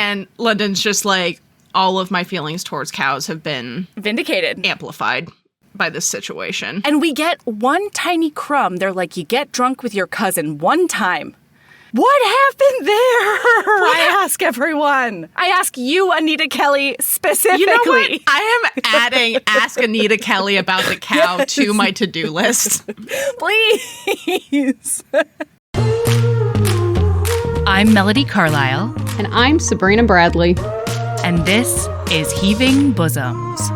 And London's just like, all of my feelings towards cows have been vindicated, amplified by this situation. And we get one tiny crumb. They're like, you get drunk with your cousin one time. What happened there? I ask everyone. I ask you, Anita Kelly, specifically. You know what? I am adding Ask Anita Kelly about the cow to my to-do list. Please. I'm Melody Carlisle. And I'm Sabrina Bradley. And this is Heaving Bosoms.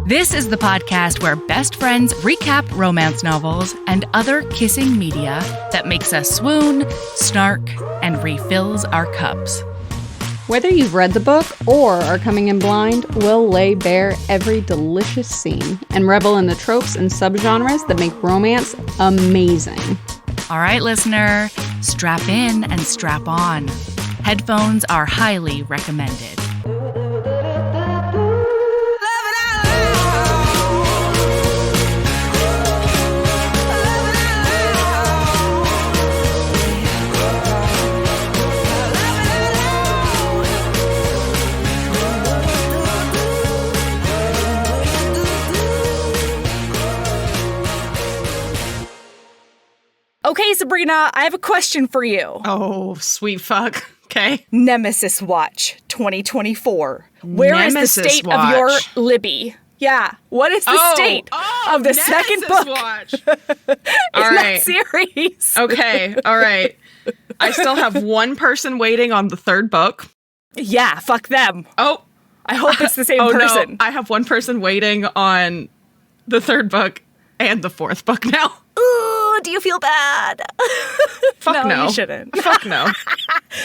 This is the podcast where best friends recap romance novels and other kissing media that makes us swoon, snark, and refills our cups. Whether you've read the book or are coming in blind, we'll lay bare every delicious scene and revel in the tropes and subgenres that make romance amazing. All right, listener, strap in and strap on. Headphones are highly recommended. Okay, Sabrina, I have a question for you. Oh, sweet fuck. Okay. Nemesis Watch 2024. Where Nemesis is the state Watch. of your Libby? Yeah. What is the state of the second book? Watch. All right. That series. Okay. All right. I still have one person waiting on the third book. Yeah. Fuck them. Oh. I hope it's the same person. No. I have one person waiting on the third book and the fourth book now. Ooh, do you feel bad? Fuck no. You shouldn't. Fuck no.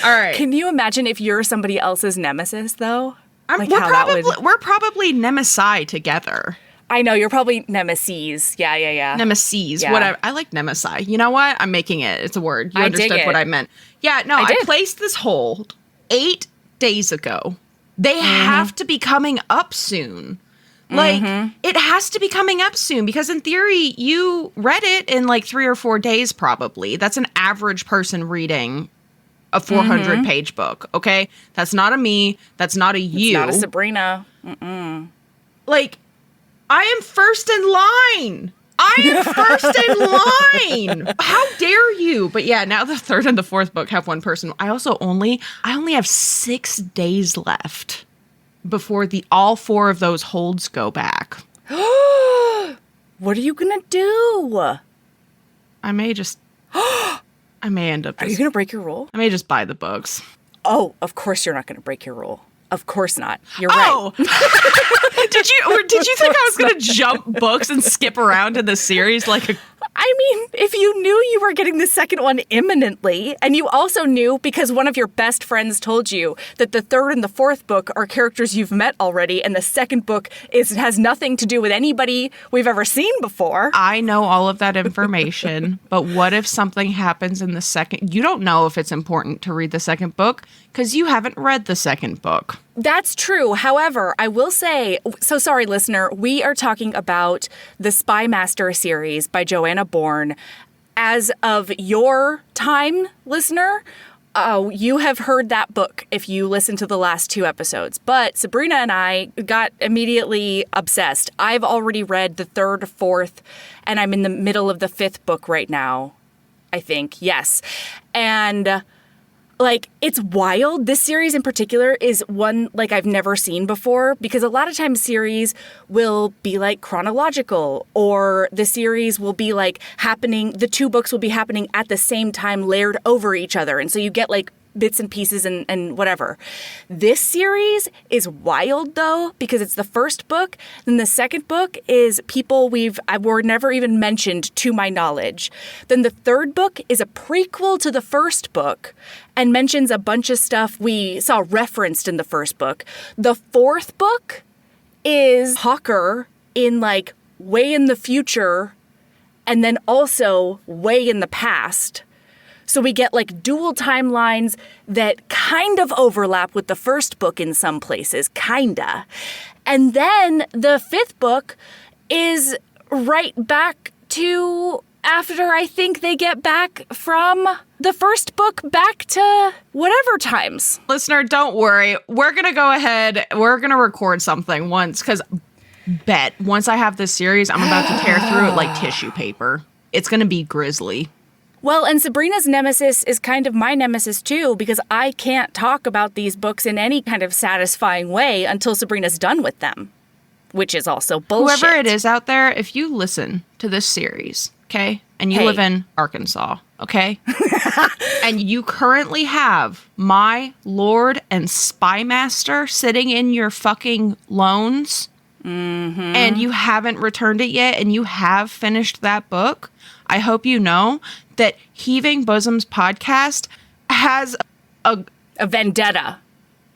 All right. Can you imagine if you're somebody else's nemesis, though? We're probably nemesi together. I know, you're probably nemesis. Yeah. Nemesis, whatever. I like nemesi. You know what? I'm making it. It's a word. You understood what I meant. Yeah, no, I placed this hold 8 days ago. They have to be coming up soon. Like, it has to be coming up soon because in theory, you read it in like 3 or 4 days probably. That's an average person reading a 400-page book, okay? That's not a me. That's not a you. It's not a Sabrina. Mm-mm. Like, I am first in line. How dare you? But yeah, now the third and the fourth book have one person. I only have 6 days left before all 4 of those holds go back. What are you gonna do? I may end up. Are you gonna break your rule? I may just buy the books. Oh, of course you're not gonna break your rule. Of course not. You're right. Did you think I was gonna jump books and skip around in the series like a... I mean, if you knew you were getting the second one imminently, and you also knew because one of your best friends told you that the third and the fourth book are characters you've met already, and the second book has nothing to do with anybody we've ever seen before. I know all of that information, but what if something happens in the second? You don't know if it's important to read the second book because you haven't read the second book. That's true. However, I will say, so sorry, listener, we are talking about the Spy Master series by Joanna Bourne. As of your time, listener, you have heard that book if you listen to the last 2 episodes. But Sabrina and I got immediately obsessed. I've already read the 3rd, 4th, and I'm in the middle of the 5th book right now, I think. Yes. And... like, it's wild. This series in particular is one, like, I've never seen before because a lot of times series will be, like, chronological or the series will be, like, the 2 books will be happening at the same time layered over each other. And so you get, like, bits and pieces and whatever. This series is wild, though, because it's the first book. Then the second book is people were never even mentioned to my knowledge. Then the third book is a prequel to the first book and mentions a bunch of stuff we saw referenced in the first book. The fourth book is Hawker in, like, way in the future and then also way in the past. So we get like dual timelines that kind of overlap with the first book in some places, kinda. And then the fifth book is right back to after I think they get back from the first book back to whatever times. Listener, don't worry. We're going to go ahead. We're going to record something once because once I have this series, I'm about to tear through it like tissue paper. It's going to be grisly. Well, and Sabrina's nemesis is kind of my nemesis too, because I can't talk about these books in any kind of satisfying way until Sabrina's done with them, which is also bullshit. Whoever it is out there, if you listen to this series, okay, and you live in Arkansas, okay, and you currently have my Lord and Spy Master sitting in your fucking loans, and you haven't returned it yet, and you have finished that book, I hope you know that Heaving Bosoms podcast has a vendetta.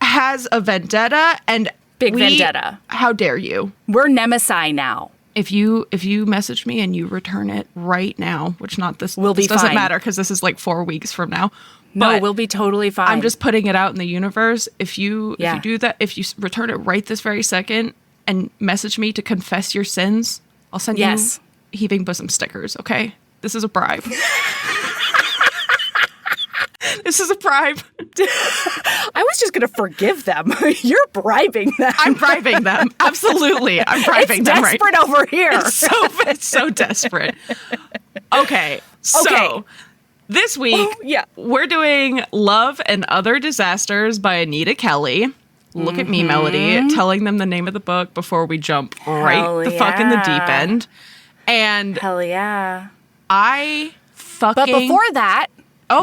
Has a vendetta and vendetta. How dare you? We're nemesis now. If you message me and you return it right now, which not this, we'll this be doesn't fine. Matter because this is like 4 weeks from now. No, we'll be totally fine. I'm just putting it out in the universe. If you do that, if you return it right this very second and message me to confess your sins, I'll send you Heaving Bosom stickers. Okay. This is a bribe. This is a bribe. I was just going to forgive them. You're bribing them. I'm bribing them. Absolutely. I'm bribing them right now. It's desperate over here. It's so desperate. Okay. So this week, we're doing Love and Other Disasters by Anita Kelly. Look at me, Melody, telling them the name of the book before we jump fuck in the deep end. And hell yeah. But before that,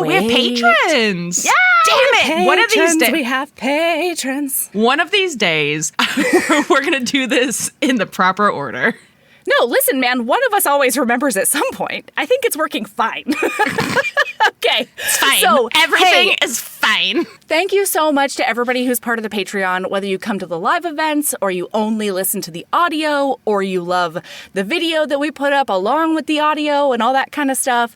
we have patrons. Yeah, damn it! One of these days we have patrons. One of these days, we're gonna do this in the proper order. No, listen, man. One of us always remembers at some point. I think it's working fine. Okay, it's fine. So everything is fine. Thank you so much to everybody who's part of the Patreon, whether you come to the live events or you only listen to the audio or you love the video that we put up along with the audio and all that kind of stuff.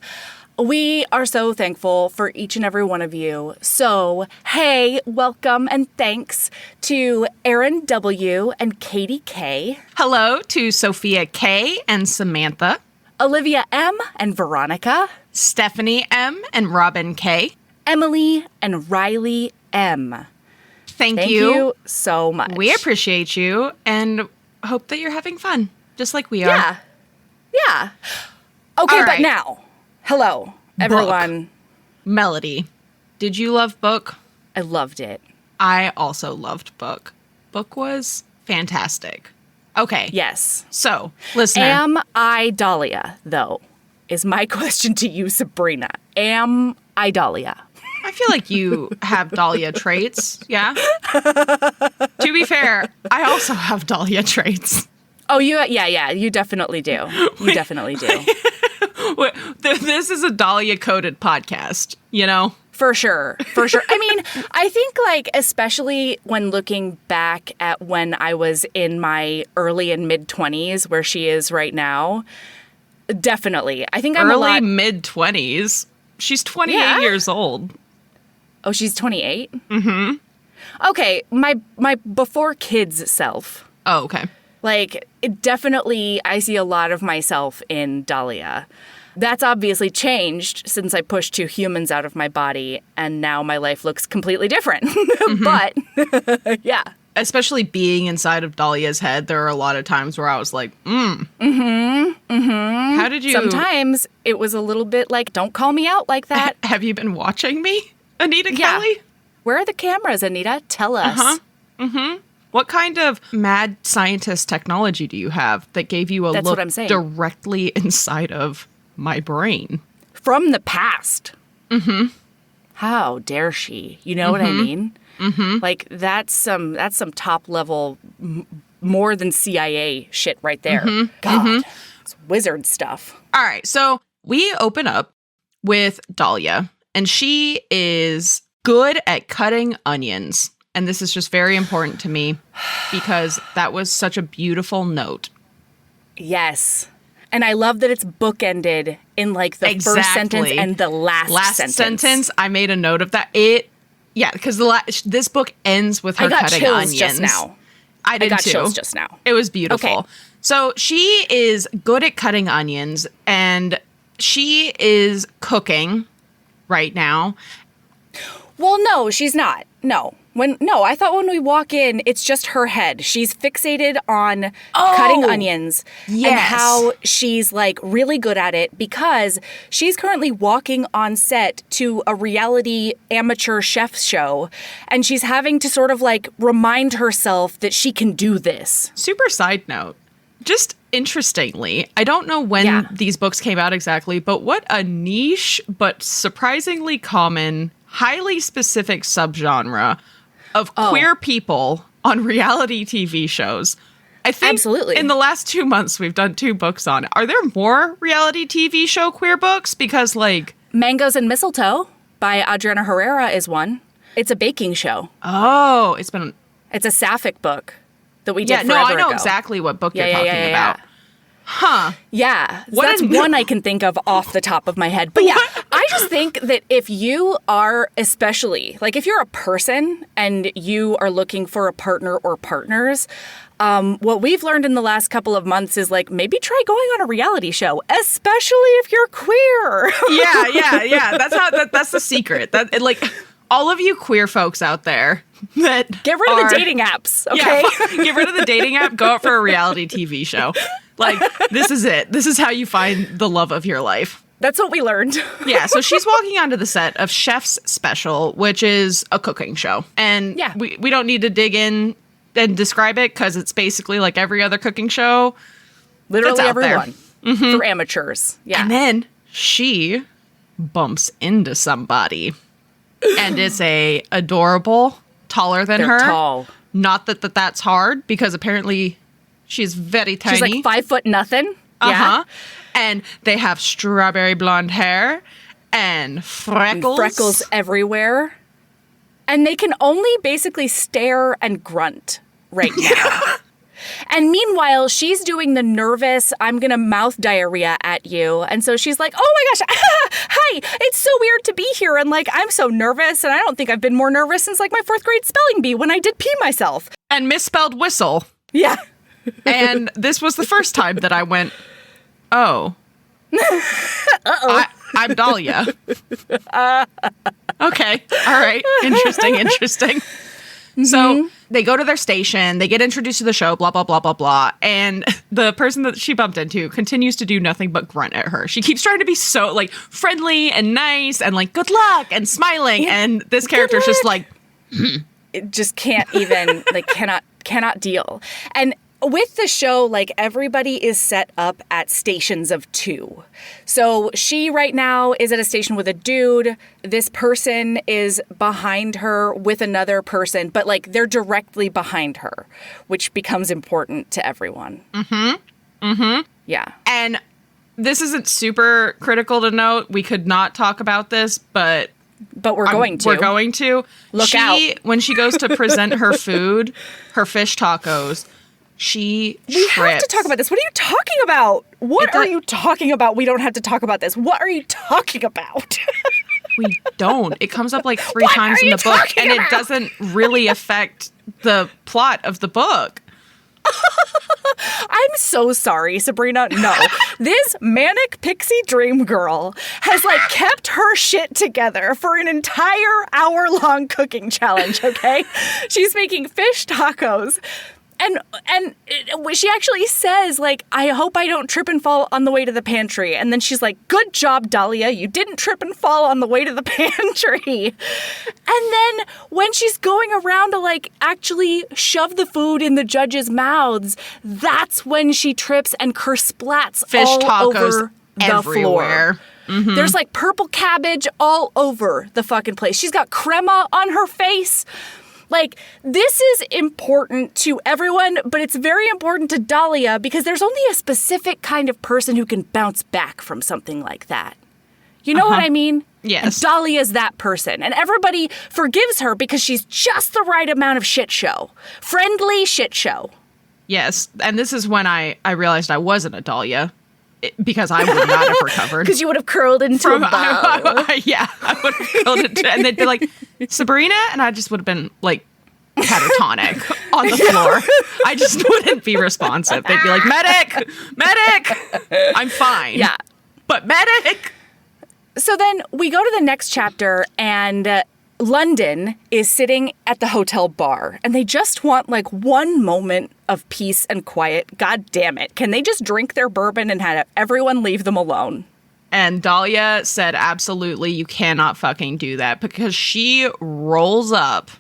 We are so thankful for each and every one of you. So, hey, welcome and thanks to Aaron W. and Katie K. Hello to Sophia K. and Samantha. Olivia M. and Veronica. Stephanie M. and Robin K. Emily and Riley M. Thank you so much. We appreciate you and hope that you're having fun, just like we are. Yeah. Okay, but now... Hello, everyone. Book. Melody, did you love Book? I loved it. I also loved Book. Book was fantastic. Okay. Yes. So, listener. Am I Dahlia, though, is my question to you, Sabrina. Am I Dahlia? I feel like you have Dahlia traits, yeah? To be fair, I also have Dahlia traits. Oh, yeah, you definitely do. You definitely do. This is a Dahlia-coded podcast, you know? For sure. I mean, I think, like, especially when looking back at when I was in my early and mid-20s, where she is right now, definitely. I think I'm early mid-20s? She's 28 years old. Oh, she's 28? Mm-hmm. Okay, my before kids self. Oh, okay. Like, definitely, I see a lot of myself in Dahlia. That's obviously changed since I pushed 2 humans out of my body, and now my life looks completely different. Mm-hmm. But, yeah. Especially being inside of Dahlia's head, there are a lot of times where I was like, How did you... Sometimes it was a little bit like, don't call me out like that. Have you been watching me, Anita Kelly? Where are the cameras, Anita? Tell us. Uh-huh. Mm-hmm. What kind of mad scientist technology do you have that gave you a look directly inside of my brain? From the past. Mm-hmm. How dare she? You know what I mean? Mm-hmm. Like, that's some top level, more than CIA shit right there. Mm-hmm. God, it's wizard stuff. All right, so we open up with Dahlia, and she is good at cutting onions. And this is just very important to me because that was such a beautiful note. Yes. And I love that it's bookended in like the first sentence and the last sentence. I made a note of that. Because this book ends with her cutting onions. Just now. I got too. Chills just now. It was beautiful. Okay. So she is good at cutting onions, and she is cooking right now. Well, no, she's not. No. I thought when we walk in, it's just her head. She's fixated on cutting onions and how she's like really good at it because she's currently walking on set to a reality amateur chef show, and she's having to sort of like remind herself that she can do this. Super side note. Just interestingly, I don't know when these books came out exactly, but what a niche but surprisingly common, highly specific subgenre of queer people on reality TV shows. I think absolutely. In the last 2 months, we've done 2 books on it. Are there more reality TV show queer books? Because like... Mangoes and Mistletoe by Adriana Herrera is one. It's a baking show. Oh, it's a sapphic book that we did forever I know ago. exactly what book you're talking about. Huh. Yeah. That's one I can think of off the top of my head. But I just think that if you are especially, like if you're a person and you are looking for a partner or partners, what we've learned in the last couple of months is like maybe try going on a reality show, especially if you're queer. Yeah. That's the secret. That like all of you queer folks out there that get rid of the dating apps, okay? Yeah, get rid of the dating app, go out for a reality TV show. Like, this is it. This is how you find the love of your life. That's what we learned. Yeah, so she's walking onto the set of Chef's Special, which is a cooking show. And we don't need to dig in and describe it because it's basically like every other cooking show. Literally everyone. For amateurs. Yeah. And then she bumps into somebody. And it's a adorable, taller than her. Tall. Not that's hard because apparently she's very tiny. She's like 5 foot nothing. Yeah. And they have strawberry blonde hair and freckles. Freckles everywhere. And they can only basically stare and grunt right now. And meanwhile, she's doing the nervous, I'm going to mouth diarrhea at you. And so she's like, oh my gosh, hi, it's so weird to be here. And like, I'm so nervous. And I don't think I've been more nervous since like my 4th grade spelling bee when I did pee myself. And misspelled whistle. Yeah. And this was the first time that I went, oh. Uh-oh. I'm Dahlia. Okay. All right. Interesting. So they go to their station, they get introduced to the show, blah, blah, blah, blah, blah. And the person that she bumped into continues to do nothing but grunt at her. She keeps trying to be so like friendly and nice and like good luck and smiling. Yeah. And this character's just like, it just can't even like cannot deal. And with the show, like everybody is set up at stations of 2. So she right now is at a station with a dude. This person is behind her with another person, but like they're directly behind her, which becomes important to everyone. Yeah. And this isn't super critical to note. We could not talk about this, but we're going to. We're going to. Look out. When she goes to present her food, her fish tacos, we have to talk about this. What are you talking about? What are you talking about? We don't have to talk about this. What are you talking about? We don't. It comes up like 3 times in the book, and it doesn't really affect the plot of the book. I'm so sorry, Sabrina. No. This manic pixie dream girl has like kept her shit together for an entire hour-long cooking challenge, okay? She's making fish tacos. And she actually says, like, I hope I don't trip and fall on the way to the pantry. And then she's like, good job, Dahlia. You didn't trip and fall on the way to the pantry. And then when she's going around to, like, actually shove the food in the judges' mouths, that's when she trips and kersplats fish all tacos over the everywhere. Floor. There's, like, purple cabbage all over the fucking place. She's got crema on her face. Like, this is important to everyone, but it's very important to Dahlia because there's only a specific kind of person who can bounce back from something like that. You know what I mean? Yes. And Dahlia's that person. And everybody forgives her because she's just the right amount of shit show. Friendly shit show. Yes. And this is when I realized I wasn't a Dahlia. because I would not have recovered. Because you would have curled into a ball. Yeah, I would have curled into, and they'd be like, Sabrina, and I just would have been like catatonic on the floor. I just wouldn't be responsive. They'd be like, medic, I'm fine. Yeah, but medic. So then we go to the next chapter, and London is sitting at the hotel bar, and they just want like one moment of peace and quiet. God damn it. Can they just drink their bourbon and have everyone leave them alone? And Dahlia said, absolutely, you cannot fucking do that, because she rolls up.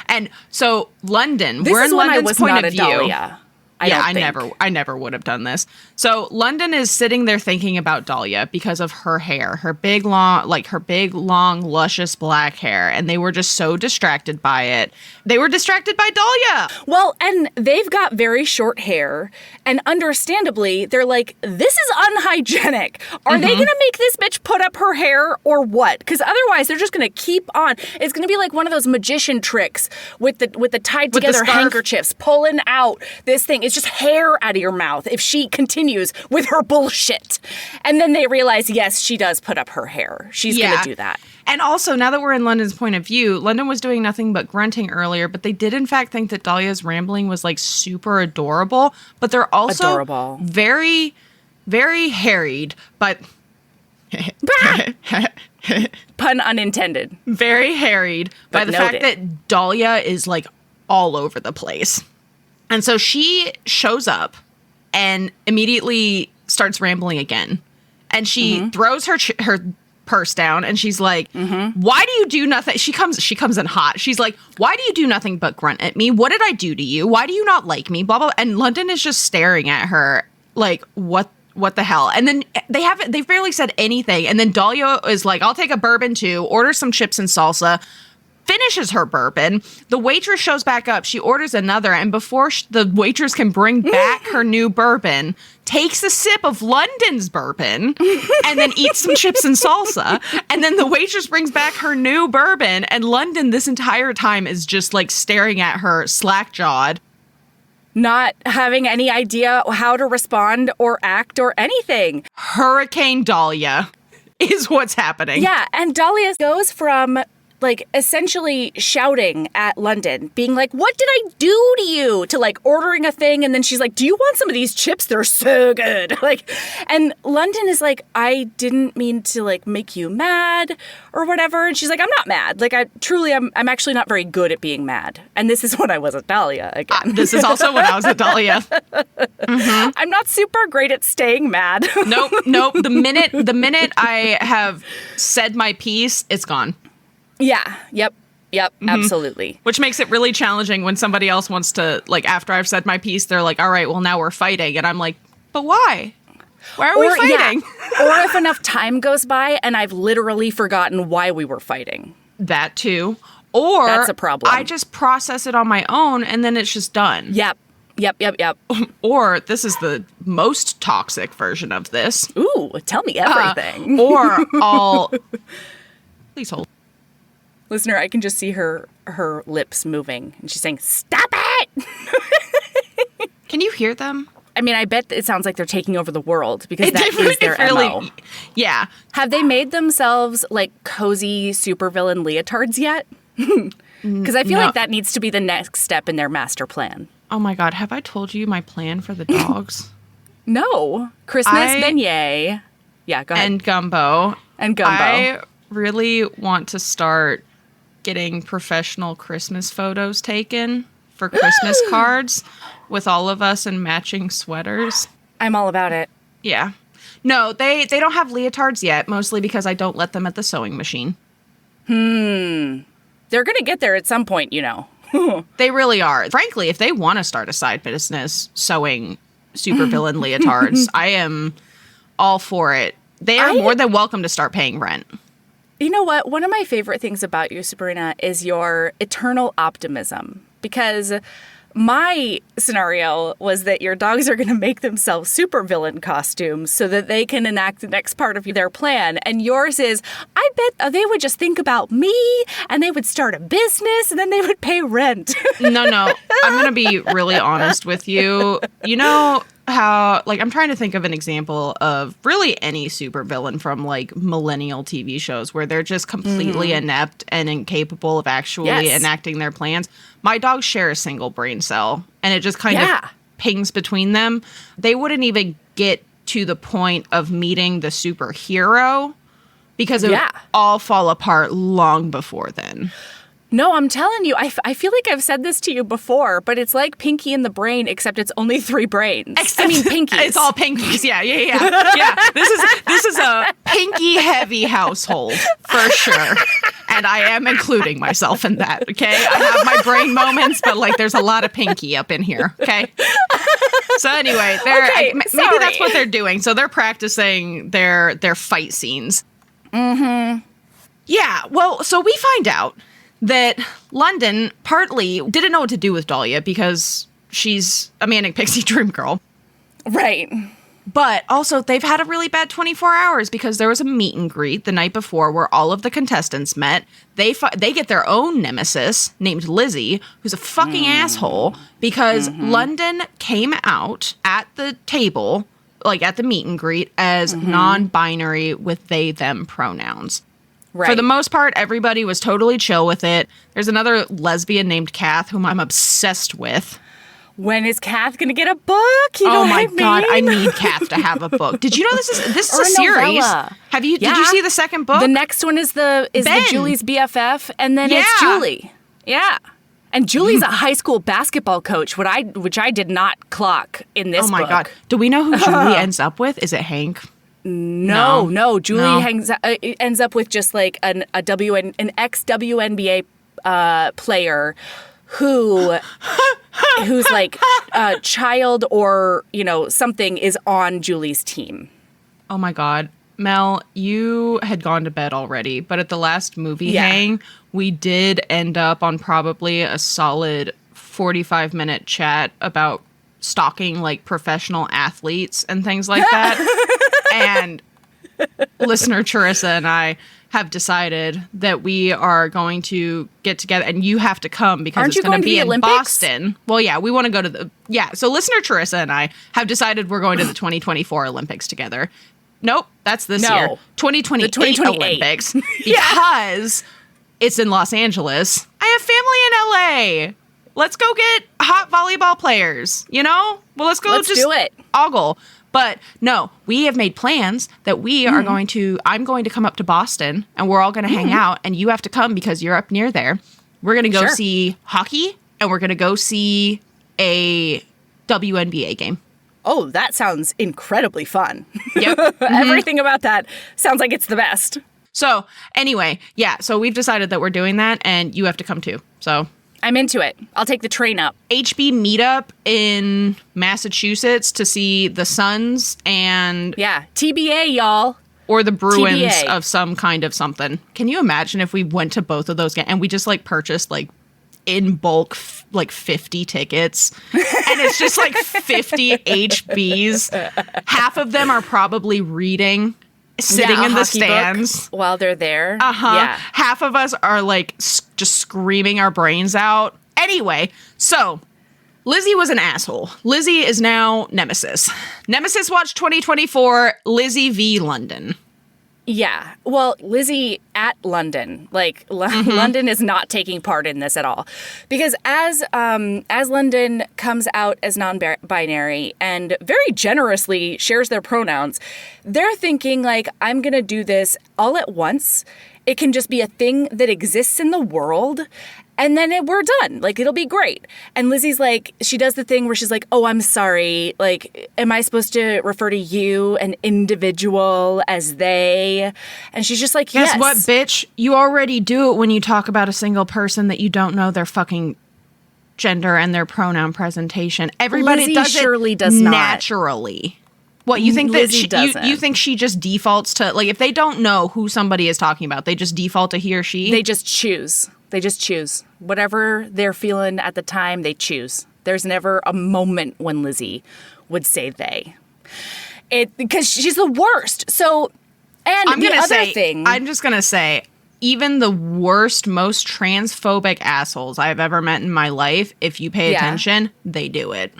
And so London, we're in London's point of view. Dahlia. I never would have done this. So London is sitting there thinking about Dahlia because of her hair, her big, long, luscious black hair. And they were just so distracted by it. They were distracted by Dahlia. Well, and they've got very short hair. And understandably, they're like, this is unhygienic. Are they going to make this bitch put up her hair or what? Because otherwise, they're just going to keep on. It's going to be like one of those magician tricks with the tied together handkerchiefs, pulling out this thing. It's just hair out of your mouth if she continues with her bullshit. And then they realize, yes, she does put up her hair. She's going to do that. And also, now that we're in London's point of view, London was doing nothing but grunting earlier, but they did in fact think that Dahlia's rambling was like super adorable, but they're also very, very harried, but pun unintended. Very harried by the fact that Dahlia is like all over the place. And so she shows up and immediately starts rambling again. And she throws her purse down and she's like, why do you do nothing? She comes in hot. She's like, why do you do nothing but grunt at me? What did I do to you? Why do you not like me? Blah, blah. And London is just staring at her like, what the hell? And then they've barely said anything. And then Dahlia is like, I'll take a bourbon too, order some chips and salsa, finishes her bourbon. The waitress shows back up. She orders another. And before the waitress can bring back her new bourbon, takes a sip of London's bourbon and then eats some chips and salsa. And then the waitress brings back her new bourbon. And London this entire time is just like staring at her slack-jawed. Not having any idea how to respond or act or anything. Hurricane Dahlia is what's happening. Yeah, and Dahlia goes from like essentially shouting at London, being like, what did I do to you? To like ordering a thing. And then she's like, do you want some of these chips? They're so good. Like, and London is like, I didn't mean to like make you mad or whatever. And she's like, I'm not mad. Like I'm actually not very good at being mad. And this is when I was at Dahlia again. This is also when I was at Dahlia. I'm not super great at staying mad. Nope. The minute I have said my piece, it's gone. Yeah. Yep. Absolutely. Which makes it really challenging when somebody else wants to, like, after I've said my piece, they're like, all right, well, now we're fighting. And I'm like, but why? Why are we fighting? Yeah. Or if enough time goes by and I've literally forgotten why we were fighting. That too. Or that's a problem. I just process it on my own and then it's just done. Yep. Or this is the most toxic version of this. Ooh, tell me everything. Or I'll... Please hold. Listener, I can just see her lips moving, and she's saying, stop it! Can you hear them? I mean, I bet it sounds like they're taking over the world, because that is their MO. Yeah. Have they made themselves, like, cozy supervillain leotards yet? Because I feel like that needs to be the next step in their master plan. Oh my God, have I told you my plan for the dogs? No. Christmas beignet. Yeah, go ahead. And gumbo. I really want to start getting professional Christmas photos taken for Christmas cards with all of us in matching sweaters. I'm all about it. Yeah. No, they don't have leotards yet, mostly because I don't let them at the sewing machine. They're going to get there at some point, you know. They really are. Frankly, if they want to start a side business sewing supervillain leotards, I am all for it. They are more than welcome to start paying rent. You know what? One of my favorite things about you, Sabrina, is your eternal optimism. Because my scenario was that your dogs are going to make themselves supervillain costumes so that they can enact the next part of their plan. And yours is, I bet they would just think about me and they would start a business and then they would pay rent. No. I'm going to be really honest with you. You know, how, like, I'm trying to think of an example of really any supervillain from, like, millennial TV shows where they're just completely inept and incapable of actually enacting their plans. My dogs share a single brain cell, and it just kind of pings between them. They wouldn't even get to the point of meeting the superhero because it would all fall apart long before then. No, I'm telling you, I feel like I've said this to you before, but it's like Pinky and the Brain, except it's only 3 brains. I mean, pinkies. It's all pinkies. Yeah. Yeah. This is a pinky heavy household for sure. And I am including myself in that, okay? I have my brain moments, but like there's a lot of pinky up in here, okay? So anyway, maybe that's what they're doing. So they're practicing their fight scenes. Mm-hmm. Yeah, well, so we find out that London partly didn't know what to do with Dahlia because she's a manic pixie dream girl. Right. But also, they've had a really bad 24 hours because there was a meet and greet the night before where all of the contestants met. They get their own nemesis named Lizzie, who's a fucking asshole because London came out at the table, like at the meet and greet, as non-binary with they, them pronouns. Right. For the most part, everybody was totally chill with it. There's another lesbian named Kath, whom I'm obsessed with. When is Kath going to get a book? You know oh my what I mean? God, I need Kath to have a book. Did you know this is a series? Novella. Did you see the second book? The next one is the Julie's BFF, and then it's Julie. Yeah. And Julie's a high school basketball coach, which I did not clock in this book. Oh my God. Do we know who Julie ends up with? Is it Hank? No. Julie ends up with just like an ex-WNBA player who's like a child or, something is on Julie's team. Oh my God. Mel, you had gone to bed already, but at the last movie hang, we did end up on probably a solid 45-minute chat about stalking like professional athletes and things like that. And listener Charissa and I have decided that we are going to get together, and you have to come because it's going to be in Olympics? Boston. Well, yeah, we want to go to so listener Charissa and I have decided we're going to the 2024 Olympics together. Nope, that's this year. 2028 Olympics. Because it's in Los Angeles. I have family in LA. Let's go get hot volleyball players, Well, let's do it. Ogle. But no, we have made plans that we are I'm going to come up to Boston and we're all going to hang out, and you have to come because you're up near there. We're going to go see hockey, and we're going to go see a WNBA game. Oh, that sounds incredibly fun. Yep. Everything about that sounds like it's the best. So anyway, so we've decided that we're doing that, and you have to come too. So I'm into it. I'll take the train up. HB meetup in Massachusetts to see the Suns and... Yeah, TBA, y'all. Or the Bruins of some kind of something. Can you imagine if we went to both of those games and we just like purchased like in bulk like 50 tickets and it's just like 50 HBs. Half of them are probably reading, sitting in the stands while they're there. Yeah. Half of us are like just screaming our brains out. Anyway, so Lizzie was an asshole. Lizzie is now Nemesis. Nemesis Watch 2024, Lizzie v. London. Yeah. Well, Lizzie at London. Like, London is not taking part in this at all. Because as London comes out as non-binary and very generously shares their pronouns, they're thinking, like, I'm going to do this all at once. It can just be a thing that exists in the world. And then we're done. Like, it'll be great. And Lizzie's like, she does the thing where she's like, oh, I'm sorry. Like, am I supposed to refer to you, an individual, as they? And she's just like, yes. Guess what, bitch? You already do it when you talk about a single person that you don't know their fucking gender and their pronoun presentation. Everybody Lizzie surely does not. Naturally. What, you think Lizzie that you think she just defaults to, like, if they don't know who somebody is talking about, they just default to he or she? They just choose. Whatever they're feeling at the time, they choose. There's never a moment when Lizzie would say they. Because she's the worst. So, and I'm just going to say, even the worst, most transphobic assholes I've ever met in my life, if you pay attention, they do it.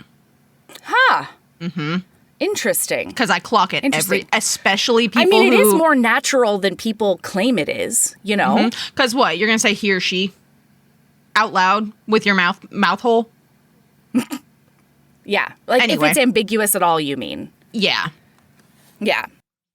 Huh. Mm-hmm. Interesting. Because I clock it especially people it is more natural than people claim it is, you know? Because what? You're going to say he or she out loud with your mouth hole? Yeah. Like, anyway. If it's ambiguous at all, you mean. Yeah. Yeah.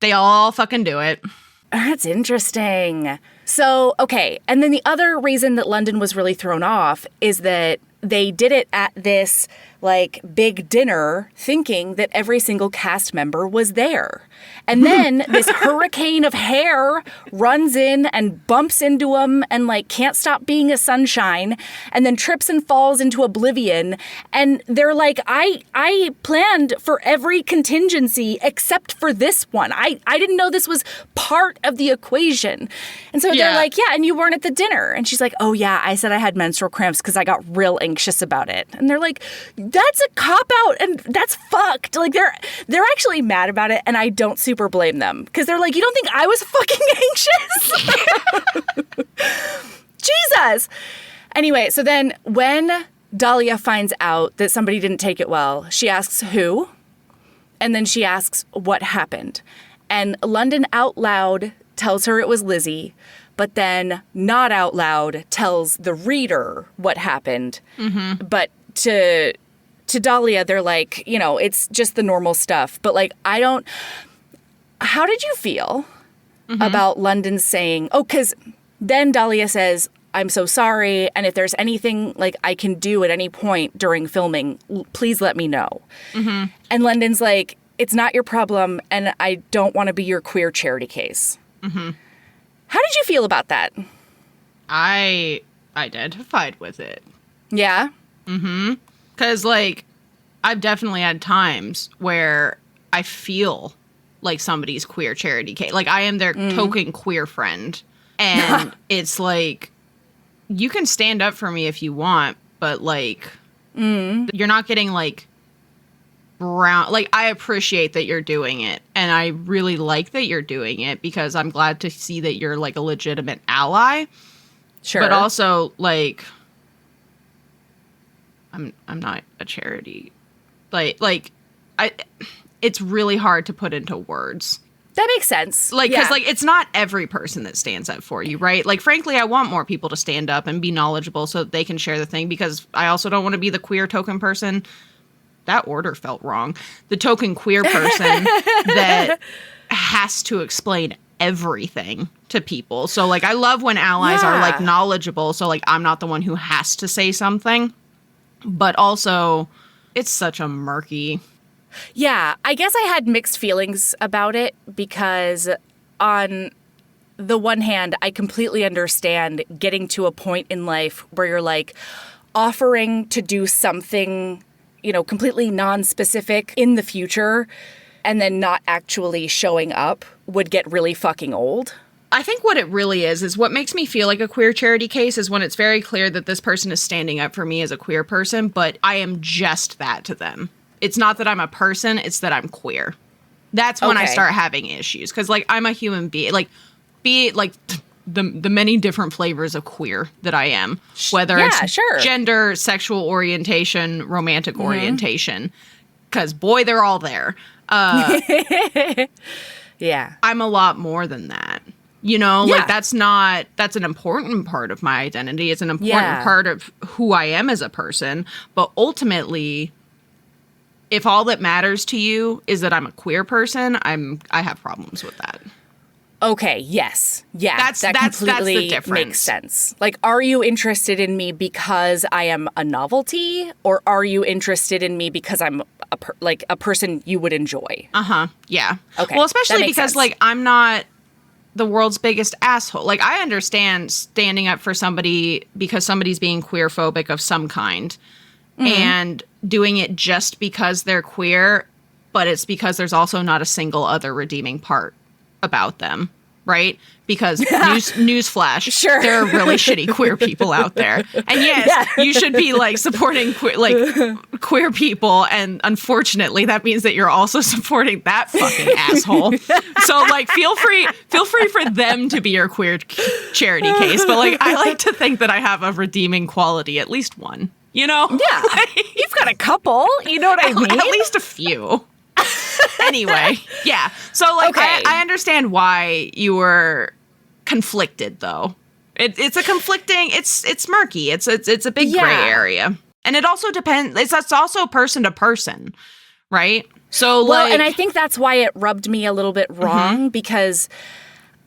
They all fucking do it. That's interesting. So, okay. And then the other reason that London was really thrown off is that they did it at this, like, big dinner thinking that every single cast member was there. And then this hurricane of hair runs in and bumps into them and, like, can't stop being a sunshine and then trips and falls into oblivion. And they're like, I planned for every contingency except for this one. I didn't know this was part of the equation. And so they're like, yeah, and you weren't at the dinner. And she's like, oh, yeah, I said I had menstrual cramps because I got real anxious about it. And they're like, that's a cop-out and that's fucked. Like, they're actually mad about it, and I don't super blame them because they're like, you don't think I was fucking anxious? Jesus. Anyway, so then when Dahlia finds out that somebody didn't take it well, she asks who, and then she asks what happened. And London out loud tells her it was Lizzie, but then not out loud tells the reader what happened. Mm-hmm. But to Dahlia, they're like, you know, it's just the normal stuff. But, like, how did you feel about London saying, because then Dahlia says, I'm so sorry, and if there's anything, like, I can do at any point during filming, please let me know. Mm-hmm. And London's like, it's not your problem, and I don't want to be your queer charity case. Mm-hmm. How did you feel about that? I identified with it. Yeah? Mm-hmm. Because, like, I've definitely had times where I feel like somebody's queer charity case. Like, I am their token queer friend. And it's like, you can stand up for me if you want, but, like, you're not getting, like, brown. Like, I appreciate that you're doing it. And I really like that you're doing it because I'm glad to see that you're, like, a legitimate ally. Sure. But also, like, I'm not a charity. It's really hard to put into words. That makes sense. Like, because, like, it's not every person that stands up for you, right? Like, frankly, I want more people to stand up and be knowledgeable so that they can share the thing, because I also don't want to be the queer token person. That order felt wrong. The token queer person that has to explain everything to people. So, like, I love when allies are, like, knowledgeable. So, like, I'm not the one who has to say something. But also, it's such a murky... Yeah, I guess I had mixed feelings about it because on the one hand, I completely understand getting to a point in life where you're like offering to do something, you know, completely non-specific in the future and then not actually showing up would get really fucking old. I think what it really is what makes me feel like a queer charity case is when it's very clear that this person is standing up for me as a queer person, but I am just that to them. It's not that I'm a person, it's that I'm queer. That's when I start having issues. Because, like, I'm a human being. Like, be it, like, the many different flavors of queer that I am. Whether it's gender, sexual orientation, romantic orientation. Because, boy, they're all there. Yeah. I'm a lot more than that. You know, like, that's an important part of my identity. It's an important part of who I am as a person. But ultimately... if all that matters to you is that I'm a queer person, I have problems with that. Okay, yes. Yeah, that's the difference. Makes sense. Like, are you interested in me because I am a novelty? Or are you interested in me because I'm a person you would enjoy? Uh-huh, yeah. Okay, well, especially because, sense. Like, I'm not the world's biggest asshole. Like, I understand standing up for somebody because somebody's being queer-phobic of some kind. And doing it just because they're queer, but it's because there's also not a single other redeeming part about them, right? Because newsflash, there are really shitty queer people out there. And yes, you should be, like, supporting queer people, and unfortunately that means that you're also supporting that fucking asshole. So, like, feel free for them to be your queer charity case, but, like, I like to think that I have a redeeming quality, at least one. you know? Yeah. You've got a couple. You know what I mean? At least a few. Anyway, yeah. So, like, Okay. I understand why you were conflicted, though. It's a conflicting. It's murky. It's a big gray area, and it also depends. It's also person to person, right? So, well, and I think that's why it rubbed me a little bit wrong because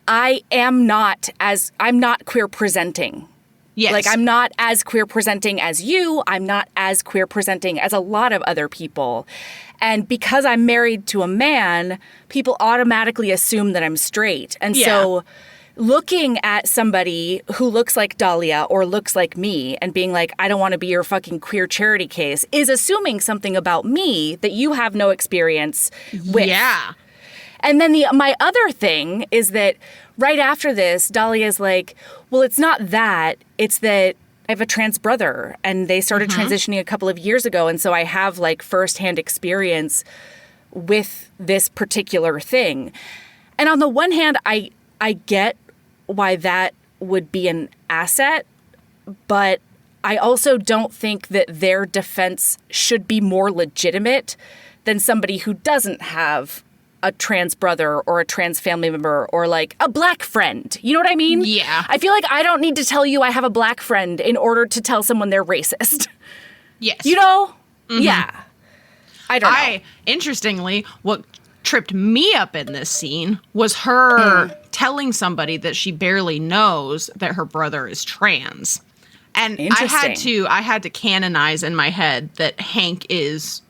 I'm not queer presenting. Yes. Like, I'm not as queer presenting as you. I'm not as queer presenting as a lot of other people. And because I'm married to a man, people automatically assume that I'm straight. And so looking at somebody who looks like Dahlia or looks like me and being like, I don't want to be your fucking queer charity case is assuming something about me that you have no experience with. Yeah. And then my other thing is that right after this, Dahlia's like, well, it's not that. It's that I have a trans brother and they started transitioning a couple of years ago. And so I have like firsthand experience with this particular thing. And on the one hand, I get why that would be an asset, but I also don't think that their defense should be more legitimate than somebody who doesn't have a trans brother or a trans family member or like a black friend. You know what I mean? Yeah. I feel like I don't need to tell you I have a black friend in order to tell someone they're racist. Yes. You know? Yeah. I don't know. Interestingly, what tripped me up in this scene was her telling somebody that she barely knows that her brother is trans. And I had to canonize in my head that Hank is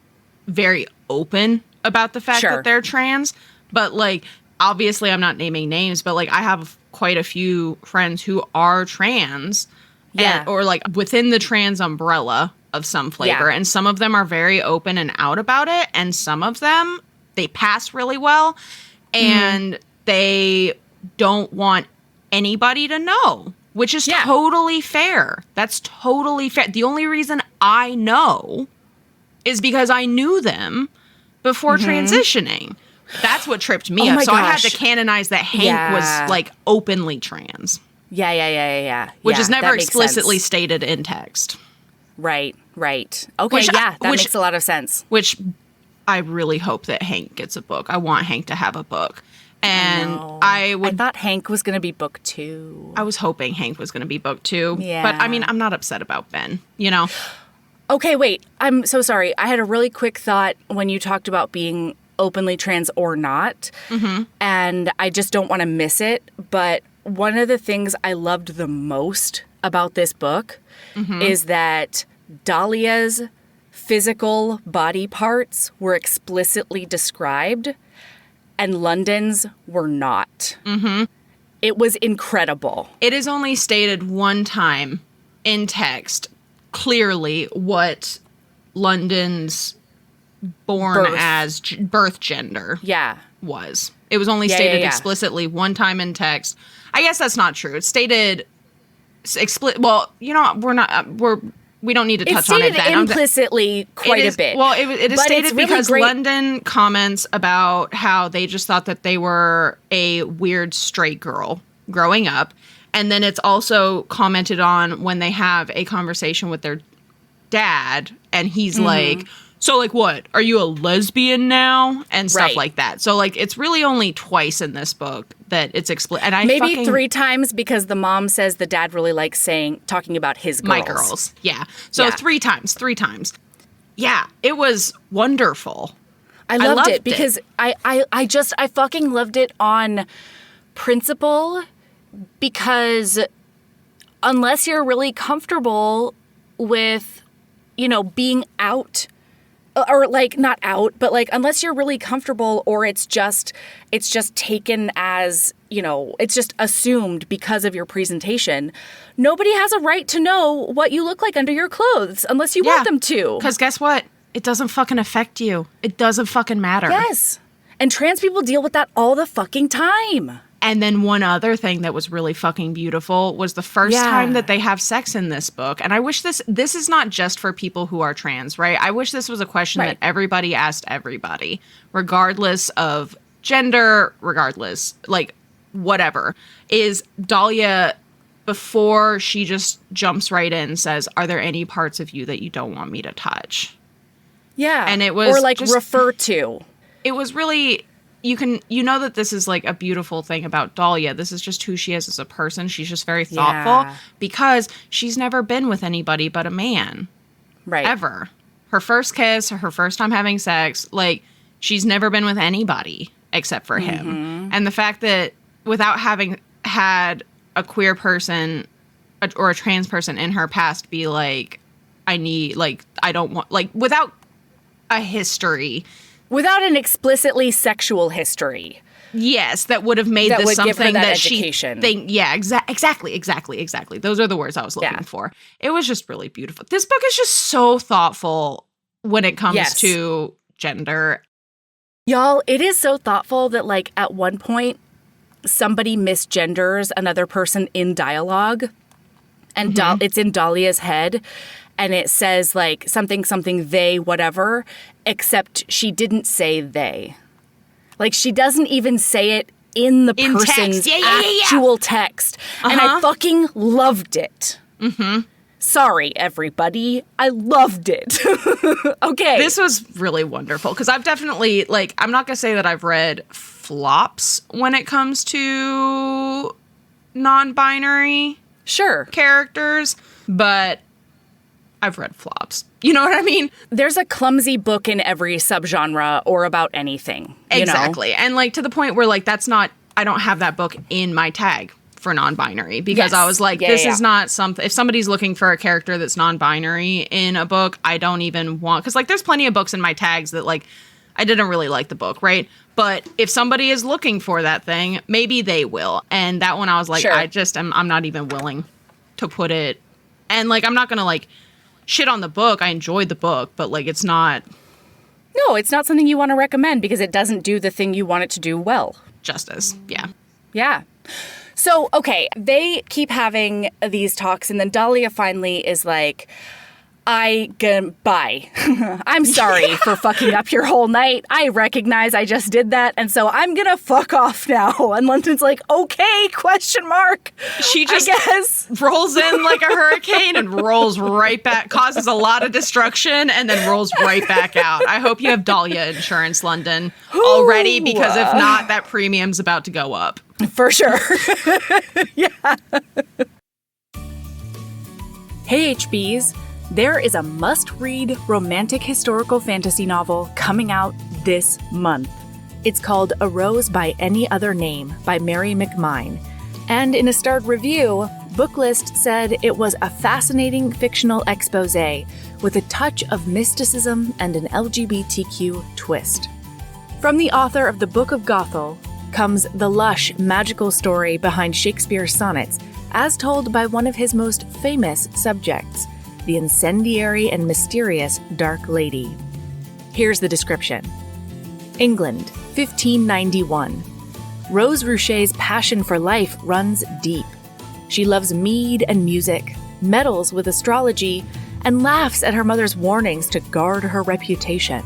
very open about the fact that they're trans. But, like, obviously I'm not naming names, but, like, I have quite a few friends who are trans. Yeah. Or, like, within the trans umbrella of some flavor. Yeah. And some of them are very open and out about it. And some of them, they pass really well. And they don't want anybody to know, which is totally fair. That's totally fair. The only reason I know is because I knew them before transitioning. That's what tripped me up. So I had to canonize that Hank was, like, openly trans. Yeah. Which is never explicitly stated in text. Right. Okay, that makes a lot of sense. Which I really hope that Hank gets a book. I want Hank to have a book. And I thought Hank was going to be book 2. I was hoping Hank was going to be book 2. Yeah. But, I mean, I'm not upset about Ben, you know? Okay, wait. I'm so sorry. I had a really quick thought when you talked about being openly trans or not. And I just don't want to miss it. But one of the things I loved the most about this book is that Dahlia's physical body parts were explicitly described and London's were not. It was incredible. It is only stated one time in text clearly what London's birth gender was. It was only stated explicitly one time in text. I guess that's not true. It's stated well, you know, we don't need to touch on it then. It's stated implicitly quite a bit. Well, it is stated really because London comments about how they just thought that they were a weird straight girl growing up. And then it's also commented on when they have a conversation with their dad. And he's like, so, like, what? Are you a lesbian now? And stuff like that. So, like, it's really only twice in this book that it's explicit. And maybe 3 times because the mom says the dad really likes talking about his girls. My girls. Yeah. So 3 times. Yeah. It was wonderful. I loved it because I fucking loved it on principle because unless you're really comfortable with, you know, being out or like not out, but like unless you're really comfortable or it's just taken as, you know, it's just assumed because of your presentation, nobody has a right to know what you look like under your clothes unless you want them to. Because guess what? It doesn't fucking affect you. It doesn't fucking matter. Yes. And trans people deal with that all the fucking time. And then one other thing that was really fucking beautiful was the first time that they have sex in this book. And I wish this is not just for people who are trans, right? I wish this was a question that everybody asked everybody, regardless of gender, regardless, like whatever. Is Dahlia before she just jumps right in and says, are there any parts of you that you don't want me to touch? Yeah. And it was or like refer to. It was really, you know that this is like a beautiful thing about Dahlia. This is just who she is as a person. She's just very thoughtful because she's never been with anybody but a man. Right. Ever. Her first kiss, her first time having sex, like she's never been with anybody except for him. And the fact that without having had a queer person or a trans person in her past be like, I don't want, like, without a history. Without an explicitly sexual history. Yes, that would have made this something that education. Exactly. Those are the words I was looking for. It was just really beautiful. This book is just so thoughtful when it comes to gender. Y'all, it is so thoughtful that, like, at one point, somebody misgenders another person in dialogue, and it's in Dahlia's head, and it says, like, something, they, whatever, except she didn't say they. Like, she doesn't even say it in the person's actual text. And I fucking loved it. Sorry, everybody. I loved it. Okay. This was really wonderful because I've definitely, like, I'm not going to say that I've read flops when it comes to non-binary characters, but I've read flops. You know what I mean? There's a clumsy book in every subgenre or about anything. Exactly. You know? And, like, to the point where, like, I don't have that book in my tag for non-binary because I was like, this is not something, if somebody's looking for a character that's non-binary in a book, I don't even want, because, like, there's plenty of books in my tags that, like, I didn't really like the book, right? But if somebody is looking for that thing, maybe they will. And that one I was like, I'm not even willing to put it. And, like, I'm not going to, like, shit on the book. I enjoyed the book, but, like, it's not. No, it's not something you want to recommend because it doesn't do the thing you want it to do well. Justice. Yeah. Yeah. So, okay, they keep having these talks, and then Dahlia finally is like, bye. I'm sorry for fucking up your whole night. I recognize I just did that, and so I'm gonna fuck off now. And London's like, okay, ? She just rolls in like a hurricane and rolls right back, causes a lot of destruction, and then rolls right back out. I hope you have Dahlia insurance, London, already, because if not, that premium's about to go up. For sure. Yeah. Hey, HBs. There is a must-read romantic historical fantasy novel coming out this month. It's called A Rose by Any Other Name by Mary McMine. And in a starred review, Booklist said it was a fascinating fictional exposé with a touch of mysticism and an LGBTQ twist. From the author of the Book of Gothel comes the lush, magical story behind Shakespeare's sonnets, as told by one of his most famous subjects, the incendiary and mysterious Dark Lady. Here's the description. England, 1591. Rose Rouché's passion for life runs deep. She loves mead and music, meddles with astrology, and laughs at her mother's warnings to guard her reputation.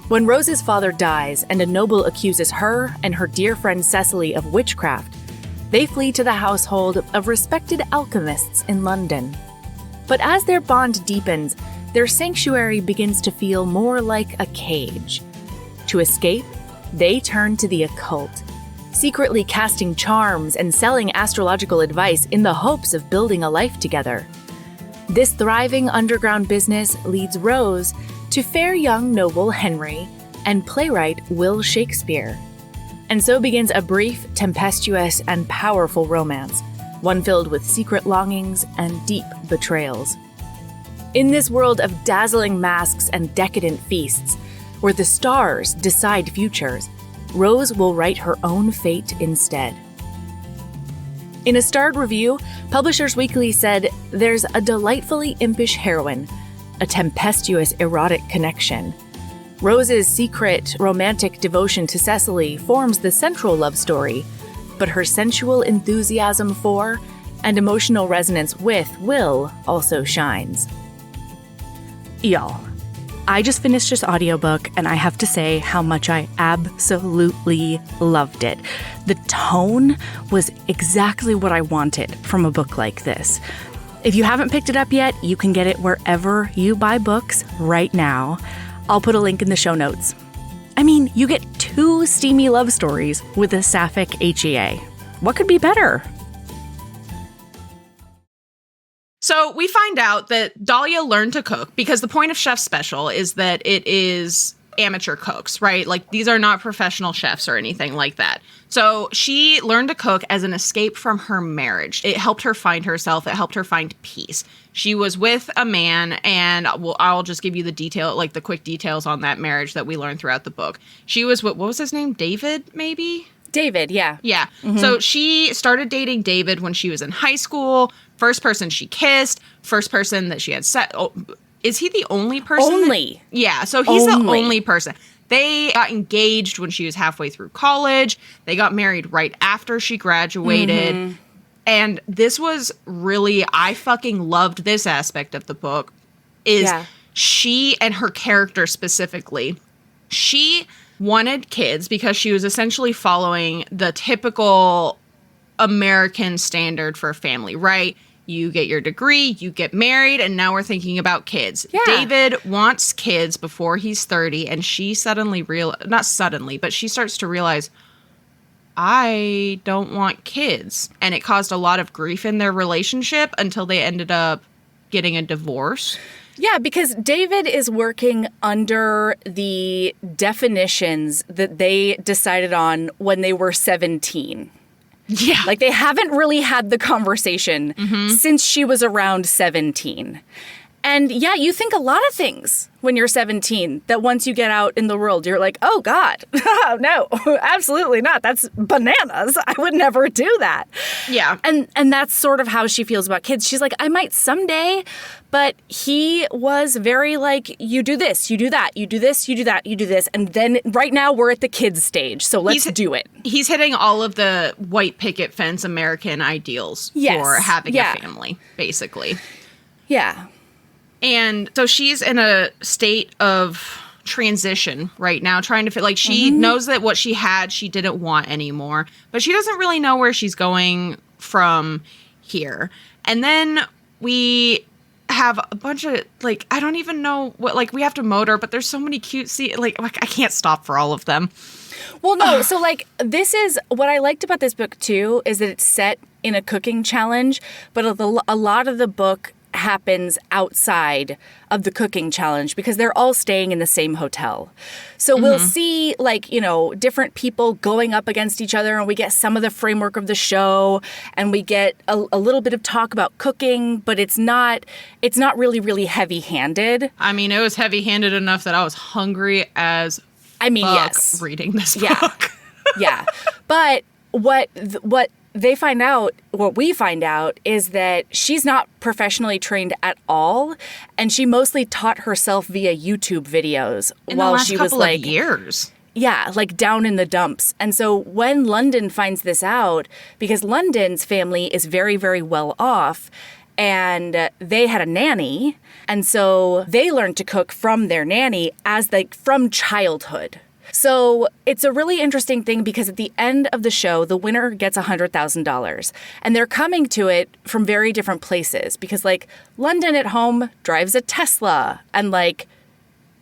When Rose's father dies and a noble accuses her and her dear friend Cecily of witchcraft, they flee to the household of respected alchemists in London. But as their bond deepens, their sanctuary begins to feel more like a cage. To escape, they turn to the occult, secretly casting charms and selling astrological advice in the hopes of building a life together. This thriving underground business leads Rose to fair young noble Henry and playwright Will Shakespeare. And so begins a brief, tempestuous, and powerful romance, one filled with secret longings and deep betrayals. In this world of dazzling masks and decadent feasts, where the stars decide futures, Rose will write her own fate instead. In a starred review, Publishers Weekly said, "There's a delightfully impish heroine, a tempestuous erotic connection. Rose's secret romantic devotion to Cecily forms the central love story, but her sensual enthusiasm for and emotional resonance with Will also shines." Y'all, I just finished this audiobook, and I have to say how much I absolutely loved it. The tone was exactly what I wanted from a book like this. If you haven't picked it up yet, you can get it wherever you buy books right now. I'll put a link in the show notes. I mean, you get 2 steamy love stories with a sapphic HEA. What could be better? So we find out that Dahlia learned to cook because the point of Chef Special is that it is amateur cooks, right? Like, these are not professional chefs or anything like that. So she learned to cook as an escape from her marriage. It helped her find herself. It helped her find peace. She was with a man, and I'll just give you the quick details on that marriage that we learned throughout the book. She was what was his name? David, maybe? David, yeah. Yeah. Mm-hmm. So she started dating David when she was in high school. First person she kissed. First person that she had sex. Oh, is he the only person? Only. Yeah. So he's the only person. They got engaged when she was halfway through college. They got married right after she graduated. Mm-hmm. And this was really, I fucking loved this aspect of the book, is she and her character specifically, she wanted kids because she was essentially following the typical American standard for a family, right? You get your degree, you get married, and now we're thinking about kids. Yeah. David wants kids before he's 30, and she she starts to realize, I don't want kids. And it caused a lot of grief in their relationship until they ended up getting a divorce. Yeah, because David is working under the definitions that they decided on when they were 17. Yeah. Like, they haven't really had the conversation since she was around 17. And yeah, you think a lot of things when you're 17 that once you get out in the world, you're like, oh God, no, absolutely not. That's bananas. I would never do that. Yeah. And that's sort of how she feels about kids. She's like, I might someday, but he was very like, you do this, you do that, you do this, you do that, you do this. And then right now we're at the kids stage. So let's do it. He's hitting all of the white picket fence American ideals for having a family, basically. Yeah. And so she's in a state of transition right now, trying to fit, like, she knows that what she had, she didn't want anymore, but she doesn't really know where she's going from here. And then we have a bunch of, like, I don't even know what, like, we have to motor, but there's so many cute like I can't stop for all of them. Well, no, so, like, this is, what I liked about this book, too, is that it's set in a cooking challenge, but a lot of the book happens outside of the cooking challenge because they're all staying in the same hotel. So we'll see, like, you know, different people going up against each other, and we get some of the framework of the show, and we get a little bit of talk about cooking, but it's not really, really heavy-handed. I mean, it was heavy-handed enough that I was hungry as fuck reading this book. Yeah. But what we find out is that she's not professionally trained at all, and she mostly taught herself via YouTube videos while she was like years. Yeah, like down in the dumps. And so when London finds this out, because London's family is very, very well off, and they had a nanny, and so they learned to cook from their nanny from childhood. So it's a really interesting thing because at the end of the show, the winner gets $100,000. And they're coming to it from very different places because, like, London at home drives a Tesla and, like,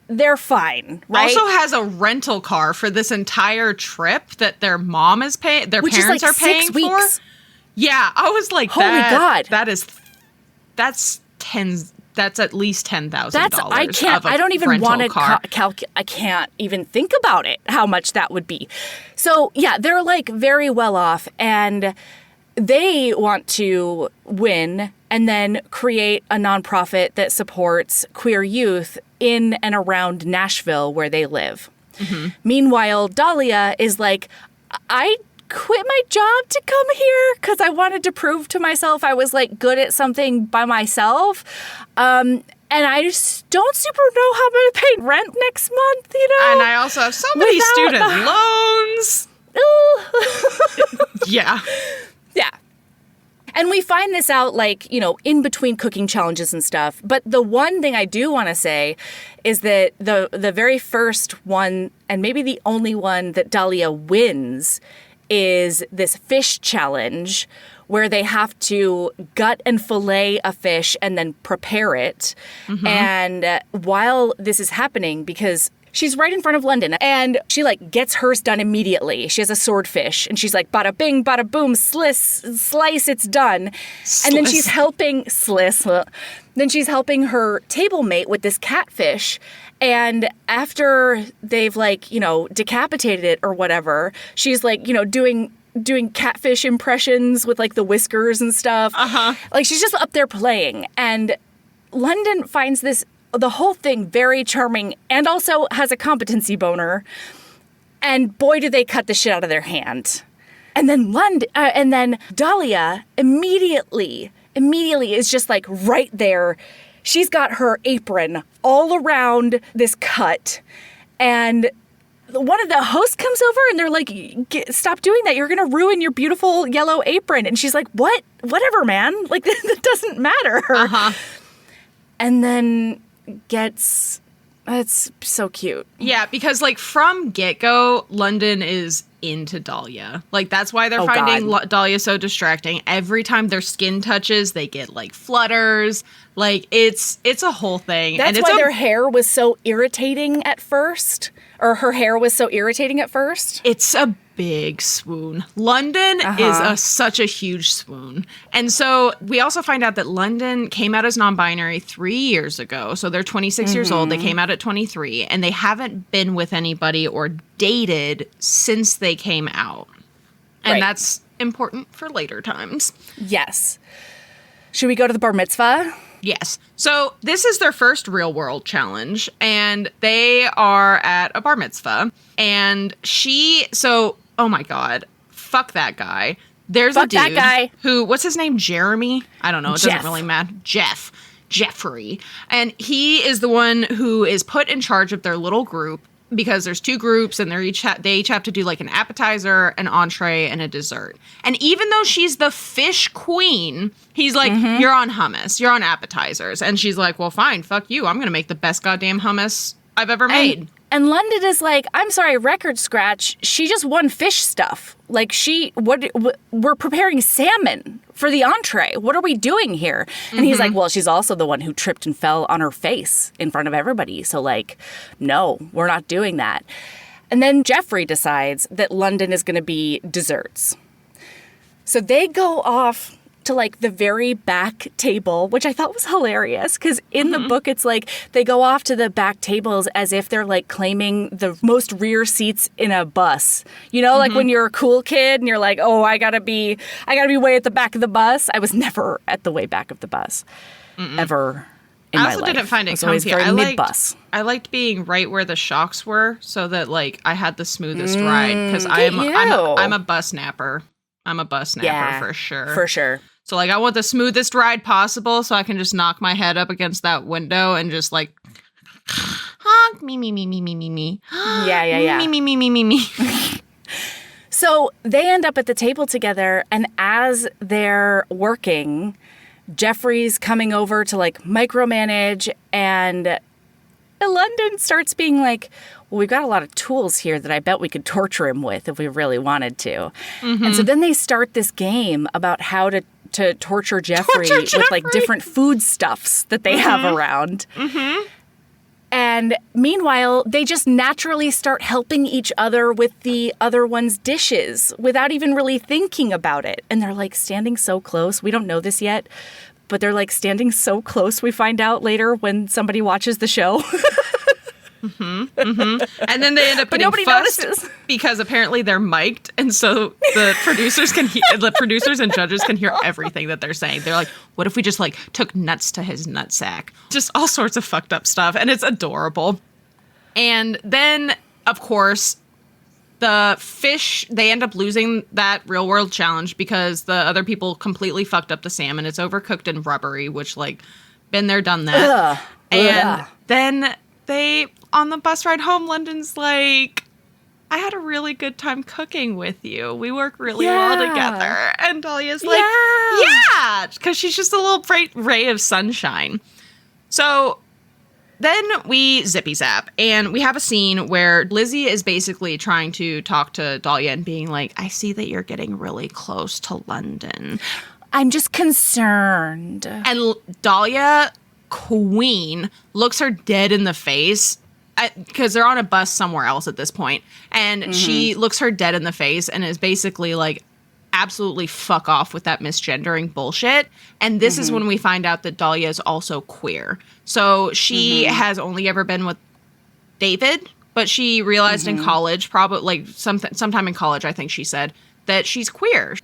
they're fine, right? Also has a rental car for this entire trip that their mom is paying, their parents are paying for. Yeah, I was like, holy God. That's at least $10,000. I don't even want to I can't even think about it, how much that would be. So yeah, they're like very well off, and they want to win and then create a nonprofit that supports queer youth in and around Nashville where they live. Meanwhile, Dahlia is like, I quit my job to come here because I wanted to prove to myself I was, like, good at something by myself. And I just don't super know how I'm going to pay rent next month, you know? And I also have so many student loans. Yeah. Yeah. And we find this out, like, you know, in between cooking challenges and stuff. But the one thing I do want to say is that the very first one, and maybe the only one that Dahlia wins, is this fish challenge where they have to gut and fillet a fish and then prepare it. Mm-hmm. And while this is happening, because she's right in front of London, and she, like, gets hers done immediately. She has a swordfish, and she's like, bada bing, bada boom, slice, it's done. Sliss. And then she's helping, then she's helping her table mate with this catfish. And after they've, like, you know, decapitated it or whatever, she's, like, you know, doing catfish impressions with, like, the whiskers and stuff. Uh-huh. Like, she's just up there playing. And London finds the whole thing very charming, and also has a competency boner. And boy, do they cut the shit out of their hand. And then Dahlia immediately is just, like, right there. She's got her apron all around this cut, and one of the hosts comes over and they're like, stop doing that. You're going to ruin your beautiful yellow apron. And she's like, what? Whatever, man. Like, that doesn't matter. Uh-huh. And then it's so cute. Yeah, because, like, from get-go, London is into Dahlia. Like, that's why they're finding Dahlia so distracting. Every time their skin touches, they get, like, flutters. Like, it's a whole thing. That's why their hair was so irritating at first. Or her hair was so irritating at first. It's a big swoon. London is such a huge swoon. And so we also find out that London came out as non-binary 3 years ago. So they're 26 years old. They came out at 23. And they haven't been with anybody or dated since they came out. And that's important for later times. Yes. Should we go to the bar mitzvah? Yes. So this is their first real world challenge, and they are at a bar mitzvah. And oh my God, fuck that guy. There's a dude that guy. who, what's his name? Jeremy? I don't know. It doesn't really matter. Jeffrey. And he is the one who is put in charge of their little group, because there's two groups, and they each have to do, like, an appetizer, an entree, and a dessert. And even though she's the fish queen, he's like, you're on hummus, you're on appetizers. And she's like, well, fine, fuck you. I'm going to make the best goddamn hummus I've ever made. And London is like, I'm sorry, record scratch. She just won fish stuff. Like, we're preparing salmon for the entree. What are we doing here? And he's like, well, she's also the one who tripped and fell on her face in front of everybody. So, like, no, we're not doing that. And then Jeffrey decides that London is going to be desserts. So they go off to, like, the very back table, which I thought was hilarious, because in the book it's like they go off to the back tables as if they're, like, claiming the most rear seats in a bus. You know, like when you're a cool kid and you're like, oh, I gotta be way at the back of the bus. I was never at the way back of the bus ever in my life. I also didn't find it comfy. I liked being right where the shocks were, so that, like, I had the smoothest ride, because I'm a bus napper. I'm a bus napper for sure. For sure. So, like, I want the smoothest ride possible, so I can just knock my head up against that window and just, like, honk, me. Yeah. Me. So they end up at the table together, and as they're working, Jeffrey's coming over to, like, micromanage, and London starts being like, well, we've got a lot of tools here that I bet we could torture him with if we really wanted to. And so then they start this game about how to torture Jeffrey with, like, different foodstuffs that they have around. And meanwhile, they just naturally start helping each other with the other one's dishes without even really thinking about it. And they're, like, standing so close. We don't know this yet, but they're, like, standing so close, we find out later when somebody watches the show. And then they end up getting fussed notices, because apparently they're mic'd, and so the producers and judges can hear everything that they're saying. They're like, what if we just, like, took nuts to his nutsack? Just all sorts of fucked up stuff, and it's adorable. And then, of course, the fish, they end up losing that real world challenge because the other people completely fucked up the salmon. It's overcooked and rubbery, which, like, been there, done that. Then they, on the bus ride home, London's like, I had a really good time cooking with you. We work really well together. And Dahlia's like, yeah, because she's just a little bright ray of sunshine. So then we zippy zap, and we have a scene where Lizzie is basically trying to talk to Dahlia and being like, I see that you're getting really close to London. I'm just concerned. And Dahlia, queen, looks her dead in the face, because they're on a bus somewhere else at this point. And she looks her dead in the face and is basically like, absolutely fuck off with that misgendering bullshit. And this is when we find out that Dahlia is also queer. So she has only ever been with David, but she realized in college, probably like sometime in college, I think she said, that she's queer.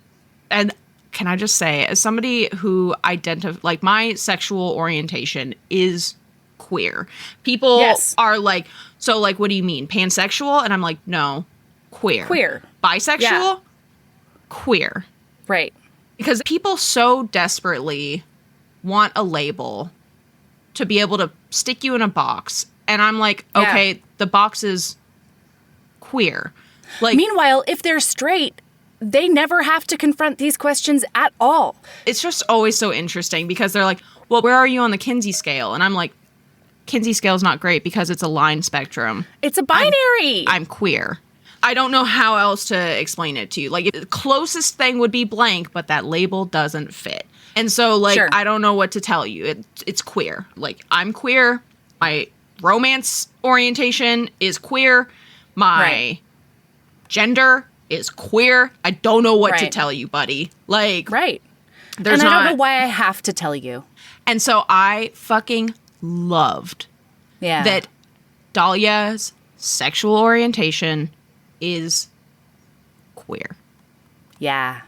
And can I just say, as somebody who like my sexual orientation is queer. People are like, so like, what do you mean? Pansexual? And I'm like, no, queer. Queer. Bisexual? Yeah. Queer. Right. Because people so desperately want a label to be able to stick you in a box. And I'm like, okay, the box is queer. Like, meanwhile, if they're straight, they never have to confront these questions at all. It's just always so interesting because they're like, well, where are you on the Kinsey scale? And I'm like, Kinsey scale is not great because it's a line spectrum. It's a binary. I'm queer. I don't know how else to explain it to you. Like, the closest thing would be blank, but that label doesn't fit. And so, like, I don't know what to tell you. It's queer. Like, I'm queer. My romance orientation is queer. My gender is queer. I don't know what to tell you, buddy. Like, and I don't know why I have to tell you. And so I fucking loved that Dahlia's sexual orientation is queer. Yeah.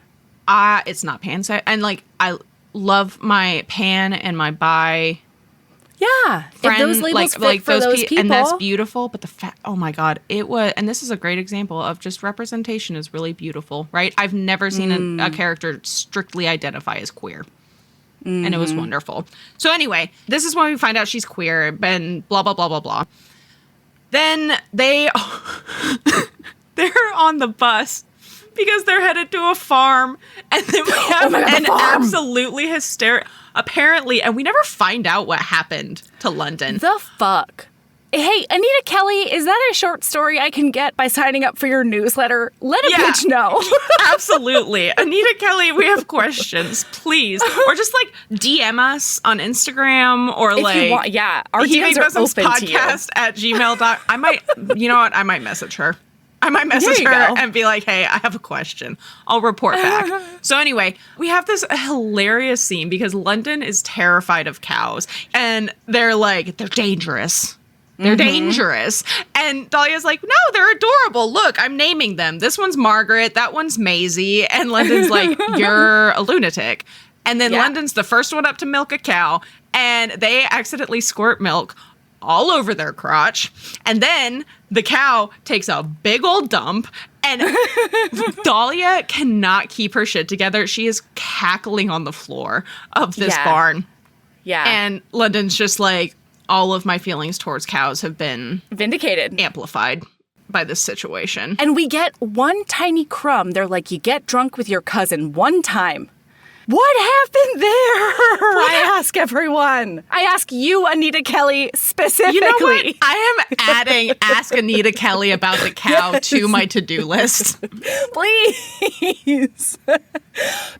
It's not pansex. And, like, I love my pan and my bi. Yeah. Friend, if those labels fit for those those people. And that's beautiful. But oh my God, it was, and this is a great example of just representation is really beautiful, right? I've never seen a character strictly identify as queer. And it was wonderful. So anyway, this is when we find out she's queer and blah, blah, blah, blah, blah. Then they're on the bus because they're headed to a farm. And then we have an absolutely hysterical, apparently, and we never find out what happened to London. The fuck? Hey, Anita Kelly, is that a short story I can get by signing up for your newsletter? Let a bitch know. Absolutely. Anita Kelly, we have questions, please. Or just, like, DM us on Instagram or, if like... you want, our DMs are open to you. podcast@gmail.com. I might, you know what? I might message her. I might message her and be like, hey, I have a question. I'll report back. So anyway, we have this hilarious scene because London is terrified of cows. And they're like, they're dangerous. They're dangerous. And Dahlia's like, no, they're adorable. Look, I'm naming them. This one's Margaret. That one's Maisie. And London's like, you're a lunatic. And then London's the first one up to milk a cow. And they accidentally squirt milk all over their crotch. And then the cow takes a big old dump. And Dahlia cannot keep her shit together. She is cackling on the floor of this barn. Yeah. And London's just like, all of my feelings towards cows have been vindicated, amplified by this situation. And we get one tiny crumb. They're like, you get drunk with your cousin one time. What happened there? I ask everyone. I ask you, Anita Kelly, specifically. You know what? I am adding Ask Anita Kelly about the cow to my to-do list. Please.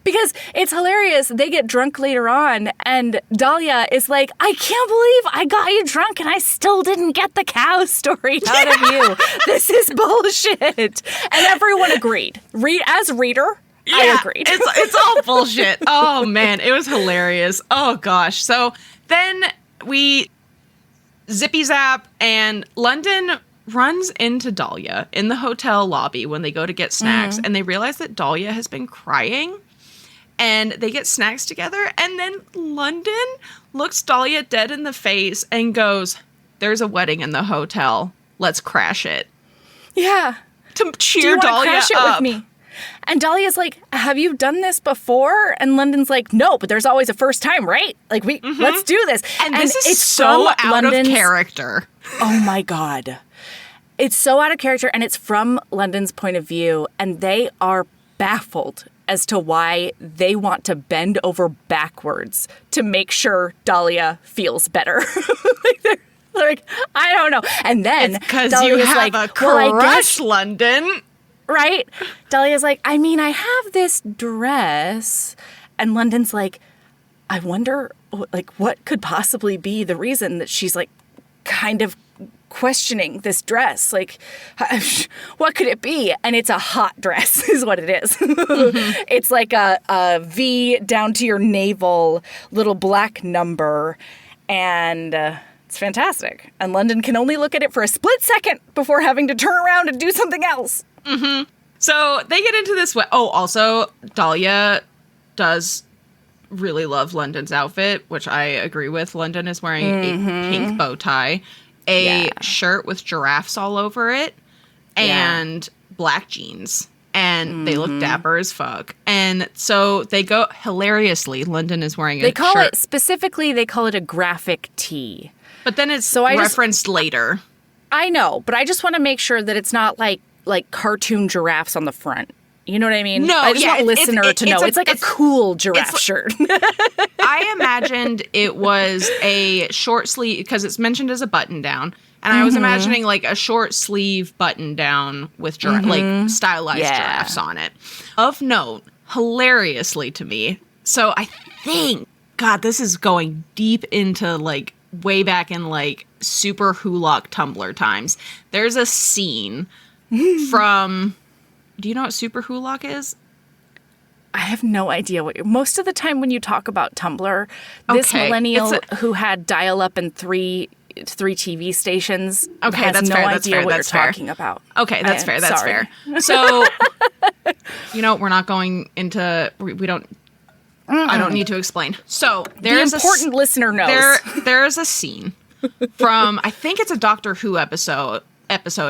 Because it's hilarious. They get drunk later on, and Dahlia is like, I can't believe I got you drunk, and I still didn't get the cow story out of you. This is bullshit. And everyone agreed. As reader, I agreed. It's all bullshit. Oh, man. It was hilarious. Oh, gosh. So then we zippy zap, and London runs into Dahlia in the hotel lobby when they go to get snacks, and they realize that Dahlia has been crying, and they get snacks together, and then London looks Dahlia dead in the face and goes, there's a wedding in the hotel. Let's crash it. Yeah. To cheer Dahlia crash it up. With me? And Dahlia's like, have you done this before? And London's like, no, but there's always a first time, right? Like, let's do this. And this is so out of character. Oh, my God. It's so out of character, and it's from London's point of view, and they are baffled as to why they want to bend over backwards to make sure Dahlia feels better. They're like, I don't know. And then because you have a crush, London. Right? Dahlia's like, I mean, I have this dress. And London's like, I wonder, like, what could possibly be the reason that she's, like, kind of questioning this dress. Like, what could it be? And it's a hot dress is what it is. Mm-hmm. It's like a V down to your navel, little black number. And it's fantastic. And London can only look at it for a split second before having to turn around and do something else. Mm-hmm. So they get into this. Also, Dahlia does really love London's outfit, which I agree with. London is wearing a pink bow tie, a shirt with giraffes all over it, and black jeans. And they look dapper as fuck. And so they go, hilariously, London is wearing a shirt. They call it a graphic tee. But then it's referenced later. I know, but I just want to make sure that it's not like cartoon giraffes on the front. You know what I mean? No, I just want a listener to know. It's like a cool giraffe shirt. I imagined it was a short sleeve, because it's mentioned as a button down. And I was imagining like a short sleeve button down with like stylized giraffes on it. Of note, hilariously to me. So I think, God, this is going deep into like way back in like super Hulock Tumblr times. There's a scene from... Do you know what Super Hulock is? I have no idea what. Most of the time when you talk about Tumblr, this millennial who had dial-up and three TV stations has no idea what you're talking about. Okay, that's fair. That's fair. So, we're not going into. We don't. I don't need to explain. So there's the important listener knows. There is a scene from, I think it's a Doctor Who episode,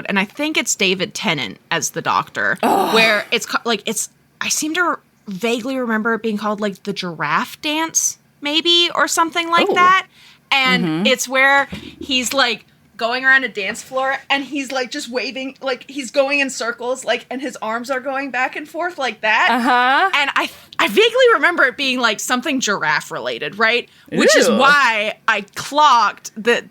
and I think it's David Tennant as the Doctor, where I seem to vaguely remember it being called like the giraffe dance, maybe, or something like that. And it's where he's like going around a dance floor and he's like just waving, like he's going in circles, like, and his arms are going back and forth like that. And I vaguely remember it being like something giraffe related, right? Which is why I clocked that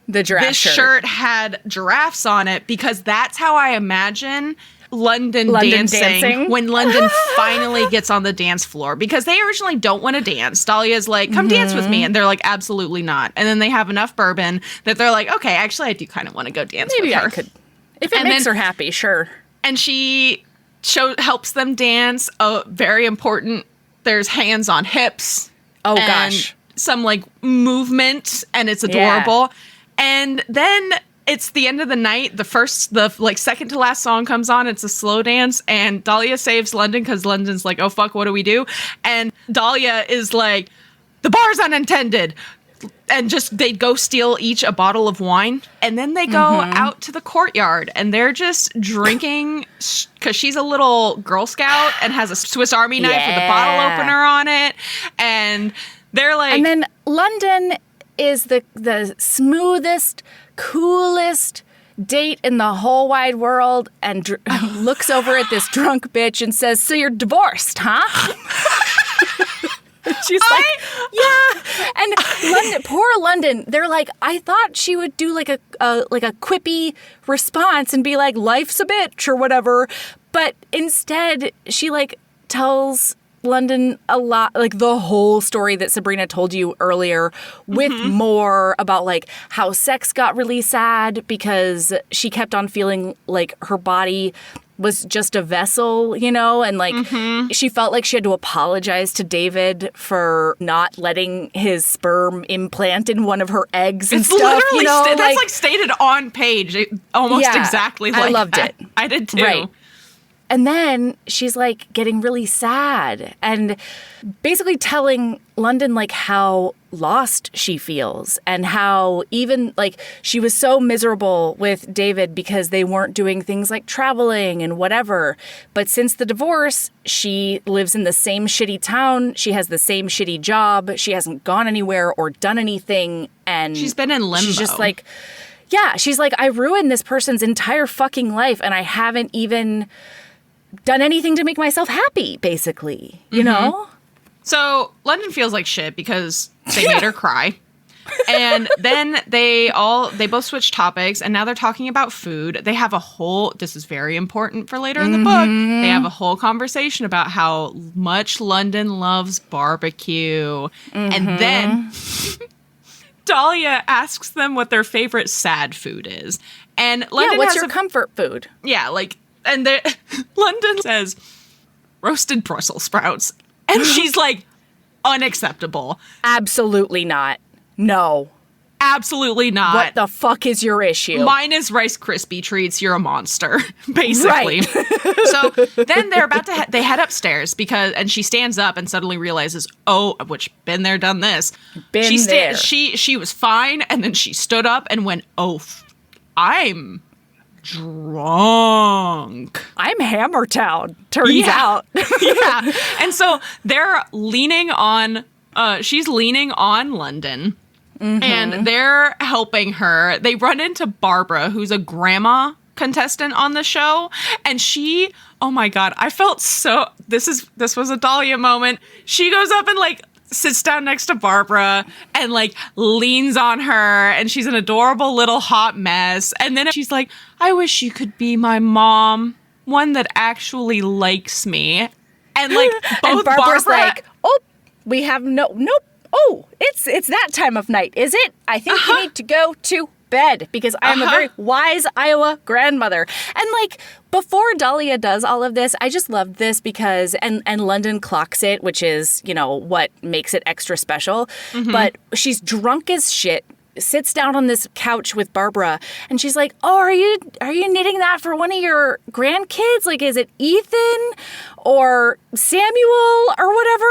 the giraffe this shirt had giraffes on it, because that's how I imagine London dancing when London finally gets on the dance floor, because they originally don't want to dance. Dahlia's like, come dance with me. And they're like, absolutely not. And then they have enough bourbon that they're like, okay, actually, I do kind of want to go dance with her. I could. If it makes her happy, sure. And she helps them dance. Very important. There's hands on hips. Oh, gosh. Some like movement, and it's adorable. Yeah. And then it's the end of the night. The second to last song comes on. It's a slow dance, and Dahlia saves London because London's like, oh, fuck, what do we do? And Dahlia is like, the bar's unattended. And just, they go steal each a bottle of wine. And then they go out to the courtyard, and they're just drinking, because she's a little Girl Scout and has a Swiss Army knife with a bottle opener on it. And they're like... And then London is the smoothest, coolest date in the whole wide world, and looks over at this drunk bitch and says, so you're divorced, huh? She's like, yeah. And poor London, they're like, I thought she would do like a quippy response and be like, life's a bitch or whatever. But instead, she like tells London a lot, like the whole story that Sabrina told you earlier, with more about like how sex got really sad because she kept on feeling like her body was just a vessel, and like she felt like she had to apologize to David for not letting his sperm implant in one of her eggs and stuff. Literally that's like stated on page, almost exactly like I loved that. it. I did too. Right. And then she's like getting really sad and basically telling London like how lost she feels, and how even like she was so miserable with David because they weren't doing things like traveling and whatever. But since the divorce, she lives in the same shitty town. She has the same shitty job. She hasn't gone anywhere or done anything. And she's been in limbo. She's just like... Yeah, she's like, I ruined this person's entire fucking life and I haven't even done anything to make myself happy, basically, you know? So London feels like shit because they made her cry. And then they both switch topics, and now they're talking about food. They have this is very important for later in the book, they have a whole conversation about how much London loves barbecue. And then Dahlia asks them what their favorite sad food is. And London what's your comfort food? Yeah, like, and London says roasted Brussels sprouts. And she's like, unacceptable. Absolutely not. No. Absolutely not. What the fuck is your issue? Mine is Rice Krispie treats. You're a monster, basically. Right. So then they're about to they head upstairs and she stands up and suddenly realizes, which been there, done this. She was fine, and then she stood up and went, I'm drunk. I'm Hammertown, turns out. Yeah. And so they're leaning on, she's leaning on London. And they're helping her. They run into Barbara, who's a grandma contestant on the show. And she, oh my God, I felt this was a Dahlia moment. She goes up and like sits down next to Barbara and like leans on her. And she's an adorable little hot mess. And then she's like, I wish you could be my mom, one that actually likes me. And like both and Barbara's like, we have nope. Oh, it's that time of night, is it? I think you need to go to bed because I am a very wise Iowa grandmother. And like before Dahlia does all of this, I just loved this because and London clocks it, which is, what makes it extra special. But she's drunk as shit, sits down on this couch with Barbara, and she's like, are you knitting that for one of your grandkids? Like, is it Ethan or Samuel or whatever?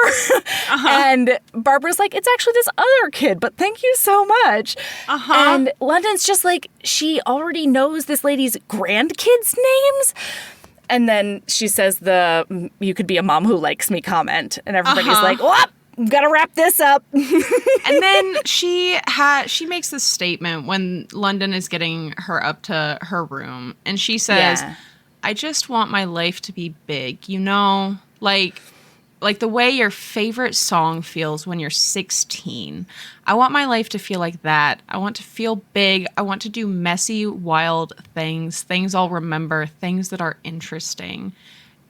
And Barbara's like, it's actually this other kid, but thank you so much. And London's just like, she already knows this lady's grandkids' names. And then she says you could be a mom who likes me comment. And everybody's like, what? Gotta wrap this up. And then she makes this statement when London is getting her up to her room, and she says, I just want my life to be big, like the way your favorite song feels when you're 16. I want my life to feel like that. I want to feel big. I want to do messy, wild things I'll remember, things that are interesting.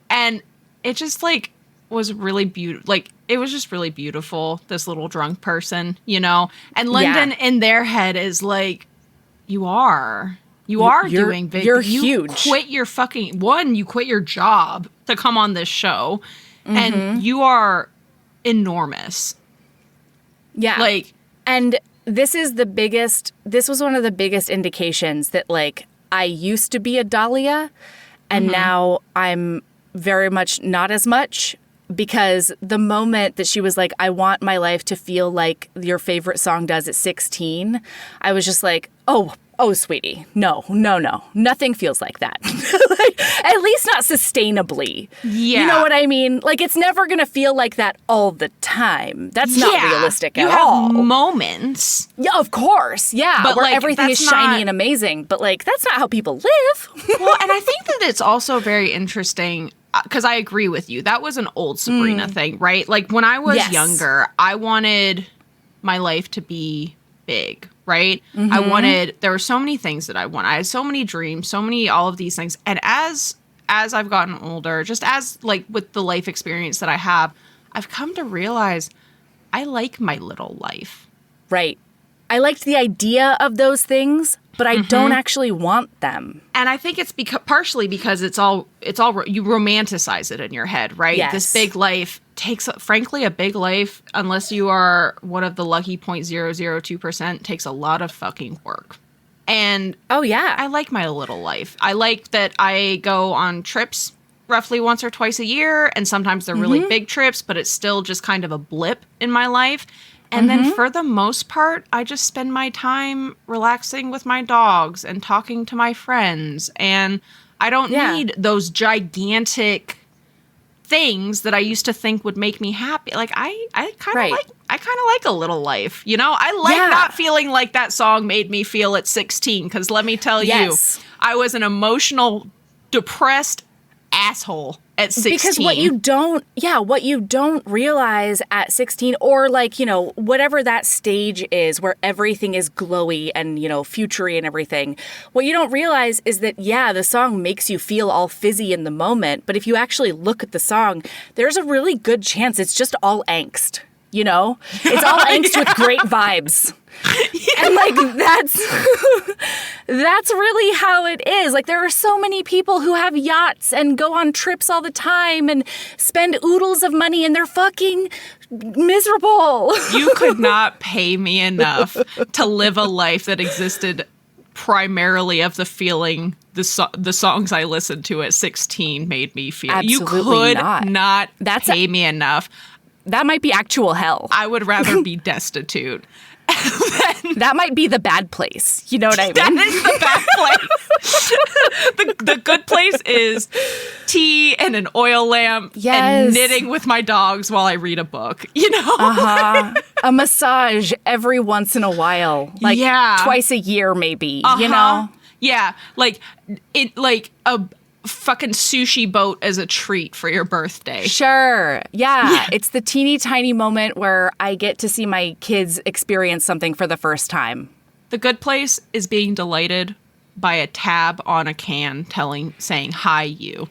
And it just like was really beautiful. Like, it was just really beautiful, this little drunk person, And London in their head is like, you are doing big. You're huge. You quit your job to come on this show, and you are enormous. Yeah. Like, and this was one of the biggest indications that like I used to be a Dahlia, and now I'm very much not as much. Because the moment that she was like, I want my life to feel like your favorite song does at 16, I was just like, oh, sweetie, no. Nothing feels like that. Like, at least not sustainably. Yeah. You know what I mean? Like, it's never going to feel like that all the time. That's not realistic at all. You have moments. Yeah, of course. Yeah, but where like, everything is shiny and amazing. But, like, that's not how people live. Well, and I think that it's also very interesting because I agree with you. That was an old Sabrina thing, right? Like, when I was younger, I wanted my life to be big, right? There were so many things that I wanted. I had so many dreams, all of these things. And as I've gotten older, just as, like, with the life experience that I have, I've come to realize I like my little life. Right. I liked the idea of those things, but I don't actually want them. And I think it's partially because it's all you romanticize it in your head, right? Yes. This big life frankly, a big life, unless you are one of the lucky 0.002%, takes a lot of fucking work. And I like my little life. I like that I go on trips roughly once or twice a year, and sometimes they're really big trips, but it's still just kind of a blip in my life. And then for the most part, I just spend my time relaxing with my dogs and talking to my friends. And I don't need those gigantic things that I used to think would make me happy. Like I kind of like a little life, you know? I like not feeling like that song made me feel at 16, because let me tell you, I was an emotional, depressed asshole at 16. Because what you don't realize at 16, or like, you know, whatever that stage is where everything is glowy and, you know, futury and everything, what you don't realize is that, the song makes you feel all fizzy in the moment. But if you actually look at the song, there's a really good chance it's just all angst, you know? It's all angst with great vibes. And like that's really how it is. Like there are so many people who have yachts and go on trips all the time and spend oodles of money, and they're fucking miserable. You could not pay me enough to live a life that existed primarily of the feeling the songs I listened to at 16 made me feel. Absolutely you could not pay me enough. That might be actual hell. I would rather be destitute. That might be the bad place. You know what I mean? That is the bad place. The good place is tea and an oil lamp and knitting with my dogs while I read a book, you know? A massage every once in a while. Like twice a year maybe, you know? Yeah. Like a fucking sushi boat as a treat for your birthday. Sure. Yeah. It's the teeny tiny moment where I get to see my kids experience something for the first time. The good place is being delighted by a tab on a can saying hi you.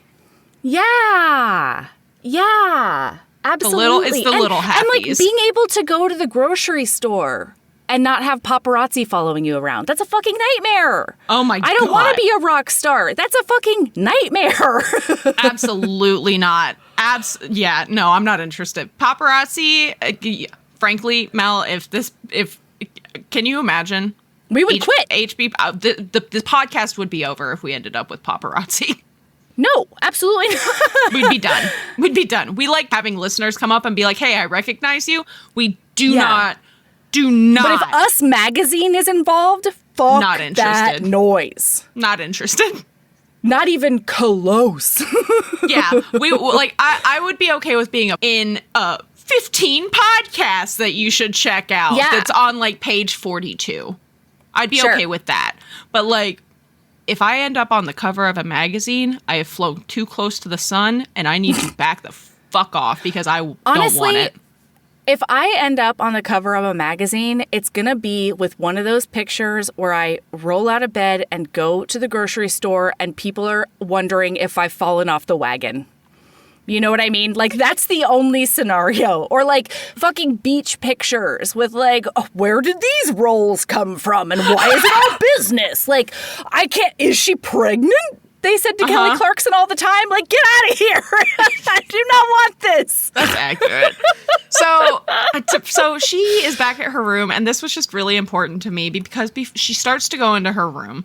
Yeah. Yeah. Absolutely. It's the little happies. And like being able to go to the grocery store and not have paparazzi following you around. That's a fucking nightmare. Oh my God. I don't want to be a rock star. That's a fucking nightmare. Absolutely not. No, I'm not interested. Paparazzi, frankly, Mel, can you imagine? We would quit. The podcast would be over if we ended up with paparazzi. No, absolutely not. We'd be done. We like having listeners come up and be like, hey, I recognize you. We do not. But if Us Magazine is involved, fuck not interested. That noise. Not interested. Not even close. Yeah, I would be okay with being in 15 podcasts that you should check out. Yeah. That's on like page 42. I'd be okay with that. But like, if I end up on the cover of a magazine, I have flown too close to the sun, and I need to back the fuck off because I don't want it. If I end up on the cover of a magazine, it's going to be with one of those pictures where I roll out of bed and go to the grocery store and people are wondering if I've fallen off the wagon. You know what I mean? Like, that's the only scenario. Or, like, fucking beach pictures with, like, where did these rolls come from? And why is it all business? Like, is she pregnant? They said to Kelly Clarkson all the time, like, get out of here. I do not want this. That's accurate. So she is back at her room, and this was just really important to me because she starts to go into her room,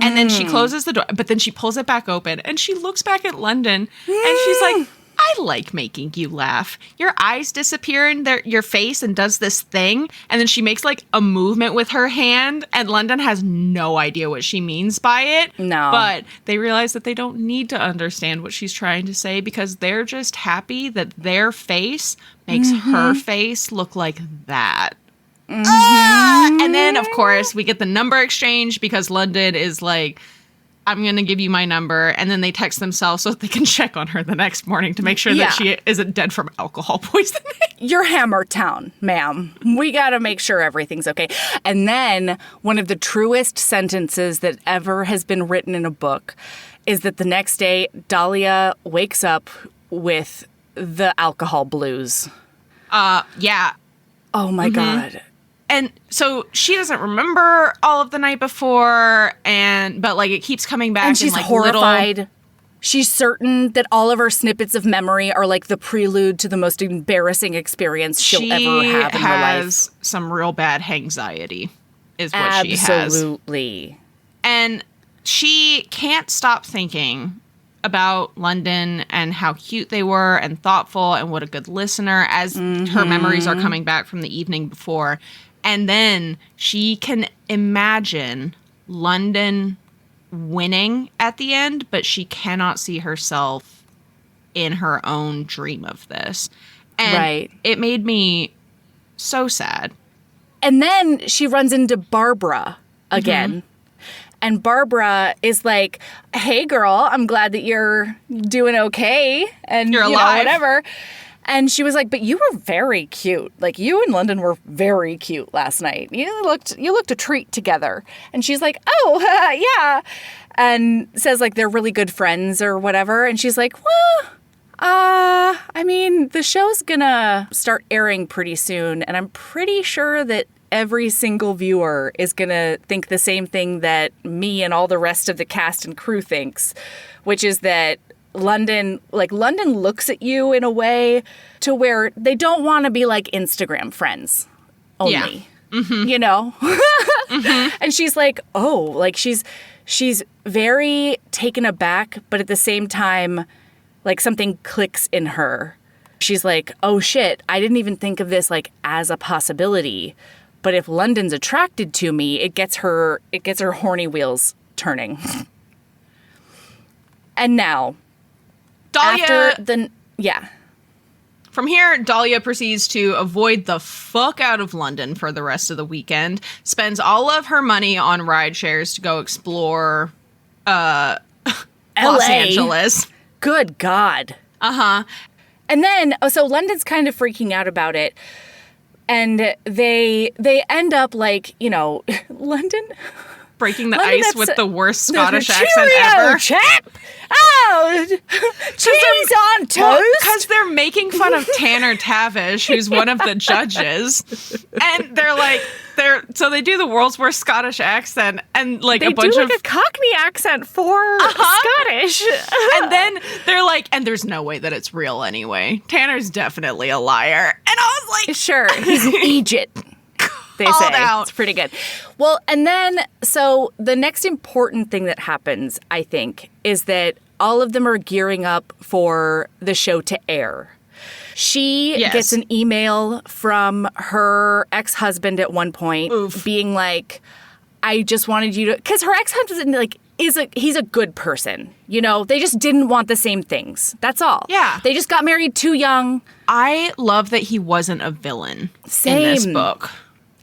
and then she closes the door, but then she pulls it back open, and she looks back at London, and she's like, I like making you laugh. Your eyes disappear in your face and does this thing. And then she makes like a movement with her hand. And London has no idea what she means by it. No. But they realize that they don't need to understand what she's trying to say because they're just happy that their face makes her face look like that. And then, of course, we get the number exchange because London is like, I'm going to give you my number. And then they text themselves so that they can check on her the next morning to make sure that she isn't dead from alcohol poisoning. You're Hammertown, ma'am. We got to make sure everything's okay. And then one of the truest sentences that ever has been written in a book is that the next day, Dahlia wakes up with the alcohol blues. Yeah. Oh, my God. And so she doesn't remember all of the night before, but like it keeps coming back. And she's like horrified. She's certain that all of her snippets of memory are like the prelude to the most embarrassing experience she'll ever have in her life. She has some real bad hangxiety, is what she has. Absolutely. And she can't stop thinking about London and how cute they were and thoughtful and what a good listener as her memories are coming back from the evening before. And then she can imagine London winning at the end, but she cannot see herself in her own dream of this. And it made me so sad. And then she runs into Barbara again. And Barbara is like, hey, girl, I'm glad that you're doing okay. And you're alive. Whatever. And she was like, but you were very cute. Like, you and London were very cute last night. You looked a treat together. And she's like, oh, yeah. And says, like, they're really good friends or whatever. And she's like, well, I mean, the show's gonna start airing pretty soon. And I'm pretty sure that every single viewer is gonna think the same thing that me and all the rest of the cast and crew thinks, which is that London looks at you in a way to where they don't want to be like Instagram friends only, you know? And she's like, oh, like she's very taken aback, but at the same time, like something clicks in her. She's like, oh shit, I didn't even think of this like as a possibility. But if London's attracted to me, it gets her horny wheels turning. And now, Dahlia, from here, Dahlia proceeds to avoid the fuck out of London for the rest of the weekend, spends all of her money on ride shares to go explore Los Angeles. Good God. And then, so London's kind of freaking out about it. And they end up like, you know, London breaking the ice with the worst Scottish accent ever. Chap! Oh, cheese on toast! Because they're making fun of Tanner Tavish, who's one of the judges. And so they do the world's worst Scottish accent and like a bunch of a Cockney accent for Scottish. And then they're like, and there's no way that it's real anyway. Tanner's definitely a liar. And I was like, sure, he's an Egypt. They say. Out. It's pretty good. Well, and then, so the next important thing that happens, I think, is that all of them are gearing up for the show to air. She gets an email from her ex-husband at one point being like, I just wanted you to, because her ex-husband like he's a good person. You know, they just didn't want the same things. That's all. Yeah. They just got married too young. I love that he wasn't a villain in this book.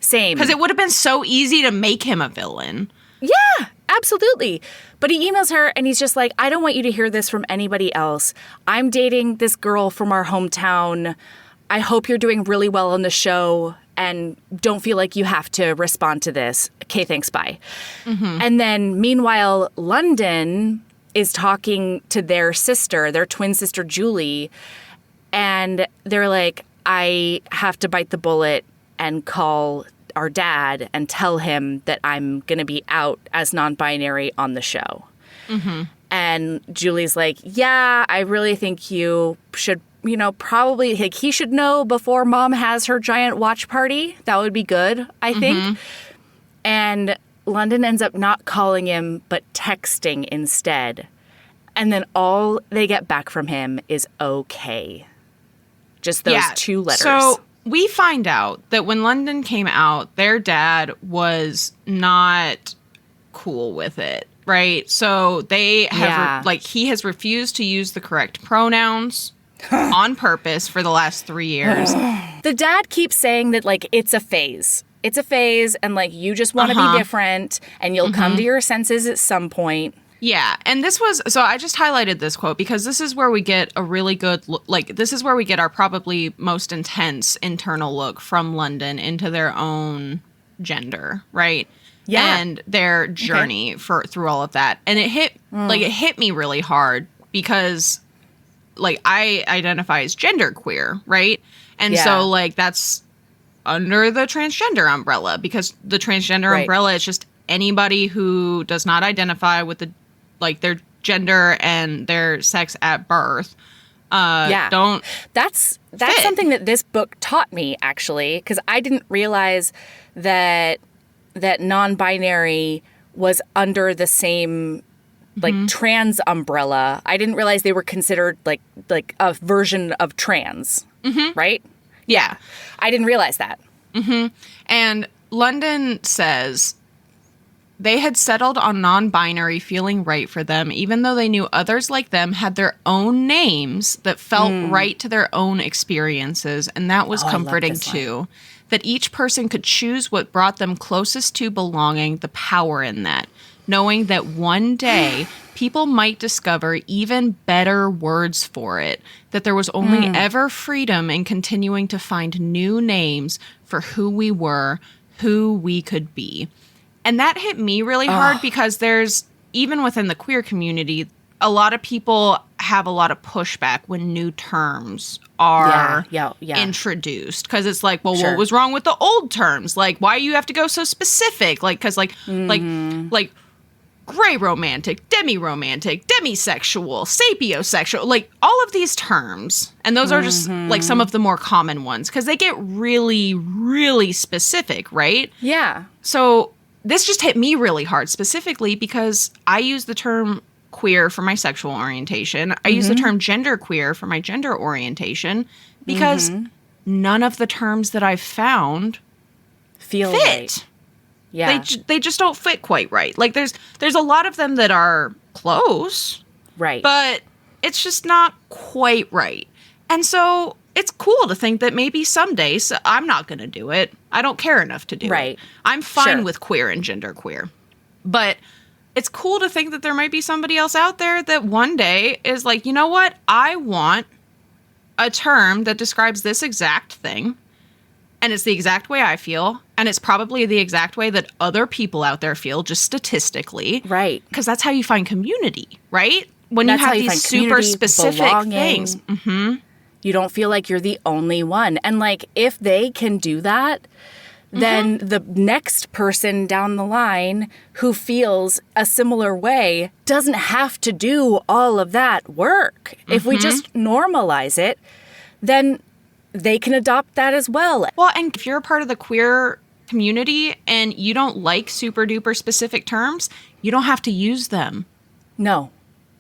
Same. Because it would have been so easy to make him a villain. Yeah, absolutely. But he emails her and he's just like, I don't want you to hear this from anybody else. I'm dating this girl from our hometown. I hope you're doing really well on the show and don't feel like you have to respond to this. Okay, thanks, bye. And then meanwhile, London is talking to their sister, their twin sister, Julie. And they're like, I have to bite the bullet and call our dad and tell him that I'm going to be out as non-binary on the show. And Julie's like, yeah, I really think you should, you know, probably, like, he should know before mom has her giant watch party. That would be good, I think. And London ends up not calling him, but texting instead. And then all they get back from him is okay. Just those two letters. So we find out that when London came out, their dad was not cool with it, right? So they have, he has refused to use the correct pronouns on purpose for the last 3 years. The dad keeps saying that, like, it's a phase. It's a phase, and, like, you just want to be different, and you'll come to your senses at some point. Yeah, and this was, so I just highlighted this quote because this is where we get a really good, this is where we get our probably most intense internal look from London into their own gender, right? Yeah. And their journey through all of that. And it hit me really hard because, like, I identify as genderqueer, right? And so, like, that's under the transgender umbrella because the transgender umbrella is just anybody who does not identify with their gender and their sex at birth. Don't. That's something that this book taught me, actually, because I didn't realize that non-binary was under the same trans umbrella. I didn't realize they were considered like a version of trans, right? Yeah. I didn't realize that. And London says they had settled on non-binary feeling right for them, even though they knew others like them had their own names that felt right to their own experiences. And that was comforting too. That each person could choose what brought them closest to belonging, the power in that. Knowing that one day people might discover even better words for it. That there was only ever freedom in continuing to find new names for who we were, who we could be. And that hit me really hard because there's, even within the queer community, a lot of people have a lot of pushback when new terms are introduced. Because it's like, well, what was wrong with the old terms? Like, why do you have to go so specific? Like, because like gray romantic, demi-romantic, demisexual, sapiosexual, like all of these terms. And those are just like some of the more common ones because they get really, really specific, right? Yeah. So this just hit me really hard specifically because I use the term queer for my sexual orientation. I use the term genderqueer for my gender orientation because none of the terms that I've found feel fit. Right. Yeah. They just don't fit quite right. Like there's a lot of them that are close. Right. But it's just not quite right. And so it's cool to think that maybe someday I'm not going to do it. I don't care enough to do it. I'm fine with queer and genderqueer. But it's cool to think that there might be somebody else out there that one day is like, you know what? I want a term that describes this exact thing. And it's the exact way I feel. And it's probably the exact way that other people out there feel, just statistically. Right. Because that's how you find community, right? When you have these super specific things. Mm-hmm. You don't feel like you're the only one. And like, if they can do that, then the next person down the line who feels a similar way doesn't have to do all of that work. If we just normalize it, then they can adopt that as well. Well, and if you're a part of the queer community and you don't like super duper specific terms, you don't have to use them. No.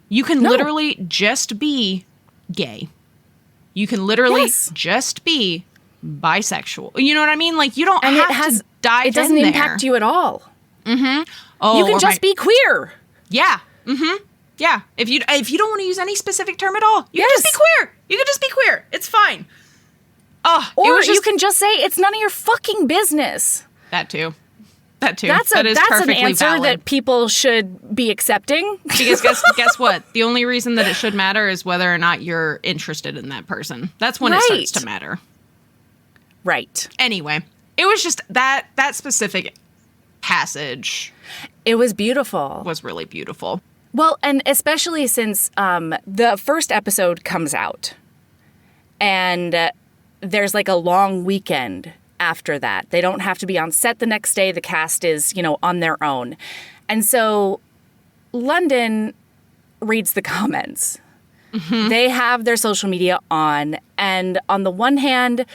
You can literally just be gay. You can literally just be bisexual. You know what I mean? Like, you don't have to dive in there. It doesn't impact you at all. Oh, you can just be queer. Yeah. Yeah. If you don't want to use any specific term at all, you can just be queer. You can just be queer. It's fine. Or you can just say it's none of your fucking business. That too. That's an answer valid. that people should be accepting. Because guess what? The only reason that it should matter is whether or not you're interested in that person. That's when it starts to matter. Right. Anyway, it was just that specific passage. It was beautiful. Was really beautiful. Well, and especially since the first episode comes out and there's like a long weekend after that. They don't have to be on set the next day. The cast is, on their own. And so London reads the comments. They have their social media on. And on the one hand,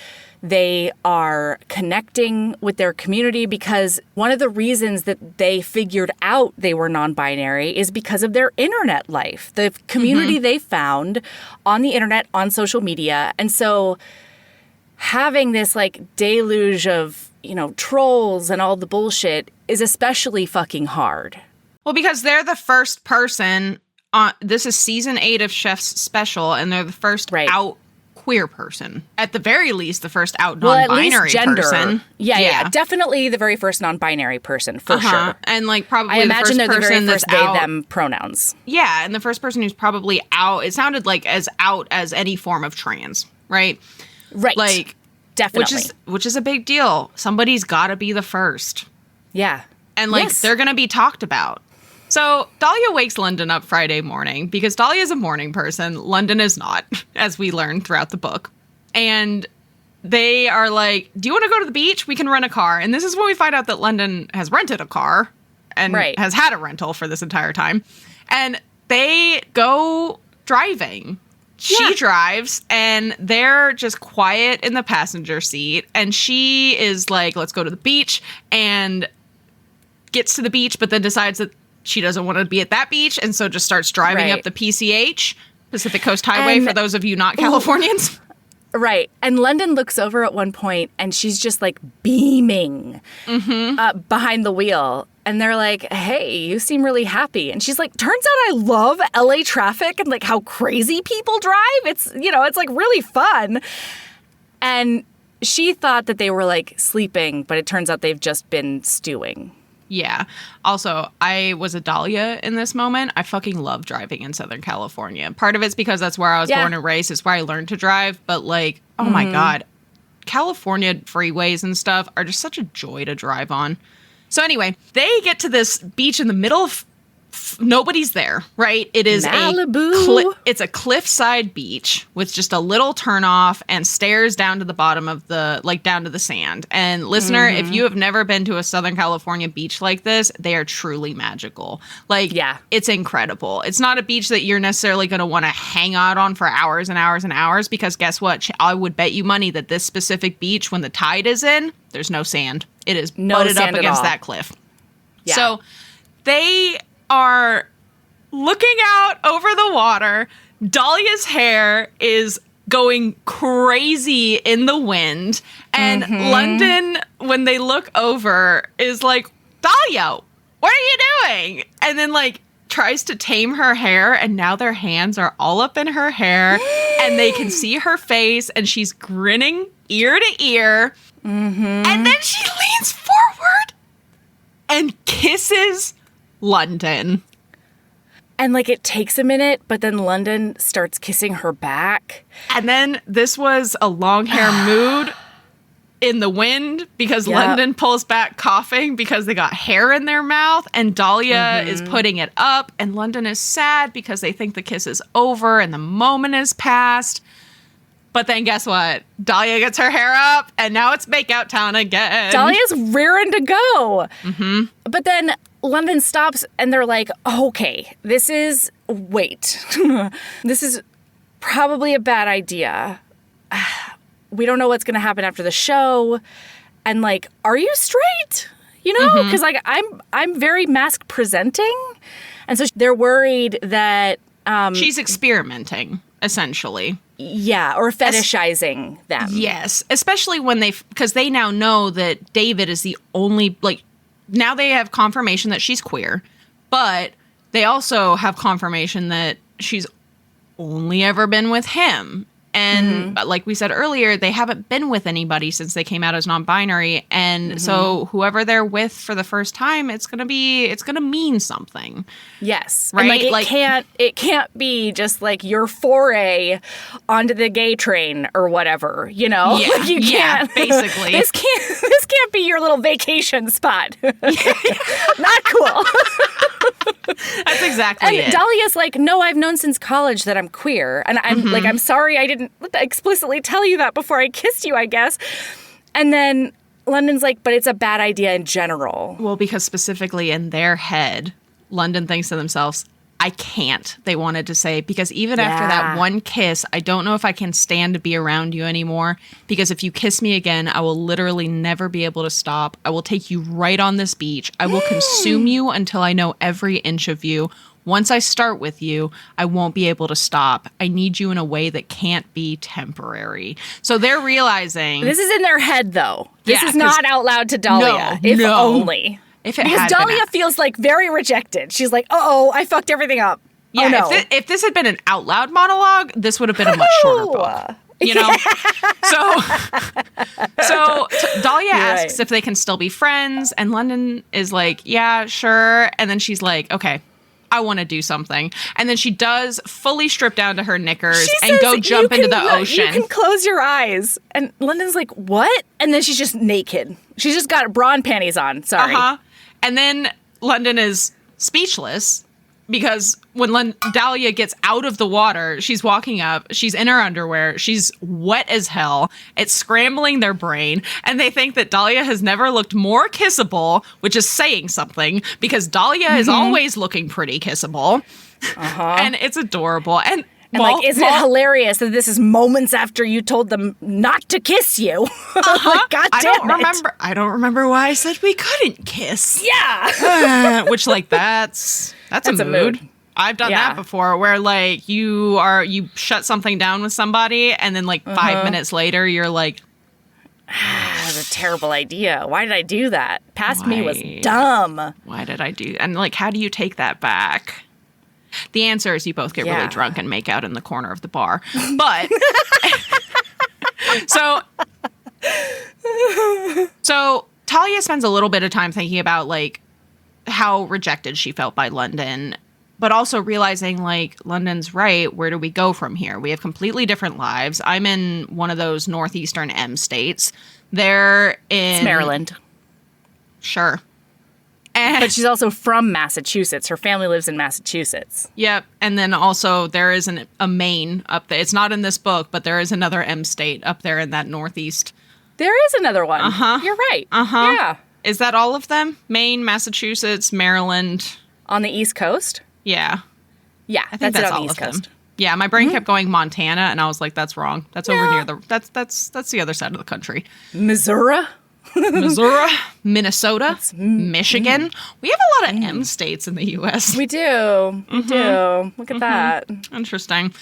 they are connecting with their community because one of the reasons that they figured out they were non-binary is because of their internet life, the community they found on the internet, on social media. And so having this like deluge of, trolls and all the bullshit is especially fucking hard. Well, because they're the first person on, this is season 8 of Chef's Special, and they're the first out queer person. At the very least, the first out non-binary person. Yeah, definitely the very first non-binary person, for sure. And like probably I imagine the they're first the very person first they, them pronouns. Yeah, and the first person who's probably out, it sounded like as out as any form of trans, right? Right. Like, definitely. Which is a big deal. Somebody's got to be the first. Yeah. And they're going to be talked about. So Dahlia wakes London up Friday morning because Dahlia is a morning person. London is not, as we learn throughout the book. And they are like, do you want to go to the beach? We can rent a car. And this is when we find out that London has rented a car and has had a rental for this entire time. And they go driving. She drives, and they're just quiet in the passenger seat. And she is like, let's go to the beach, and gets to the beach, but then decides that she doesn't want to be at that beach, and so just starts driving up the PCH, Pacific Coast Highway, for those of you not Californians. Right. And London looks over at one point, and she's just like beaming behind the wheel. And they're like, hey, you seem really happy. And she's like, turns out I love LA traffic and like how crazy people drive. It's, it's like really fun. And she thought that they were like sleeping, but it turns out they've just been stewing. Yeah. Also, I was a Dahlia in this moment. I fucking love driving in Southern California. Part of it's because that's where I was born and raised. It's where I learned to drive. But like, oh my God, California freeways and stuff are just such a joy to drive on. So anyway, they get to this beach in the middle of nobody's there, right? It is Malibu. It's a cliffside beach with just a little turnoff and stairs down to the bottom of down to the sand. And listener, if you have never been to a Southern California beach like this, they are truly magical. Like, it's incredible. It's not a beach that you're necessarily going to want to hang out on for hours and hours and hours, because guess what? I would bet you money that this specific beach, when the tide is in, there's no sand. It is butted up against that cliff. Yeah. So they are looking out over the water. Dahlia's hair is going crazy in the wind. And London, when they look over, is like, Dahlia, what are you doing? And then like tries to tame her hair. And now their hands are all up in her hair. And they can see her face. And she's grinning ear to ear. And then she leans forward and kisses London. And like it takes a minute, but then London starts kissing her back. And then this was a long hair mood in the wind, because London pulls back coughing because they got hair in their mouth, and Dahlia is putting it up, and London is sad because they think the kiss is over and the moment is past. But then guess what? Dahlia gets her hair up, and now it's makeout town again. Dahlia's rearing to go. But then London stops, and they're like, okay, this is probably a bad idea. We don't know what's going to happen after the show. And like, are you straight? Because like I'm very mask presenting. And so they're worried that she's experimenting, essentially. Yeah, or fetishizing them. Yes, especially when because they now know that David is the only, like, now they have confirmation that she's queer, but they also have confirmation that she's only ever been with him. And like we said earlier, they haven't been with anybody since they came out as non-binary. And so whoever they're with for the first time, it's going to mean something. Yes. Right? And like it can't be just like your foray onto the gay train or whatever, Yeah, like you can't. Basically. This can't be your little vacation spot. Not cool. That's exactly it. And Dahlia's like, no, I've known since college that I'm queer. And I'm like, I'm sorry I didn't explicitly tell you that before I kissed you, I guess. And then London's like, but it's a bad idea in general. Well, because specifically in their head, London thinks to themselves, I can't, they wanted to say, because even after that one kiss, I don't know if I can stand to be around you anymore, because if you kiss me again, I will literally never be able to stop. I will take you right on this beach. I will consume you until I know every inch of you. Once I start with you, I won't be able to stop. I need you in a way that can't be temporary. So they're realizing... This is in their head, though. This is not out loud to Dahlia. If only. Because Dahlia feels like very rejected. She's like, uh-oh, I fucked everything up. Yeah, no. if this had been an out loud monologue, this would have been a much shorter book. So Dahlia asks if they can still be friends, and London is like, yeah, sure. And then she's like, okay, I want to do something. And then she does fully strip down to her knickers and go jump into the ocean. You can close your eyes. And London's like, what? And then she's just naked. She's just got bra and panties on. Sorry. And then London is speechless, because when Dahlia gets out of the water, she's walking up, she's in her underwear, she's wet as hell, it's scrambling their brain, and they think that Dahlia has never looked more kissable, which is saying something, because Dahlia is always looking pretty kissable. And it's adorable. And like, isn't it hilarious that this is moments after you told them not to kiss you? Like, God damn it. I don't remember why I said we couldn't kiss. Yeah. Which, like, that's a mood. I've done that before, where like you shut something down with somebody, and then like 5 minutes later you're like, a terrible idea. Why did I do that? Past me was dumb. Why did I do? And like, how do you take that back? The answer is you both get really drunk and make out in the corner of the bar. But so Talia spends a little bit of time thinking about like how rejected she felt by London, but also realizing like London's right. Where do we go from here? We have completely different lives. I'm in one of those northeastern M states. They're in Maryland. Sure. But she's also from Massachusetts. Her family lives in Massachusetts. Yep. And then also there is a Maine up there. It's not in this book, but there is another M state up there in that northeast. There is another one. Uh-huh. You're right. Uh-huh. Yeah. Is that all of them? Maine, Massachusetts, Maryland. On the East Coast? Yeah. Yeah, I think that's on all the East of Coast. them. Yeah, my brain kept going Montana, and I was like, that's wrong. That's over near that's the other side of the country. Missouri? Missouri, Minnesota, Michigan. We have a lot of M states in the U.S. We do. We do. Look at that. Interesting.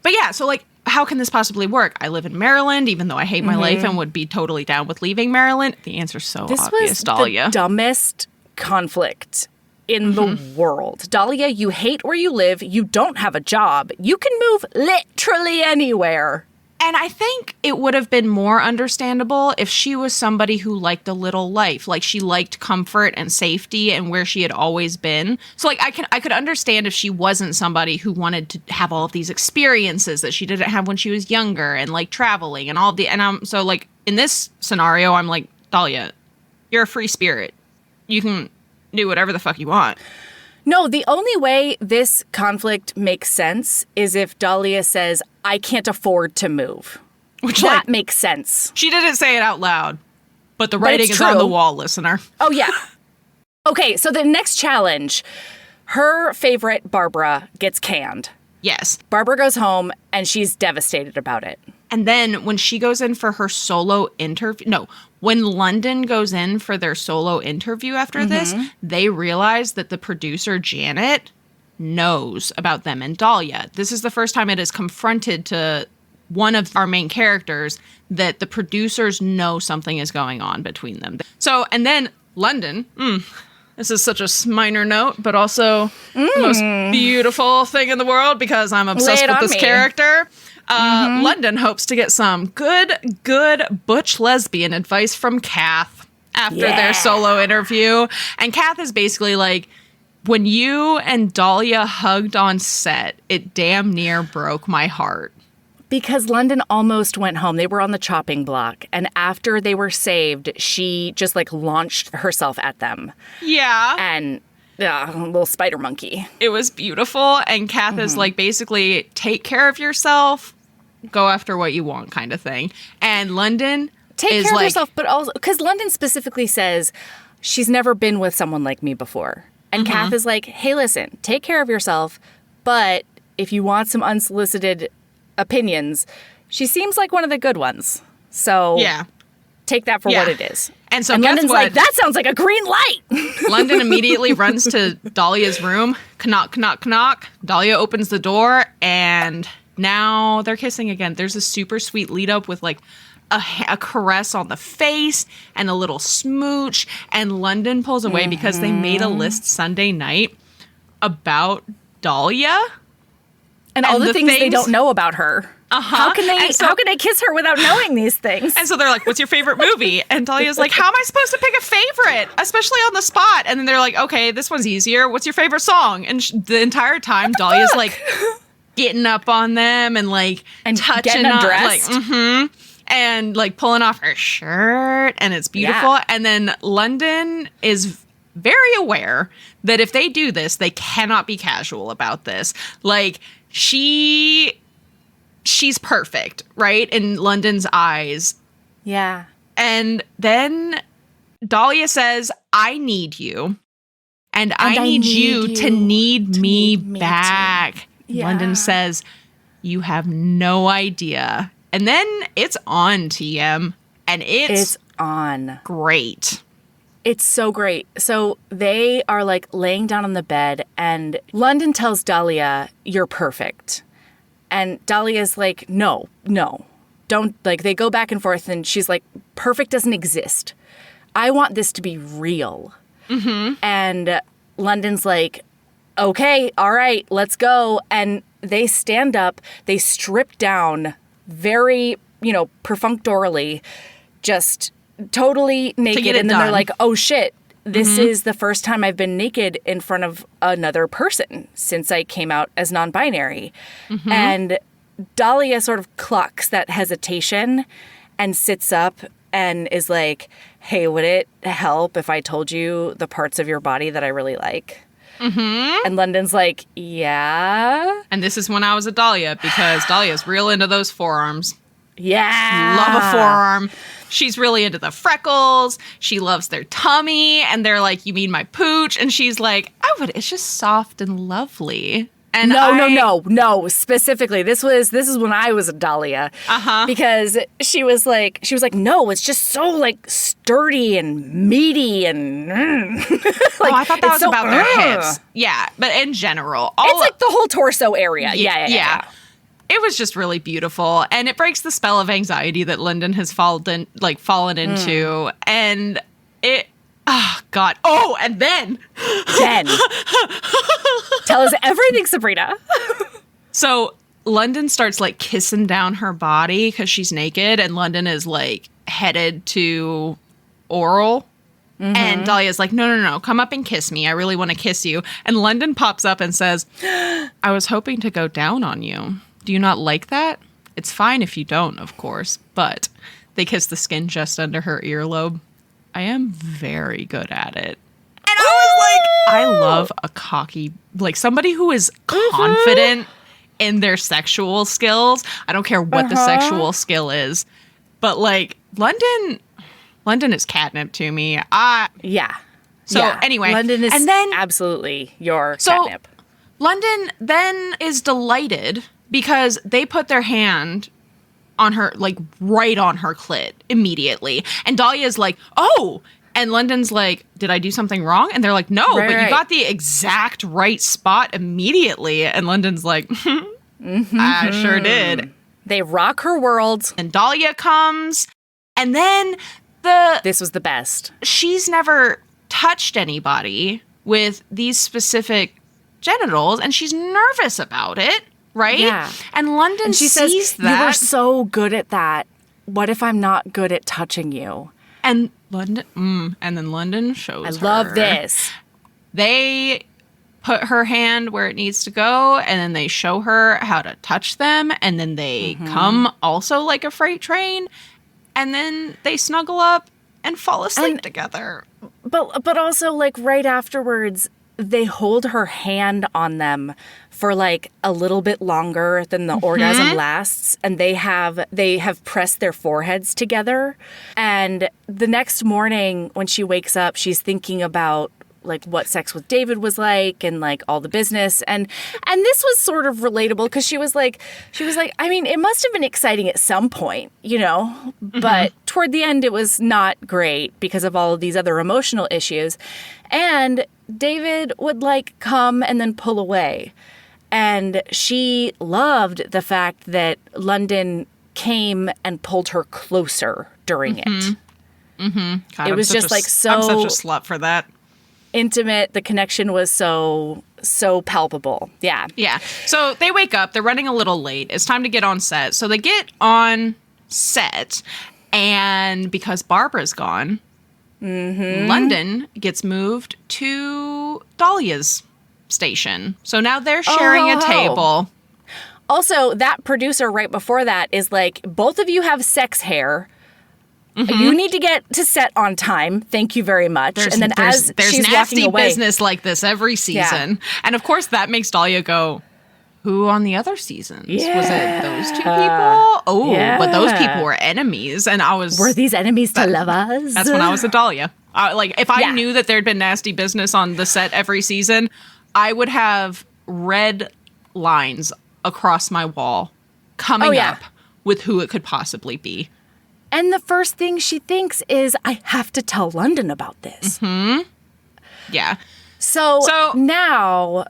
But yeah, so like, how can this possibly work? I live in Maryland, even though I hate my life and would be totally down with leaving Maryland. The answer's so obvious, Dahlia. This was the dumbest conflict in the world. Dahlia, you hate where you live. You don't have a job. You can move literally anywhere. And I think it would have been more understandable if she was somebody who liked a little life, like she liked comfort and safety and where she had always been. So like I could understand if she wasn't somebody who wanted to have all of these experiences that she didn't have when she was younger and like traveling and all of the so like in this scenario I'm like, Dahlia, you're a free spirit. You can do whatever the fuck you want. No, the only way this conflict makes sense is if Dahlia says, I can't afford to move. Which that makes sense. She didn't say it out loud, but the writing is on the wall, listener. Oh, yeah. Okay, so the next challenge, her favorite, Barbara, gets canned. Yes. Barbara goes home, and she's devastated about it. And then when she goes in for her solo interview, when London goes in for their solo interview after this, they realize that the producer, Janet, knows about them and Dahlia. This is the first time it is confronted to one of our main characters that the producers know something is going on between them. So, and then London, this is such a minor note, but also the most beautiful thing in the world because I'm obsessed with this character. London hopes to get some good butch lesbian advice from Kath after their solo interview. And Kath is basically like, when you and Dahlia hugged on set, it damn near broke my heart. Because London almost went home. They were on the chopping block. And after they were saved, she just like launched herself at them. Yeah. And a little spider monkey. It was beautiful. And Kath is like, basically, take care of yourself, go after what you want kind of thing. And London take care of yourself, but also, because London specifically says she's never been with someone like me before. And Kath is like, hey, listen, take care of yourself, but if you want some unsolicited opinions, she seems like one of the good ones. So take that for what it is. And so London's like, that sounds like a green light. London immediately runs to Dahlia's room. Knock, knock, knock. Dahlia opens the door, and now they're kissing again. There's a super sweet lead up with like a caress on the face and a little smooch. And London pulls away because they made a list Sunday night about Dahlia. And all the things they don't know about her. How can they kiss her without knowing these things? And so they're like, what's your favorite movie? And Dahlia's like, how am I supposed to pick a favorite? Especially on the spot. And then they're like, okay, this one's easier. What's your favorite song? And the entire time, Dahlia's like getting up on them and like touching on, like, and like pulling off her shirt. And it's beautiful. Yeah. And then London is very aware that if they do this, they cannot be casual about this. Like, she's perfect, right? In London's eyes. Yeah. And then Dahlia says, I need you. And I need you to need me back. Yeah. London says, you have no idea. And then it's on, TM. And it's on. Great. It's so great. So they are like laying down on the bed and London tells Dahlia, you're perfect. And Dahlia's like, no, don't don't, like, they go back and forth, and she's like, perfect doesn't exist. I want this to be real. Mm-hmm. And London's like, okay, all right, let's go. And they stand up, they strip down very, perfunctorily, just totally naked. And then they're like, oh shit, this is the first time I've been naked in front of another person since I came out as non-binary. Mm-hmm. And Dahlia sort of clucks that hesitation and sits up and is like, hey, would it help if I told you the parts of your body that I really like? Mm-hmm. And London's like, yeah. And this is when I was a Dahlia, because Dahlia's real into those forearms. Yeah. Love a forearm. She's really into the freckles. She loves their tummy. And they're like, you mean my pooch? And she's like, oh, but it's just soft and lovely. And No. Specifically, this is when I was a Dahlia. Uh-huh. Because she was like, no, it's just so like sturdy and meaty and. Like, I thought that was about their hips. Yeah, but in general, it's like the whole torso area. Yeah. It was just really beautiful, and it breaks the spell of anxiety that London has fallen into, and it. Oh, God. Oh, and then. Tell us everything, Sabrina. So London starts like kissing down her body because she's naked, and London is like headed to oral. Mm-hmm. And Dahlia's like, no, come up and kiss me. I really want to kiss you. And London pops up and says, I was hoping to go down on you. Do you not like that? It's fine if you don't, of course. But they kiss the skin just under her earlobe. I am very good at it. And I was like, I love a cocky, like somebody who is confident in their sexual skills. I don't care what the sexual skill is. But like London is catnip to me. Anyway. London is absolutely your catnip. London then is delighted because they put their hand on her, like right on her clit immediately. And Dahlia's like, oh. And London's like, did I do something wrong? And they're like, no, but you got the exact right spot immediately. And London's like, I sure did. They rock her world. And Dahlia comes. And then this was the best. She's never touched anybody with these specific genitals, and she's nervous about it. Right? Yeah. And London she sees says, that. You were so good at that. What if I'm not good at touching you? And then London shows her. I love this. They put her hand where it needs to go, and then they show her how to touch them, and then they come also like a freight train, and then they snuggle up and fall asleep together. But also, like, right afterwards, they hold her hand on them for like a little bit longer than the orgasm lasts, and they have pressed their foreheads together. And the next morning when she wakes up, she's thinking about like what sex with David was like and like all the business. And this was sort of relatable because she was like, I mean, it must have been exciting at some point, but toward the end it was not great because of all of these other emotional issues. And David would like come and then pull away. And she loved the fact that London came and pulled her closer during it. Mm-hmm. God, it was just like so. I'm such a slut for that. Intimate. The connection was so palpable. Yeah. Yeah. So they wake up. They're running a little late. It's time to get on set. So they get on set, and because Barbara's gone, London gets moved to Dahlia's station. So now they're sharing a table. Also, that producer right before that is like, both of you have sex hair. You need to get to set on time. Thank you very much. There's she's nasty walking away, business like this every season. Yeah. And of course that makes Dahlia go, who on the other seasons? Yeah. Was it those two people? Oh, yeah. But those people were enemies. And were these enemies to lovers? That's when I was a Dahlia. If I knew that there'd been nasty business on the set every season, I would have red lines across my wall coming up with who it could possibly be. And the first thing she thinks is, I have to tell London about this. Yeah. So now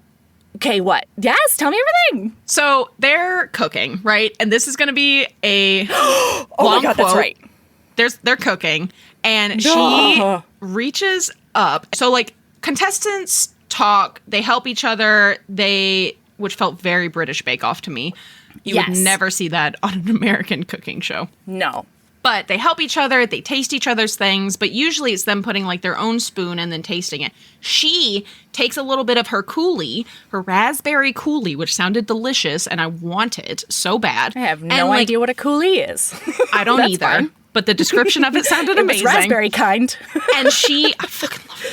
Okay, what? Yes, tell me everything. So they're cooking, right? And this is going to be a oh long my God, quote. that's right. They're cooking, and she reaches up. So, like, contestants talk, they help each other, which felt very British Bake Off to me. You would never see that on an American cooking show. No. But they help each other, they taste each other's things, but usually it's them putting like their own spoon and then tasting it. She takes a little bit of her coulis, her raspberry coulis, which sounded delicious, and I want it so bad. I have no idea what a coulis is. I don't either. Fine. But the description of it sounded amazing. It was raspberry kind. And I fucking love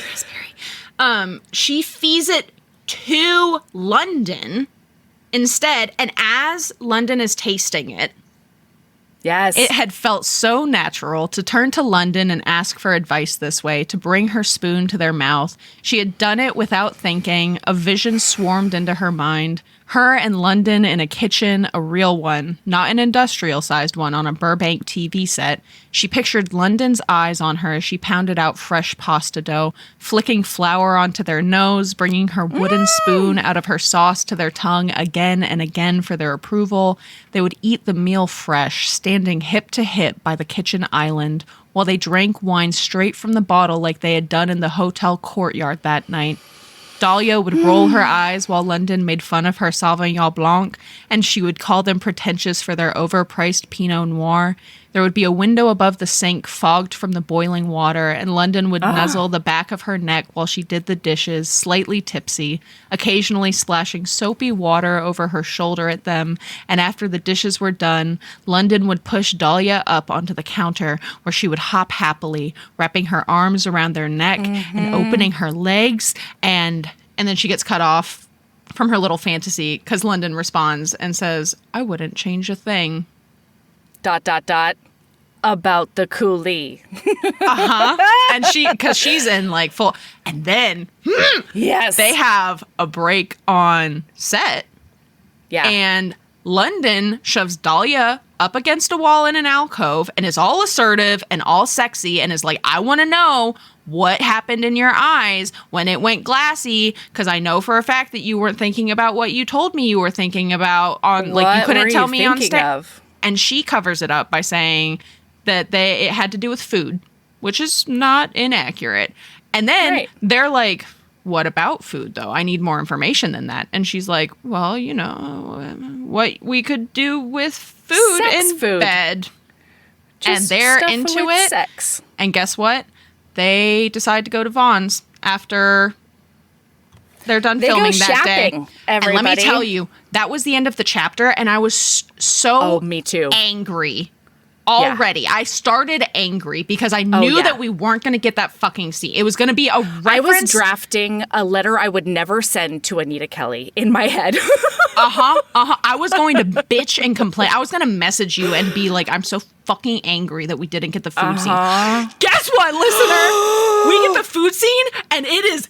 raspberry. She feeds it to London instead, and as London is tasting it, yes, it had felt so natural to turn to London and ask for advice this way, to bring her spoon to their mouth. She had done it without thinking. A vision swarmed into her mind. Her and London in a kitchen, a real one, not an industrial-sized one on a Burbank TV set. She pictured London's eyes on her as she pounded out fresh pasta dough, flicking flour onto their nose, bringing her wooden spoon out of her sauce to their tongue again and again for their approval. They would eat the meal fresh, standing hip to hip by the kitchen island, while they drank wine straight from the bottle like they had done in the hotel courtyard that night. Dahlia would roll her eyes while London made fun of her Sauvignon Blanc, and she would call them pretentious for their overpriced Pinot Noir. There would be a window above the sink fogged from the boiling water, and London would nuzzle the back of her neck while she did the dishes, slightly tipsy, occasionally splashing soapy water over her shoulder at them. And after the dishes were done, London would push Dahlia up onto the counter, where she would hop happily, wrapping her arms around their neck and opening her legs, and then she gets cut off from her little fantasy because London responds and says, "I wouldn't change a thing." ... about the coulis. And because she's in like full, and then yes, they have a break on set. Yeah. And London shoves Dahlia up against a wall in an alcove and is all assertive and all sexy and is like, "I want to know what happened in your eyes when it went glassy, because I know for a fact that you weren't thinking about what you told me you were thinking about on, like, you couldn't tell me on stage." And she covers it up by saying that it had to do with food, which is not inaccurate. And then they're like, "What about food, though? I need more information than that." And she's like, "Well, you know, what we could do with food in bed." And they're into it. Sex. And guess what? They decide to go to Vaughn's after they're done filming that day. Everybody. And let me tell you, that was the end of the chapter, and I was so me too. angry already. Yeah. I started angry because I knew that we weren't going to get that fucking scene. It was going to be a reference. I was drafting a letter I would never send to Anita Kelly in my head. I was going to bitch and complain. I was going to message you and be like, "I'm so fucking angry that we didn't get the food scene." Guess what, listener? We get the food scene, and it is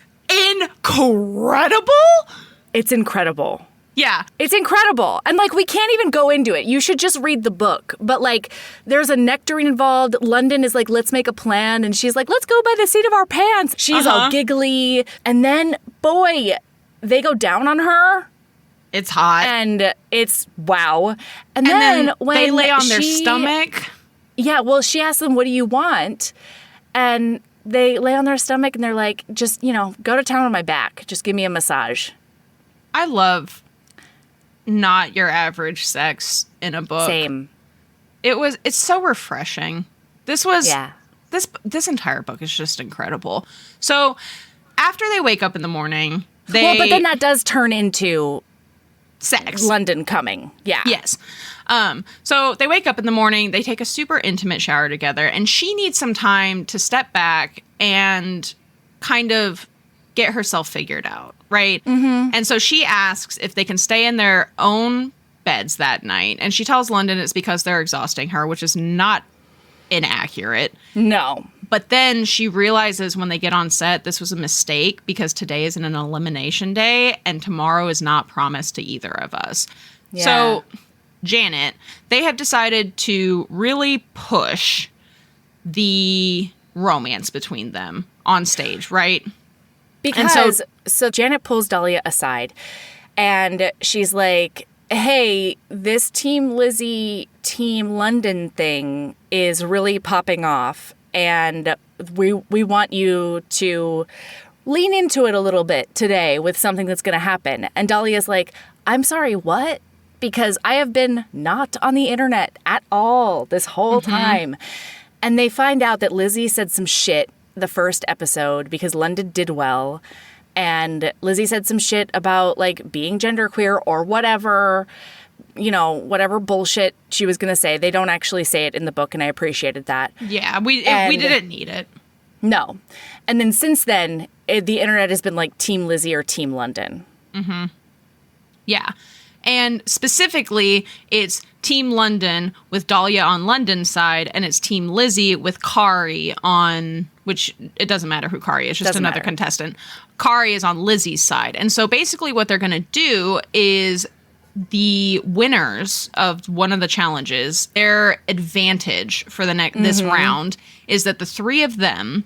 incredible. It's incredible. Yeah. It's incredible. And, like, we can't even go into it. You should just read the book. But, like, there's a nectarine involved. London is like, "Let's make a plan." And she's like, "Let's go by the seat of our pants." She's all giggly. And then, boy, they go down on her. It's hot. And it's wow. And then when they lay on their stomach. Yeah, well, she asks them, "What do you want?" And they lay on their stomach and they're like, "Just, you know, go to town on my back. Just give me a massage." I love not your average sex in a book. Same. It's so refreshing. This entire book is just incredible. So after they wake up in the morning, but then that does turn into sex. London coming. Yeah. Yes. So they wake up in the morning, they take a super intimate shower together, and she needs some time to step back and kind of get herself figured out, right? Mm-hmm. And so she asks if they can stay in their own beds that night. And she tells London it's because they're exhausting her, which is not inaccurate. No. But then she realizes when they get on set, this was a mistake because today is an elimination day and tomorrow is not promised to either of us. Yeah. So Janet, they have decided to really push the romance between them on stage, right? Because so Janet pulls Dahlia aside And she's like, hey, this Team Lizzie, Team London thing is really popping off. And we want you to lean into it a little bit today with something that's going to happen. And Dahlia's like, I'm sorry, what? Because I have been not on the internet at all this whole time. And they find out that Lizzie said some shit the first episode because London did well. And Lizzie said some shit about, like, being genderqueer or whatever, you know, whatever bullshit she was going to say. They don't actually say it in the book, and I appreciated that. Yeah, we didn't need it. No. And then since then, the internet has been, like, Team Lizzie or Team London. Yeah. And specifically, it's Team London with Dahlia on London's side, and it's Team Lizzie with Kari on, which it doesn't matter who Kari is, just another contestant. Kari is on Lizzie's side. And so basically what they're going to do is the winners of one of the challenges, their advantage for this round is that the three of them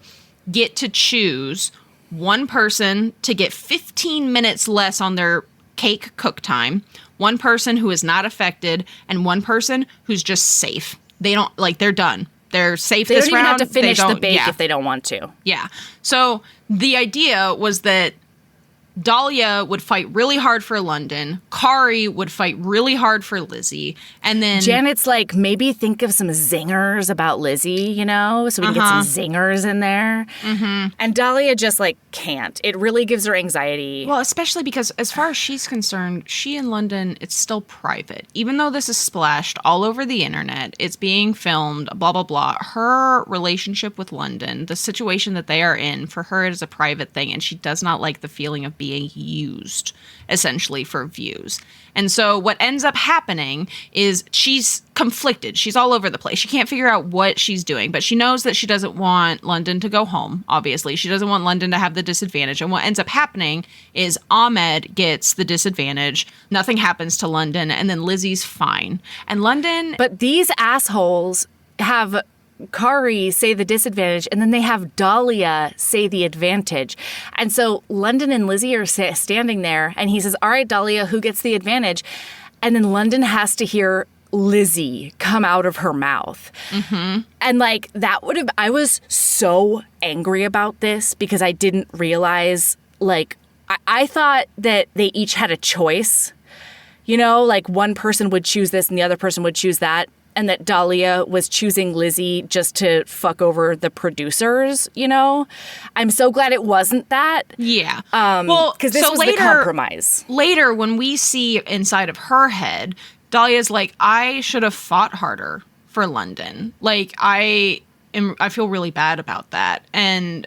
get to choose one person to get 15 minutes less on their cake cook time, one person who is not affected, and one person who's just safe. They don't, like, they're done. They're safe this round. They don't even have to finish the bake if they don't want to. Yeah. So the idea was that Dahlia would fight really hard for London. Kari would fight really hard for Lizzie. And then Janet's like, maybe think of some zingers about Lizzie, you know, so we can get some zingers in there. And Dahlia just, like, can't. It really gives her anxiety. Well, especially because as far as she's concerned, she and London, it's still private. Even though this is splashed all over the internet, it's being filmed, blah, blah, blah. Her relationship with London, the situation that they are in, for her it is a private thing, and she does not like the feeling of being used, essentially, for views. And so what ends up happening is she's conflicted. She's all over the place. She can't figure out what she's doing, but she knows that she doesn't want London to go home, obviously. She doesn't want London to have the disadvantage. And what ends up happening is Ahmed gets the disadvantage. Nothing happens to London, and then Lizzie's fine. And London... But these assholes have Kari say the disadvantage, and then they have Dahlia say the advantage. And so London and Lizzie are standing there, and he says, all right, Dahlia, who gets the advantage? And then London has to hear Lizzie come out of her mouth. And, like, that would have... I was so angry about this because I didn't realize, like, I thought that they each had a choice. You know, like, one person would choose this and the other person would choose that. And that Dahlia was choosing Lizzie just to fuck over the producers, you know? I'm so glad it wasn't that. Yeah. Well, because this was the compromise. Later, when we see inside of her head, Dahlia's like, I should have fought harder for London. Like, I feel really bad about that. And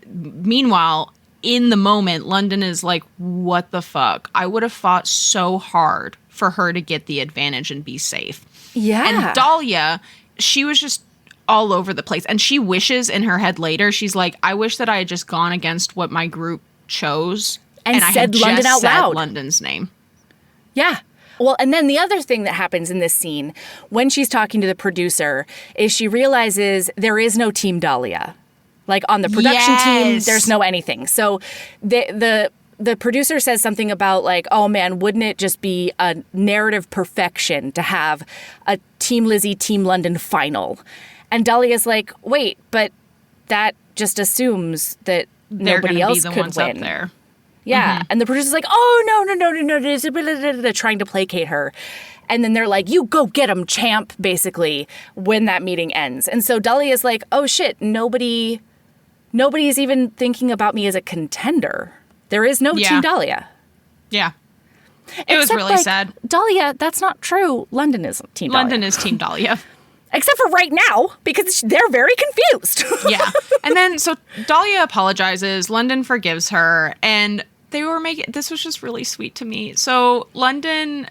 meanwhile, in the moment, London is like, what the fuck? I would have fought so hard for her to get the advantage and be safe. Yeah. And Dahlia, she was just all over the place. And she wishes in her head later, she's like, I wish that I had just gone against what my group chose. And I said had London just out said loud. London's name. Yeah. Well, and then the other thing that happens in this scene, when she's talking to the producer, is she realizes there is no Team Dahlia. Like, on the production team, there's no anything. So the producer says something about, like, oh man, wouldn't it just be a narrative perfection to have a Team Lizzie, Team London final? And Dahlia's like, wait, but that just assumes that nobody else could win. Up there. Yeah. And the producer's like, oh, no, trying to placate her. And then they're like, you go get him, champ, basically, when that meeting ends. And so Dahlia's like, oh shit, nobody's even thinking about me as a contender. There is no Team Dahlia. Yeah. It was really sad. Dahlia, that's not true. London is Team Dahlia. London is Team Dahlia. Except for right now, because they're very confused. Yeah. And then, so Dahlia apologizes. London forgives her. And they were this was just really sweet to me. So London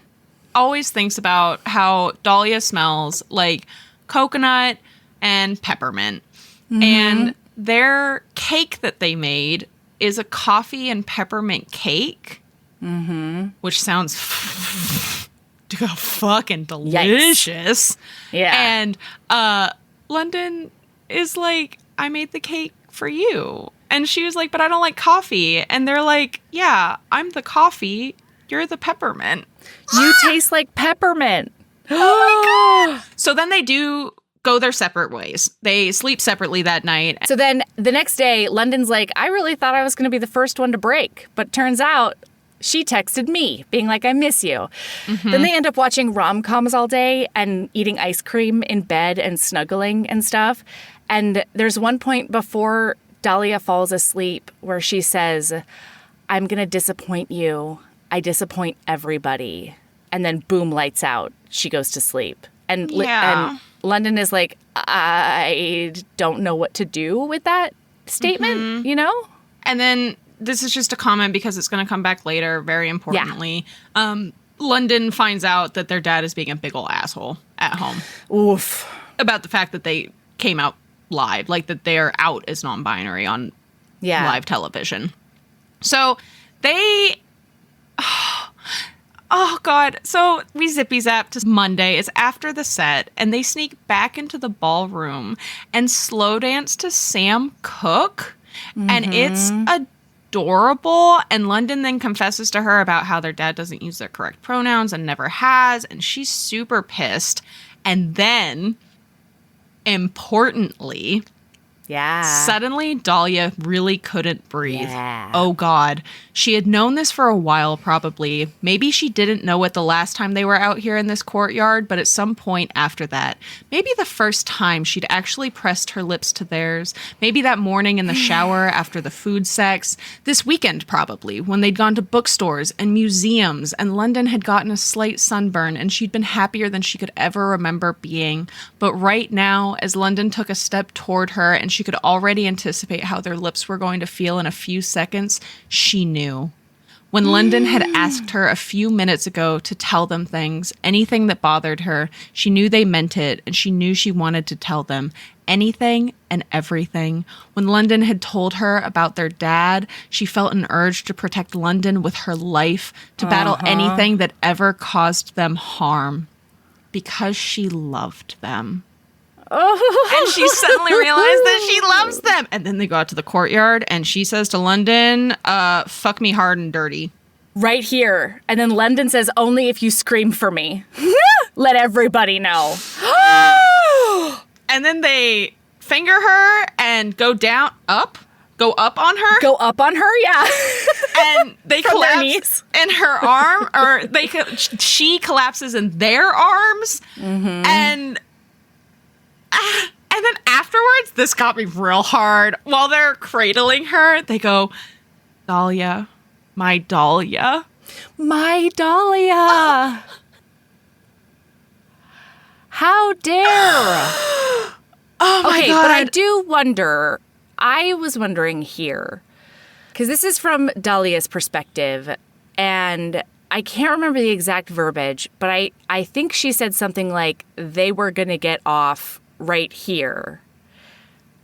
always thinks about how Dahlia smells like coconut and peppermint. And their cake that they made is a coffee and peppermint cake, which sounds fucking delicious. Yikes. Yeah. And London is like, I made the cake for you. And she was like, but I don't like coffee. And they're like, yeah, I'm the coffee you're the peppermint. You taste like peppermint. Oh my God. So then they do go their separate ways. They sleep separately that night. So then the next day, London's like, I really thought I was going to be the first one to break. But turns out she texted me being like, I miss you. Mm-hmm. Then they end up watching rom-coms all day and eating ice cream in bed and snuggling and stuff. And there's one point before Dahlia falls asleep where she says, I'm going to disappoint you. I disappoint everybody. And then boom, lights out. She goes to sleep. And London is like, I don't know what to do with that statement, you know? And then this is just a comment because it's going to come back later, very importantly. Yeah. London finds out that their dad is being a big ol' asshole at home. Oof. About the fact that they came out live, like that they're out as non-binary on live television. So they... Oh, God. So we zippy zap to Monday. It's after the set, and they sneak back into the ballroom and slow dance to Sam Cooke. Mm-hmm. And it's adorable. And London then confesses to her about how their dad doesn't use their correct pronouns and never has. And she's super pissed. And then, importantly... suddenly, Dahlia really couldn't breathe. Yeah. Oh, God. She had known this for a while, probably. Maybe she didn't know it the last time they were out here in this courtyard, but at some point after that, maybe the first time she'd actually pressed her lips to theirs, maybe that morning in the shower after the food sex, this weekend probably, when they'd gone to bookstores and museums, and London had gotten a slight sunburn, and she'd been happier than she could ever remember being. But right now, as London took a step toward her and she could already anticipate how their lips were going to feel in a few seconds, she knew. When London had asked her a few minutes ago to tell them things, anything that bothered her, she knew they meant it, and she knew she wanted to tell them anything and everything. When London had told her about their dad, she felt an urge to protect London with her life, to battle anything that ever caused them harm, because she loved them. Oh. And she suddenly realized that she loves them. And then they go out to the courtyard and she says to London, fuck me hard and dirty. Right here. And then London says, only if you scream for me. Let everybody know. And then they finger her and go up on her. Go up on her, yeah. And they collapse in her arm, or she collapses in their arms. Mm-hmm. And then afterwards, this got me real hard. While they're cradling her, they go, Dahlia, my Dahlia. My Dahlia. How dare. Oh my God. But I do wonder, I was wondering here, because this is from Dahlia's perspective, and I can't remember the exact verbiage, but I think she said something like, they were going to get off right here.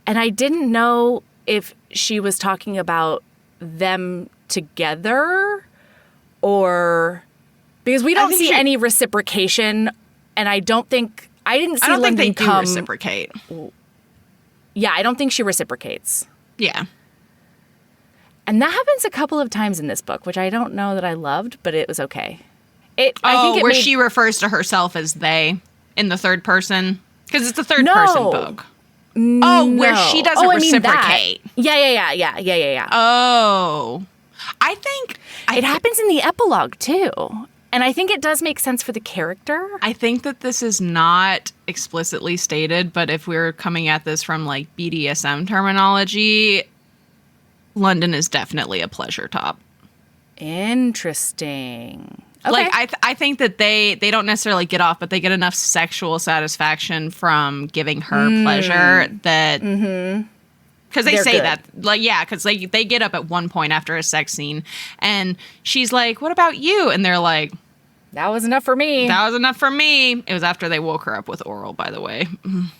And I didn't know if she was talking about them together, or because we don't see any reciprocation, and I didn't see London think they do reciprocate. Yeah, I don't think she reciprocates. Yeah. And that happens a couple of times in this book, which I don't know that I loved, but it was okay. I think she refers to herself as they in the third person. Because it's a third-person book. Oh, where she doesn't reciprocate. Yeah. Oh. I think... It happens in the epilogue, too. And I think it does make sense for the character. I think that this is not explicitly stated, but if we're coming at this from, like, BDSM terminology, London is definitely a pleasure top. Interesting. Okay. Like, I think that they don't necessarily get off, but they get enough sexual satisfaction from giving her pleasure that... Because they say that. Like, yeah, because they get up at one point after a sex scene, and she's like, what about you? And they're like... That was enough for me. That was enough for me. It was after they woke her up with oral, by the way.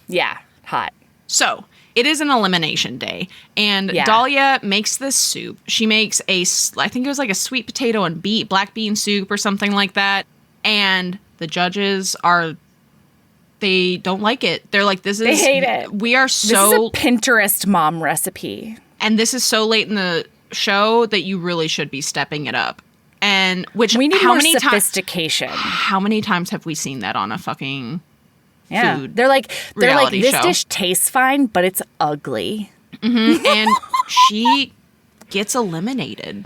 Yeah, hot. So... It is an elimination day, and Dahlia makes this soup. She makes I think it was like a sweet potato and black bean soup or something like that. And the judges they don't like it. They're like, they hate it. This is a Pinterest mom recipe. And this is so late in the show that you really should be stepping it up. And which we need more sophistication. How many times have we seen that on a fucking food? They're like this show. Dish tastes fine, but it's ugly. Mm-hmm. And she gets eliminated.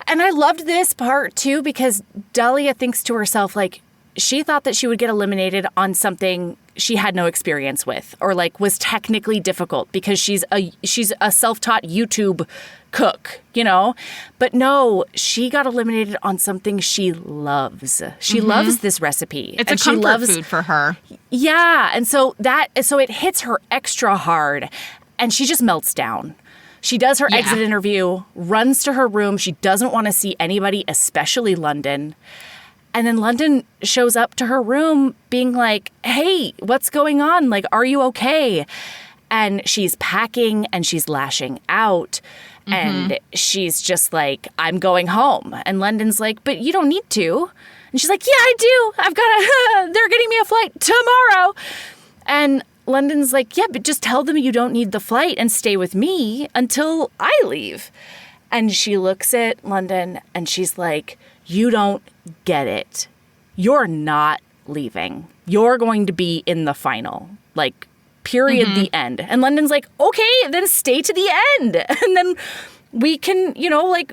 And I loved this part too because Dahlia thinks to herself, like, she thought that she would get eliminated on something she had no experience with or like was technically difficult because she's a self-taught YouTube cook, you know? But no, she got eliminated on something she loves. She loves this recipe. It's a comfort food for her. Yeah. And so it hits her extra hard and she just melts down. She does her exit interview, runs to her room. She doesn't want to see anybody, especially London. And then London shows up to her room being like, hey, what's going on? Like, are you okay? And she's packing and she's lashing out. And she's just like, I'm going home. And London's like, but you don't need to. And she's like, yeah, I do. They're getting me a flight tomorrow. And London's like, yeah, but just tell them you don't need the flight and stay with me until I leave. And she looks at London and she's like, you don't get it. You're not leaving. You're going to be in the final. Like, period, the end. And London's like, okay, then stay to the end. And then we can, you know, like,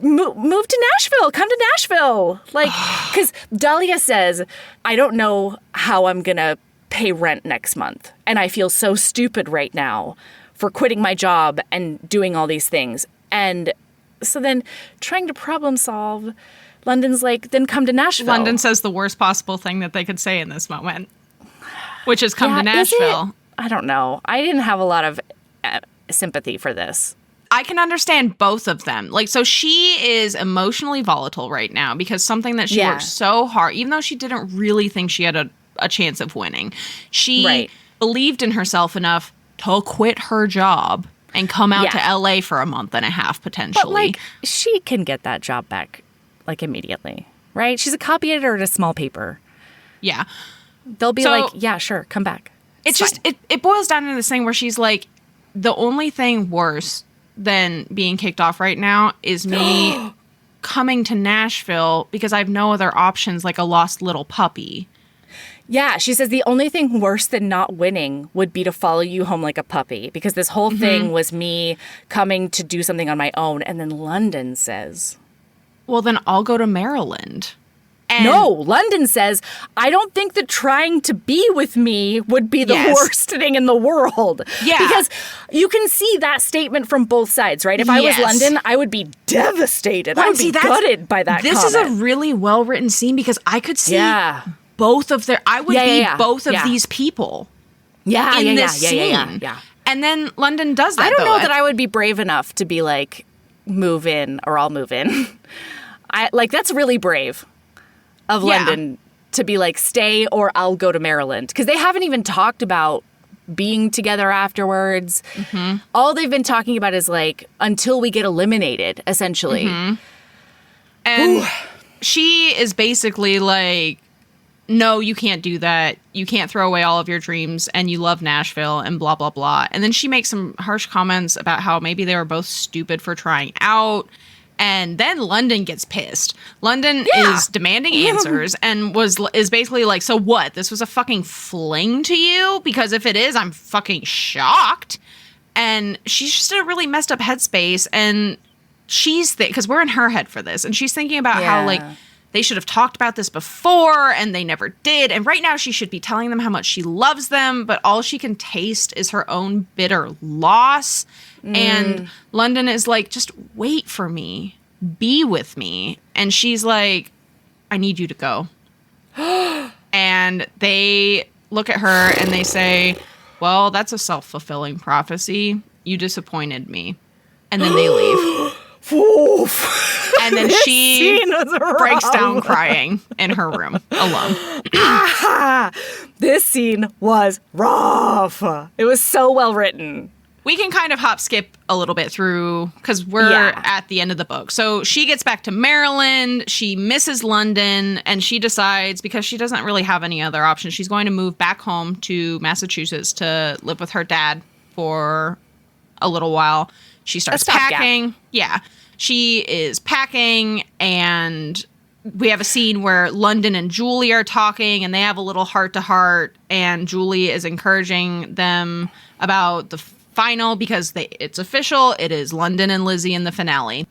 move to Nashville. Come to Nashville. Like, because Dahlia says, I don't know how I'm going to pay rent next month. And I feel so stupid right now for quitting my job and doing all these things. And so then trying to problem solve, London's like, then come to Nashville. London says the worst possible thing that they could say in this moment, which is come to Nashville. I don't know. I didn't have a lot of sympathy for this. I can understand both of them. Like, so she is emotionally volatile right now because something that she worked so hard, even though she didn't really think she had a chance of winning, she believed in herself enough to quit her job and come out to LA for a month and a half, potentially. But, like, she can get that job back, like, immediately, right? She's a copy editor at a small paper. Yeah. They'll be like, yeah, sure, come back. It's just, it boils down to this thing where she's like, the only thing worse than being kicked off right now is me coming to Nashville because I have no other options, like a lost little puppy. Yeah, she says the only thing worse than not winning would be to follow you home like a puppy because this whole thing was me coming to do something on my own. And then London says, well, then I'll go to Maryland. And no, London says, I don't think that trying to be with me would be the worst thing in the world. Yeah. Because you can see that statement from both sides, right? If I was London, I would be devastated. I would be gutted by that This comment. is a really well-written scene because I could see both of their... I would be both of these people in this scene. Yeah. And then London does that, I don't know that I would be brave enough to be like, move in or I'll move in. That's really brave of London to be like, stay or I'll go to Maryland. Because they haven't even talked about being together afterwards. All they've been talking about is like, until we get eliminated, essentially. And she is basically like, no, you can't do that. You can't throw away all of your dreams and you love Nashville and blah, blah, blah. And then she makes some harsh comments about how maybe they were both stupid for trying out. And then London gets pissed. London is demanding answers and is basically like, so what? This was a fucking fling to you? Because if it is, I'm fucking shocked. And she's just in a really messed up headspace. And she's because we're in her head for this. And she's thinking about how, like, they should have talked about this before and they never did. And right now she should be telling them how much she loves them. But all she can taste is her own bitter loss. And London is like, just wait for me. Be with me. And she's like, I need you to go. And they look at her and they say, well, that's a self-fulfilling prophecy. You disappointed me. And then they leave. And then she breaks down crying in her room alone. This scene was rough. It was so well written. We can kind of hop skip a little bit through because we're at the end of the book. So she gets back to Maryland. She misses London and she decides, because she doesn't really have any other options, she's going to move back home to Massachusetts to live with her dad for a little while. She starts packing. Yeah. she is packing, and we have a scene where London and Julie are talking, and they have a little heart-to-heart, and Julie is encouraging them about the final because it's official. It is London and Lizzie in the finale.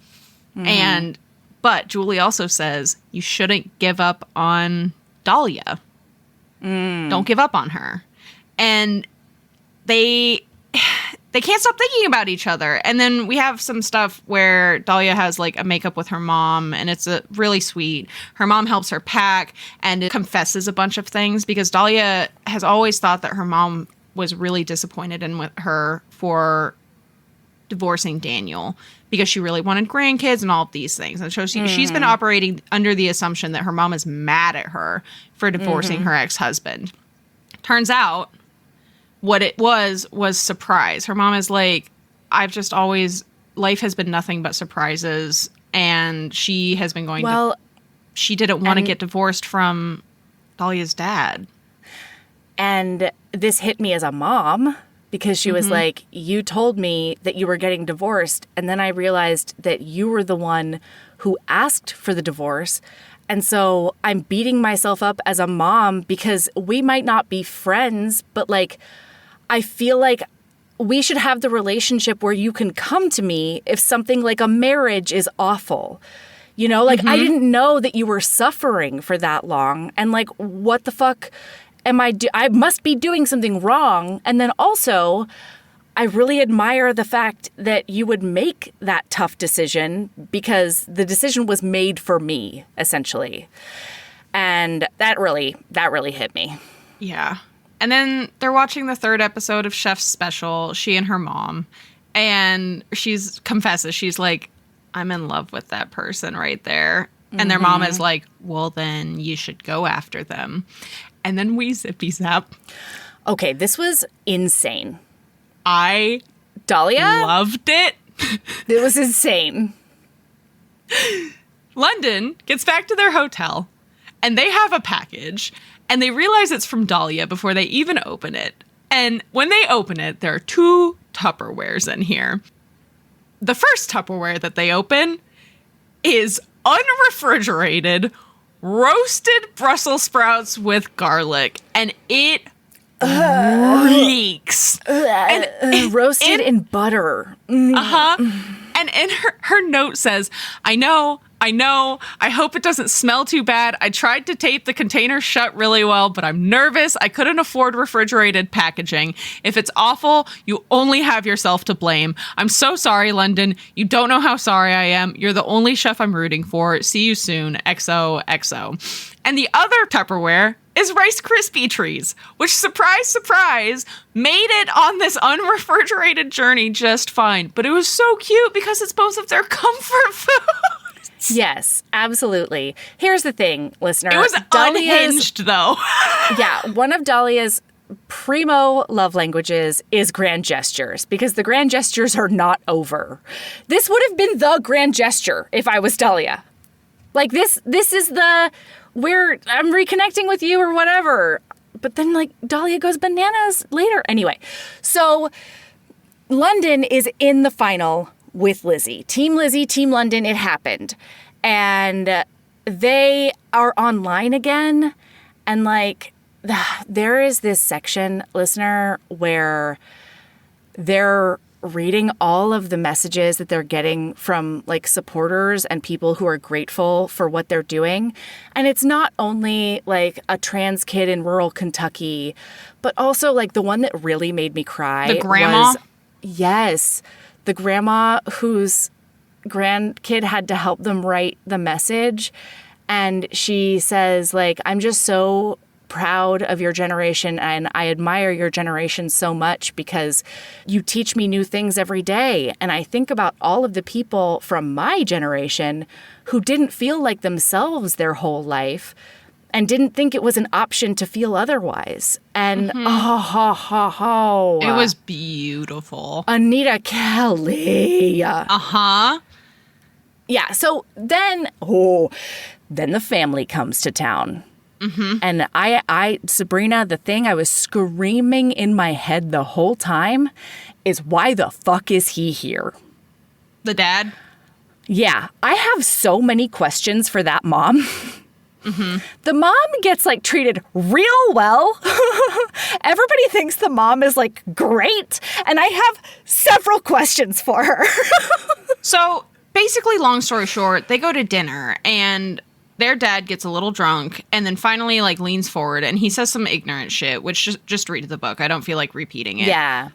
But Julie also says, you shouldn't give up on Dahlia. Don't give up on her. And they can't stop thinking about each other. And then we have some stuff where Dahlia has like a makeup with her mom, and it's really sweet. Her mom helps her pack, and it confesses a bunch of things because Dahlia has always thought that her mom was really disappointed in with her for divorcing Daniel because she really wanted grandkids and all of these things. And so she's been operating under the assumption that her mom is mad at her for divorcing her ex-husband. Turns out what it was surprise. Her mom is like, life has been nothing but surprises. And she has been she didn't want to get divorced from Dahlia's dad. And this hit me as a mom because she was like, you told me that you were getting divorced. And then I realized that you were the one who asked for the divorce. And so I'm beating myself up as a mom because we might not be friends, but like, I feel like we should have the relationship where you can come to me if something like a marriage is awful. You know, like I didn't know that you were suffering for that long. And like, what the fuck am I must be doing something wrong. And then also, I really admire the fact that you would make that tough decision because the decision was made for me, essentially. And that really hit me. Yeah. And then they're watching the third episode of Chef's Special, she and her mom. And confesses, she's like, I'm in love with that person right there. And their mom is like, well, then you should go after them. And then we zippy zap. Okay, this was insane. Dahlia loved it. It was insane. London gets back to their hotel, and they have a package, and they realize it's from Dahlia before they even open it. And when they open it, there are 2 Tupperwares in here. The first Tupperware that they open is unrefrigerated roasted Brussels sprouts with garlic, and it reeks. Roasted in butter. And in her note says, I know, I hope it doesn't smell too bad. I tried to tape the container shut really well, but I'm nervous. I couldn't afford refrigerated packaging. If it's awful, you only have yourself to blame. I'm so sorry, London. You don't know how sorry I am. You're the only chef I'm rooting for. See you soon. XOXO. And the other Tupperware is Rice Krispie trees, which, surprise, surprise, made it on this unrefrigerated journey just fine. But it was so cute because it's both of their comfort foods. Yes, absolutely. Here's the thing, listener. It was unhinged, though. Yeah, one of Dahlia's primo love languages is grand gestures, because the grand gestures are not over. This would have been the grand gesture if I was Dahlia. Like, this is the, where I'm reconnecting with you or whatever. But then, like, Dahlia goes bananas later. Anyway, so London is in the final with Lizzie, Team London, it happened. And they are online again. And, like, there is this section, listener, where they're reading all of the messages that they're getting from, like, supporters and people who are grateful for what they're doing. And it's not only, like, a trans kid in rural Kentucky, but also, like, the one that really made me cry. The grandma? Yes. The grandma whose grandkid had to help them write the message. And she says, like, I'm just so proud of your generation, and I admire your generation so much because you teach me new things every day. And I think about all of the people from my generation who didn't feel like themselves their whole life and didn't think it was an option to feel otherwise. And it was beautiful. Anita Kelly. Yeah, so then the family comes to town. And I, Sabrina, the thing I was screaming in my head the whole time is, why the fuck is he here? The dad? Yeah, I have so many questions for that mom. Mm-hmm. The mom gets like treated real well. Everybody thinks the mom is like great. And I have several questions for her. So basically, long story short, they go to dinner and their dad gets a little drunk and then finally like leans forward and he says some ignorant shit, which just read the book. I don't feel like repeating it. Yeah.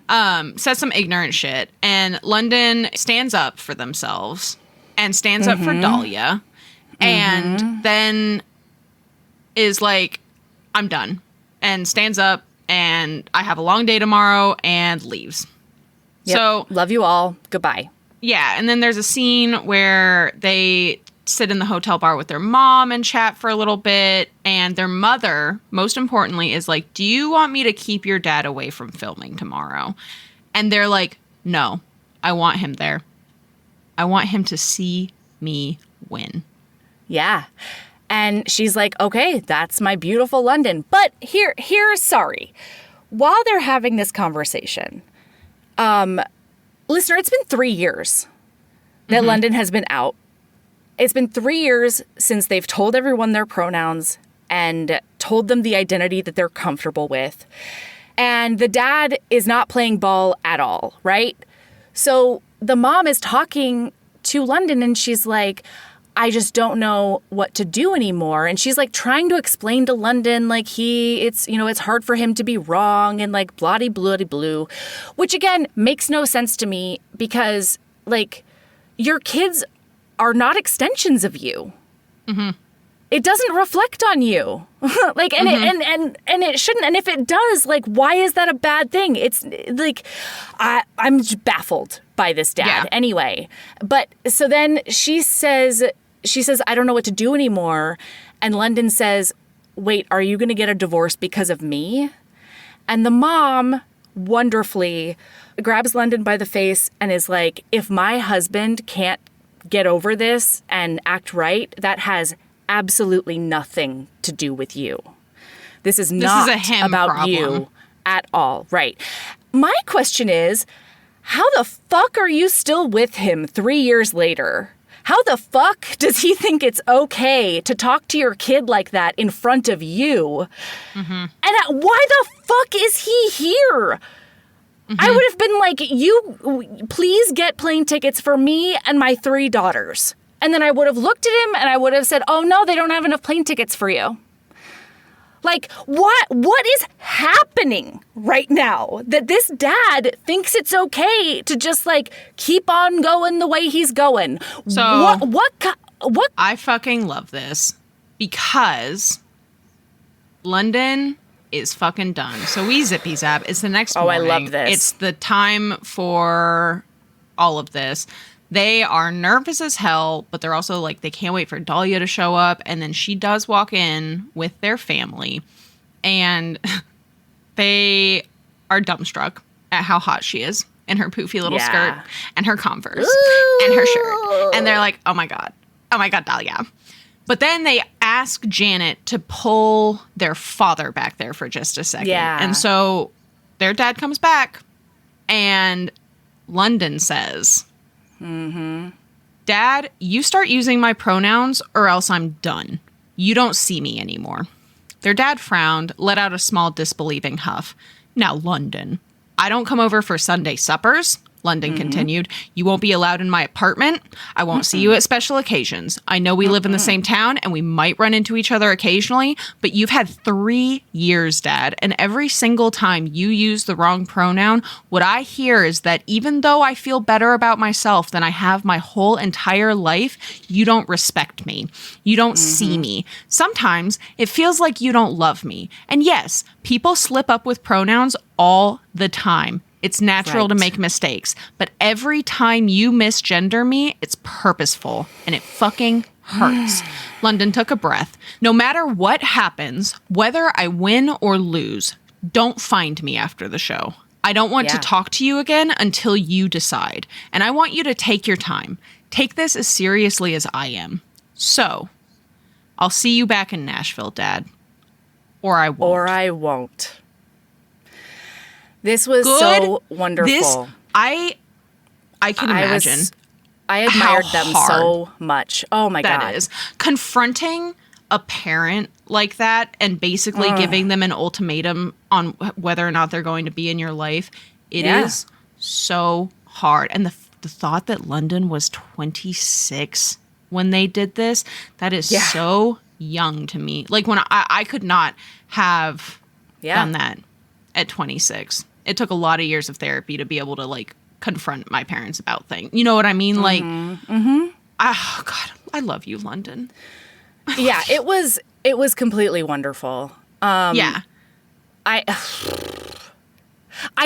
Says some ignorant shit. And London stands up for themselves and stands up for Dahlia. And then is like, I'm done. And stands up and I have a long day tomorrow and leaves. Yep. So love you all. Goodbye. Yeah. And then there's a scene where they sit in the hotel bar with their mom and chat for a little bit. And their mother, most importantly, is like, do you want me to keep your dad away from filming tomorrow? And they're like, no, I want him there. I want him to see me win. Yeah. And she's like, okay, that's my beautiful London. But here's sorry. While they're having this conversation, listener, it's been 3 years that London has been out. It's been 3 years since they've told everyone their pronouns and told them the identity that they're comfortable with. And the dad is not playing ball at all, right? So the mom is talking to London and she's like, I just don't know what to do anymore. And she's like trying to explain to London, like it's hard for him to be wrong and like bloody blue, which again makes no sense to me because like your kids are not extensions of you. Mm-hmm. It doesn't reflect on you. Like, and it shouldn't. And if it does, like, why is that a bad thing? It's like, I'm baffled by this dad. Yeah. Anyway. But so then she says, I don't know what to do anymore. And London says, wait, are you going to get a divorce because of me? And the mom wonderfully grabs London by the face and is like, if my husband can't get over this and act right, that has absolutely nothing to do with you. This is not a him about problem. You at all. Right. My question is, how the fuck are you still with him 3 years later? How the fuck does he think it's okay to talk to your kid like that in front of you? Mm-hmm. And why the fuck is he here? Mm-hmm. I would have been like, you please get plane tickets for me and my 3 daughters. And then I would have looked at him and I would have said, oh, no, they don't have enough plane tickets for you. Like, what is happening right now that this dad thinks it's okay to just, like, keep on going the way he's going? So, what? I fucking love this because London is fucking done. So we zippy zap. It's the next morning. I love this. It's the time for all of this. They are nervous as hell, but they're also like, they can't wait for Dahlia to show up. And then she does walk in with their family and they are dumbstruck at how hot she is in her poofy little skirt and her Converse and her shirt. And they're like, oh my God, Dahlia. But then they ask Janet to pull their father back there for just a second. Yeah. And so their dad comes back and London says, Dad, you start using my pronouns or else I'm done. You don't see me anymore. Their dad frowned, let out a small disbelieving huff. Now, London, I don't come over for Sunday suppers. London continued. You won't be allowed in my apartment. I won't see you at special occasions. I know we live in the same town and we might run into each other occasionally, but you've had 3 years, Dad, and every single time you use the wrong pronoun, what I hear is that even though I feel better about myself than I have my whole entire life, you don't respect me. You don't see me. Sometimes it feels like you don't love me. And yes, people slip up with pronouns all the time. It's natural to make mistakes, but every time you misgender me, it's purposeful and it fucking hurts. London took a breath. No matter what happens, whether I win or lose, don't find me after the show. I don't want to talk to you again until you decide. And I want you to take your time. Take this as seriously as I am. So, I'll see you back in Nashville, Dad. Or I won't. Or I won't. This was so wonderful. I can imagine. I admired them so much. Oh my God. That is. Confronting a parent like that and basically giving them an ultimatum on whether or not they're going to be in your life, it is so hard. And the thought that London was 26 when they did this, that is so young to me. Like when I could not have done that at 26. It took a lot of years of therapy to be able to like confront my parents about things. You know what I mean? Like, oh God, I love you, London. Yeah, it was completely wonderful. I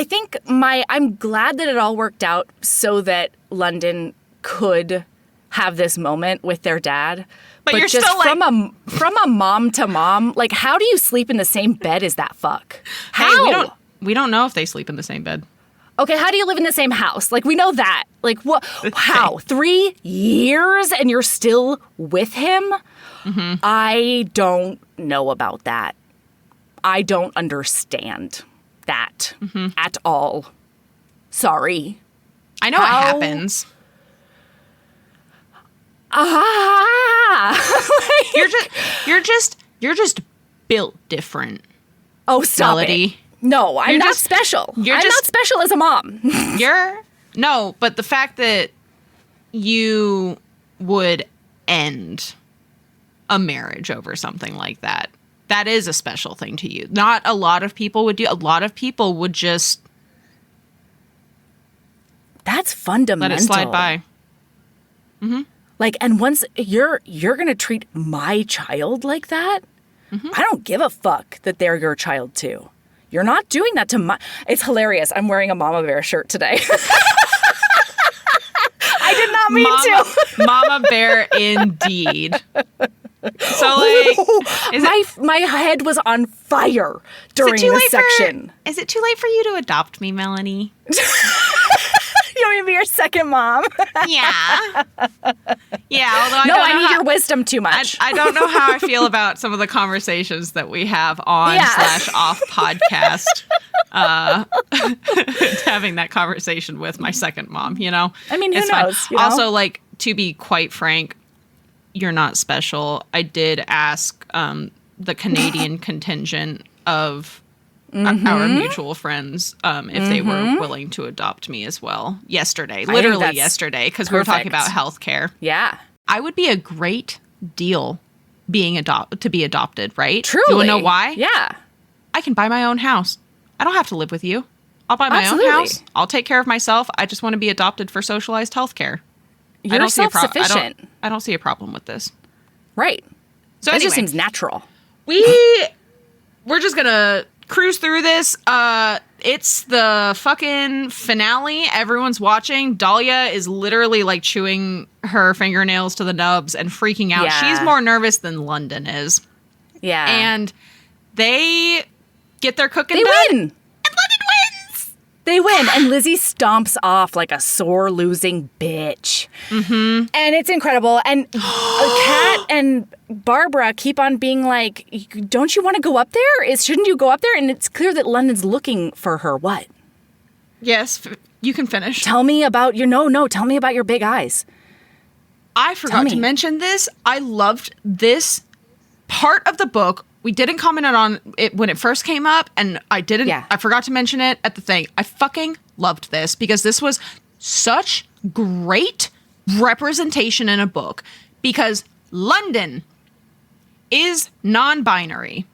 think I'm glad that it all worked out so that London could have this moment with their dad. But you're just still like, from a mom to mom, like how do you sleep in the same bed as that fuck? How? Hey, we don't know if they sleep in the same bed. Okay, how do you live in the same house? Like we know that. Like what? How? 3 years and you're still with him? Mm-hmm. I don't know about that. I don't understand that at all. Sorry. I know it happens. You're just built different. Oh, stop Melody. It. No, I'm not special. I'm not special as a mom. No, but the fact that you would end a marriage over something like that, that is a special thing to you. Not a lot of people would do. A lot of people would just that's fundamental. Let it slide by. Mm-hmm. Like, and once you're gonna treat my child like that, I don't give a fuck that they're your child too. You're not doing that to my. It's hilarious. I'm wearing a Mama Bear shirt today. I did not mean to. Mama Bear, indeed. So, like, my head was on fire during this section. Is it too late for you to adopt me, Melanie? You want me to be your second mom? Yeah. Yeah, although I need your wisdom too much. I don't know how I feel about some of the conversations that we have on /off podcast. Having that conversation with my second mom, you know? I mean, who knows? You know? Also, like, to be quite frank, you're not special. I did ask the Canadian contingent of our mutual friends if they were willing to adopt me as well yesterday. Literally yesterday, because we were talking about healthcare. Yeah. I would be a great deal to be adopted, right? Truly. You want to know why? Yeah. I can buy my own house. I don't have to live with you. I'll buy my own house. I'll take care of myself. I just want to be adopted for socialized healthcare. You're self-sufficient. I don't see a problem with this. Right. So it anyway, just seems natural. We're just gonna cruise through this. It's the fucking finale. Everyone's watching. Dahlia is literally like chewing her fingernails to the nubs and freaking out. Yeah. She's more nervous than London is. Yeah. And they get their cooking done. Win. And London wins. They win. And Lizzie stomps off like a sore losing bitch. Mm-hmm. And it's incredible. And Kat and Barbara keep on being like, don't you want to go up there? Shouldn't you go up there? And it's clear that London's looking for her. What? Yes, you can finish. Tell me about tell me about your big eyes. I forgot to mention this. I loved this part of the book. We didn't comment on it when it first came up, and I forgot to mention it at the thing. I fucking loved this because this was such great representation in a book because London is non-binary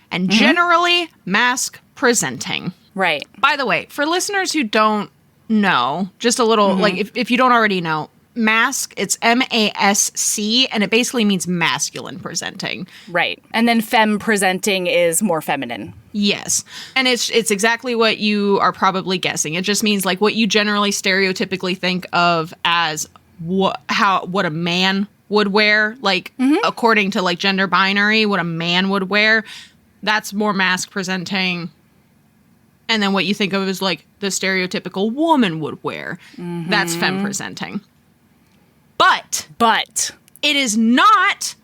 and generally mask presenting. Right. By the way, for listeners who don't know, just a little, like if you don't already know, mask, it's MASC, and it basically means masculine presenting. Right. And then femme presenting is more feminine. Yes. And it's exactly what you are probably guessing. It just means like what you generally stereotypically think of as what a man would wear, like according to like gender binary, what a man would wear. That's more mask presenting. And then what you think of as like the stereotypical woman would wear. That's femme presenting. But it is not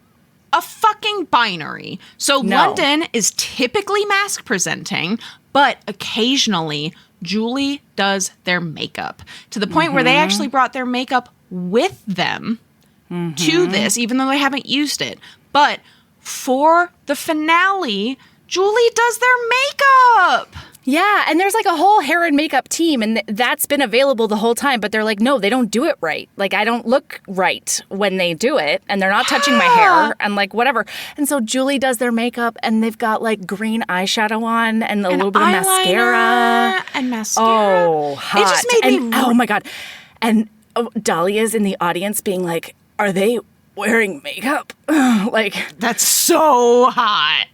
a fucking binary. So London is typically mask presenting, but occasionally Julie does their makeup to the point where they actually brought their makeup with them to this, even though they haven't used it. But for the finale, Julie does their makeup. Yeah, and there's like a whole hair and makeup team, and that's been available the whole time, but they're like, no, they don't do it right. Like, I don't look right when they do it, and they're not touching my hair, and like, whatever. And so Julie does their makeup, and they've got like green eyeshadow on, and a little bit of mascara. And mascara. Oh, hot. It just made me... Oh my God. And Dahlia's in the audience being like, are they wearing makeup? Like... That's so hot.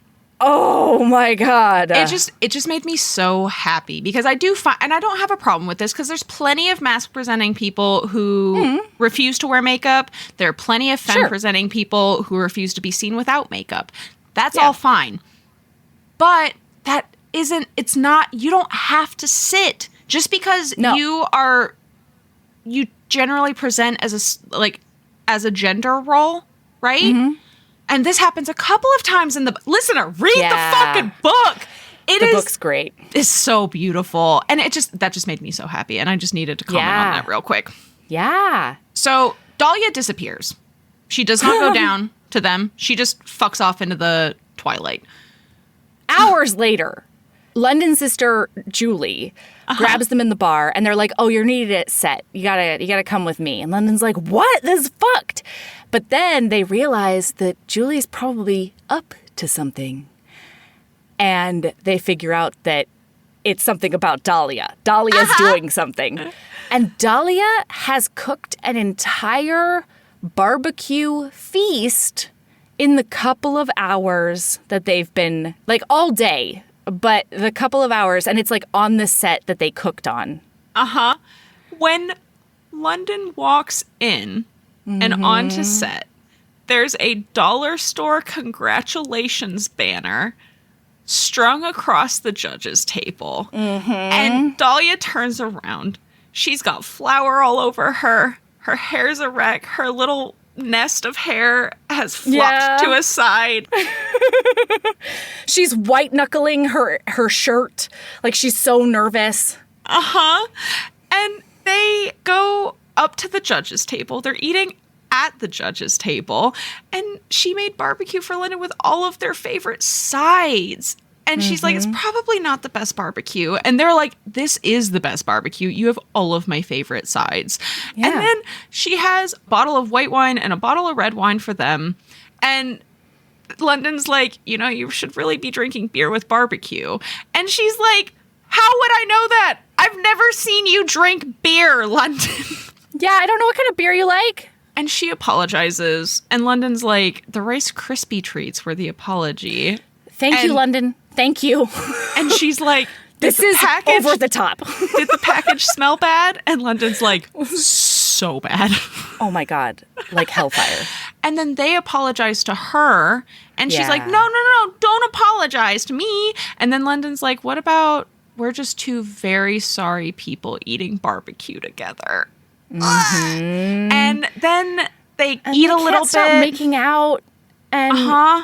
Oh my God. It just made me so happy because I do find, and I don't have a problem with this because there's plenty of mask presenting people who refuse to wear makeup. There are plenty of femme presenting people who refuse to be seen without makeup. That's all fine. But it's not, you don't have to sit just because you generally present as a gender role, right? Mm-hmm. And this happens a couple of times in the... Listener, read the fucking book. The book's great. It's so beautiful. And that just made me so happy. And I just needed to comment on that real quick. Yeah. So Dahlia disappears. She does not go down to them. She just fucks off into the twilight. Hours later, London's sister, Julie, grabs them in the bar. And they're like, oh, you're needed at set. You gotta come with me. And London's like, what? This is fucked. But then they realize that Julie's probably up to something. And they figure out that it's something about Dahlia. Dahlia's doing something. And Dahlia has cooked an entire barbecue feast in the couple of hours that they've been, like all day, but the couple of hours. And it's like on the set that they cooked on. When London walks in... and onto set, there's a dollar store congratulations banner strung across the judges' table. And Dahlia turns around. She's got flour all over her. Her hair's a wreck. Her little nest of hair has flopped to a side. She's white-knuckling her shirt. Like, she's so nervous. And they go up to the judges' table. They're eating at the judges' table. And she made barbecue for Linda with all of their favorite sides. And she's like, it's probably not the best barbecue. And they're like, this is the best barbecue. You have all of my favorite sides. Yeah. And then she has a bottle of white wine and a bottle of red wine for them. And London's like, you should really be drinking beer with barbecue. And she's like, how would I know that? I've never seen you drink beer, London. Yeah, I don't know what kind of beer you like. And she apologizes. And London's like, the Rice Krispie treats were the apology. Thank you, London. Thank you. And she's like, this is over the top. Did the package smell bad? And London's like, so bad. Oh my God. Like hellfire. And then they apologize to her. And she's like, no, don't apologize to me. And then London's like, what about we're just two very sorry people eating barbecue together? And then they eat a little bit. Stop making out. And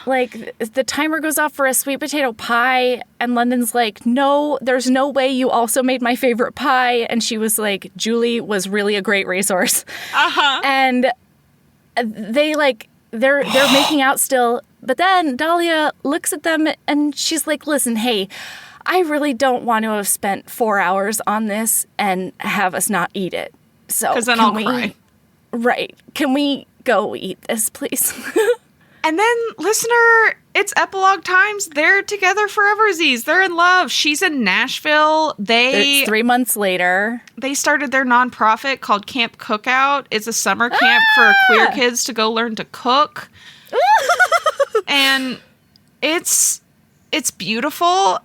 like the timer goes off for a sweet potato pie. And London's like, no, there's no way you also made my favorite pie. And she was like, Julie was really a great resource. And they they're making out still. But then Dahlia looks at them and she's like, listen, hey, I really don't want to have spent 4 hours on this and have us not eat it. So because then I'll cry. Right. Can we go eat this, please? And then, listener, it's epilogue times. They're together foreversies. They're in love. She's in Nashville. It's 3 months later. They started their nonprofit called Camp Cookout. It's a summer camp for queer kids to go learn to cook. And it's beautiful.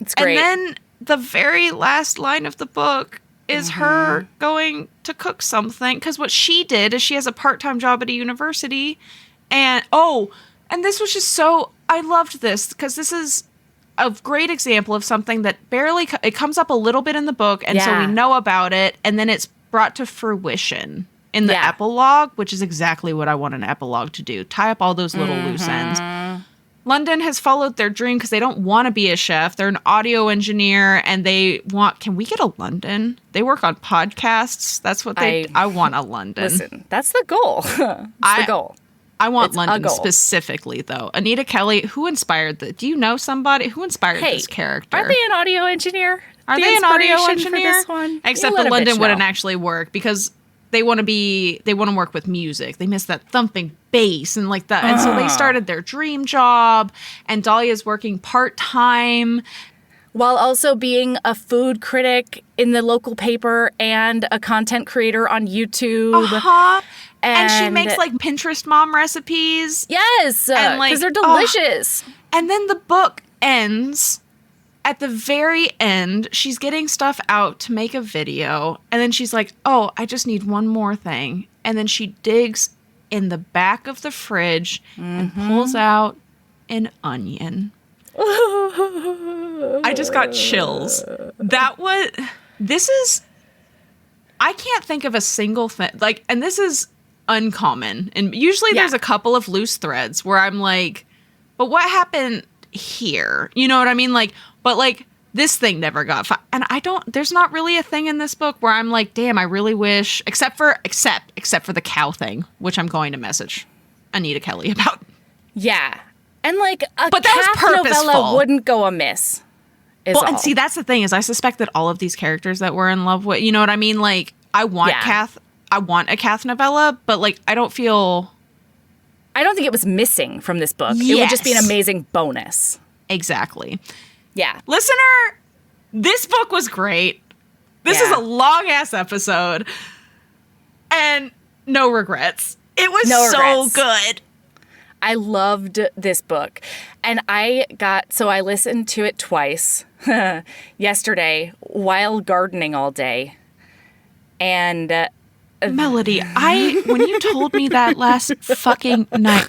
It's great. And then the very last line of the book is her going to cook something. Because what she did is she has a part-time job at a university. And this was just so, I loved this because this is a great example of something that it comes up a little bit in the book. And so we know about it. And then it's brought to fruition in the epilogue, which is exactly what I want an epilogue to do. Tie up all those little loose ends. London has followed their dream because they don't want to be a chef. They're an audio engineer and they want, can we get a London? They work on podcasts. That's what I want a London. Listen, that's the goal. That's the goal. I want London specifically, though. Anita Kelly, who inspired do you know somebody? Who inspired this character? Are they an audio engineer? Are they an audio engineer? For this one? Except the London wouldn't actually work because they want to work with music. They miss that thumping bass and like that. And so they started their dream job, and Dahlia's working part-time. While also being a food critic in the local paper and a content creator on YouTube. Uh-huh. And she makes like Pinterest mom recipes. Yes. Because they're delicious. And then the book ends. At the very end, she's getting stuff out to make a video. And then she's like, oh, I just need one more thing. And then she digs in the back of the fridge and pulls out an onion. I just got chills. I can't think of a single thing. Like, and this is uncommon. And usually there's a couple of loose threads where I'm like, but what happened here? You know what I mean? Like, but like this thing never got and there's not really a thing in this book where I'm like, damn, I really wish, except for the cow thing, which I'm going to message Anita Kelly about. Yeah. And like but that was purposeful. Novella wouldn't go amiss. And see, that's the thing is I suspect that all of these characters that we're in love with, you know what I mean? Like I want a Kath novella, but like I don't think it was missing from this book. Yes. It would just be an amazing bonus. Exactly. Yeah. Listener, this book was great. This is a long-ass episode. And no regrets. It was so good. I loved this book. And I listened to it twice yesterday while gardening all day. And Melody, when you told me that last fucking night,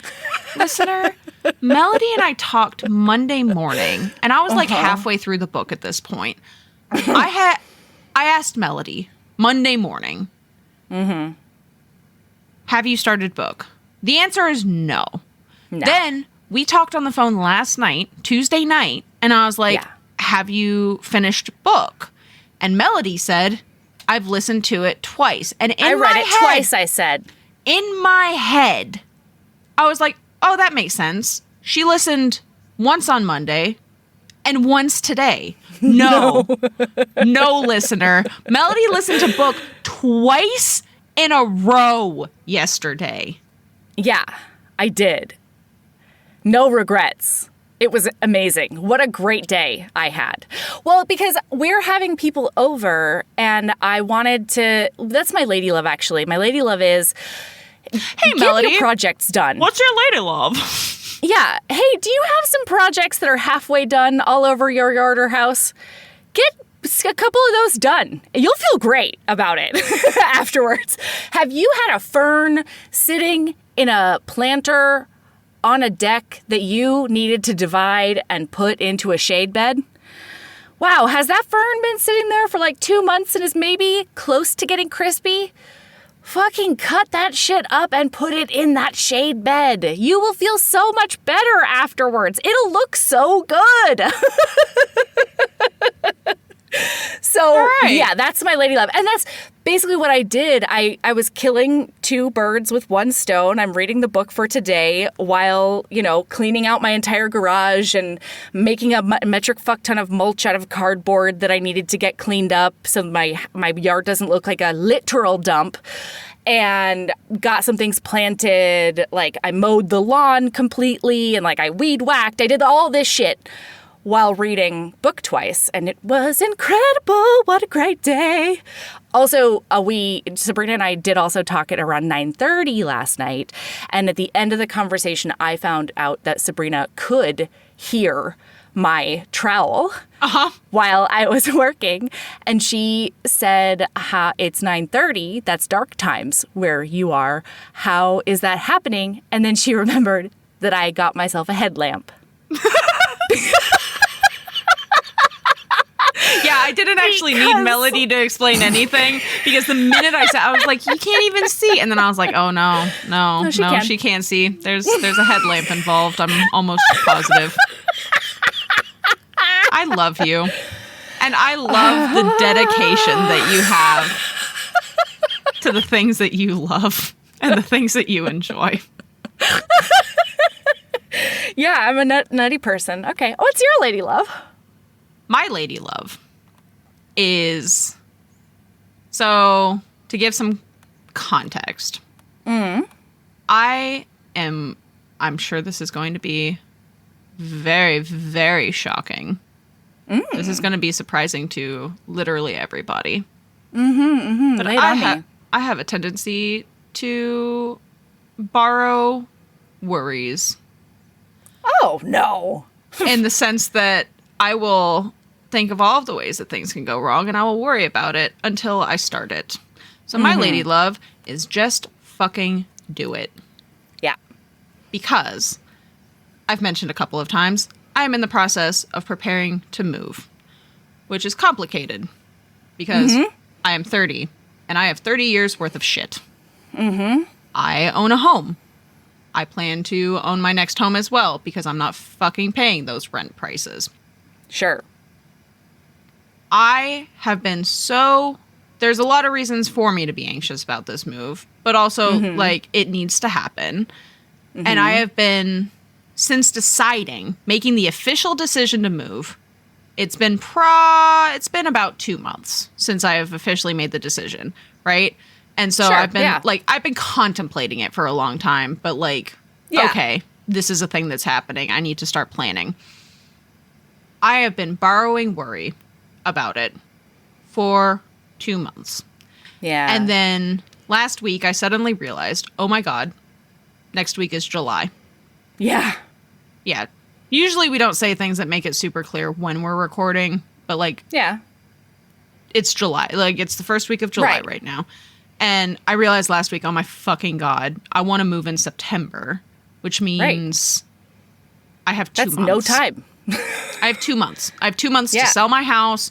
listener, Melody and I talked Monday morning, and I was like halfway through the book at this point. I asked Melody Monday morning, have you started book? The answer is no. Then we talked on the phone last night, Tuesday night, and I was like, have you finished book? And Melody said, I've listened to it twice. And I read it twice, I said. In my head, I was like, oh, that makes sense. She listened once on Monday and once today. No, listener. Melody listened to book twice in a row yesterday. Yeah, I did. No regrets. It was amazing. What a great day I had. Well, because we're having people over and I wanted to... That's my lady love, actually. My lady love is... Hey, Melody. Get your projects done. What's your lady love? Yeah. Hey, do you have some projects that are halfway done all over your yard or house? Get a couple of those done. You'll feel great about it afterwards. Have you had a fern sitting in a planter on a deck that you needed to divide and put into a shade bed? Wow, has that fern been sitting there for like 2 months and is maybe close to getting crispy? Fucking cut that shit up and put it in that shade bed. You will feel so much better afterwards. It'll look so good. So, yeah, that's my lady love. And that's basically what I did. I was killing 2 birds with 1 stone. I'm reading the book for today while, cleaning out my entire garage and making a metric fuck ton of mulch out of cardboard that I needed to get cleaned up so my yard doesn't look like a literal dump. And got some things planted. Like, I mowed the lawn completely and, I weed whacked. I did all this shit while reading book twice, and it was incredible. What a great day. Also, Sabrina and I did also talk at around 9:30 last night, and at the end of the conversation, I found out that Sabrina could hear my trowel while I was working, and she said, it's 9:30, that's dark times where you are. How is that happening? And then she remembered that I got myself a headlamp. Yeah, I didn't actually need Melody to explain anything because the minute I said, I was like, you can't even see. And then I was like, oh, no, she can't see. There's a headlamp involved. I'm almost positive. I love you. And I love the dedication that you have to the things that you love and the things that you enjoy. Yeah, I'm a nutty person. Okay. What's your lady love? My lady love is, so to give some context, I'm sure this is going to be very, very shocking. This is going to be surprising to literally everybody. But I have a tendency to borrow worries. Oh, no. In the sense that I will think of all of the ways that things can go wrong and I will worry about it until I start it. So my lady love is just fucking do it. Yeah. Because I've mentioned a couple of times, I am in the process of preparing to move, which is complicated because I am 30 and I have 30 years worth of shit. I own a home. I plan to own my next home as well because I'm not fucking paying those rent prices. Sure. I have been there's a lot of reasons for me to be anxious about this move, but also like it needs to happen. And I have been, since making the official decision to move, it's been about 2 months since I have officially made the decision, right? And so I've been contemplating it for a long time, but okay, this is a thing that's happening. I need to start planning. I have been borrowing worry about it for 2 months. Yeah. And then last week I suddenly realized, oh my God, next week is July. Yeah. Yeah. Usually we don't say things that make it super clear when we're recording, but it's July. It's the first week of July right now. And I realized last week, oh my fucking God, I want to move in September, which means I have 2 months. That's no time. I have 2 months. I have 2 months to sell my house,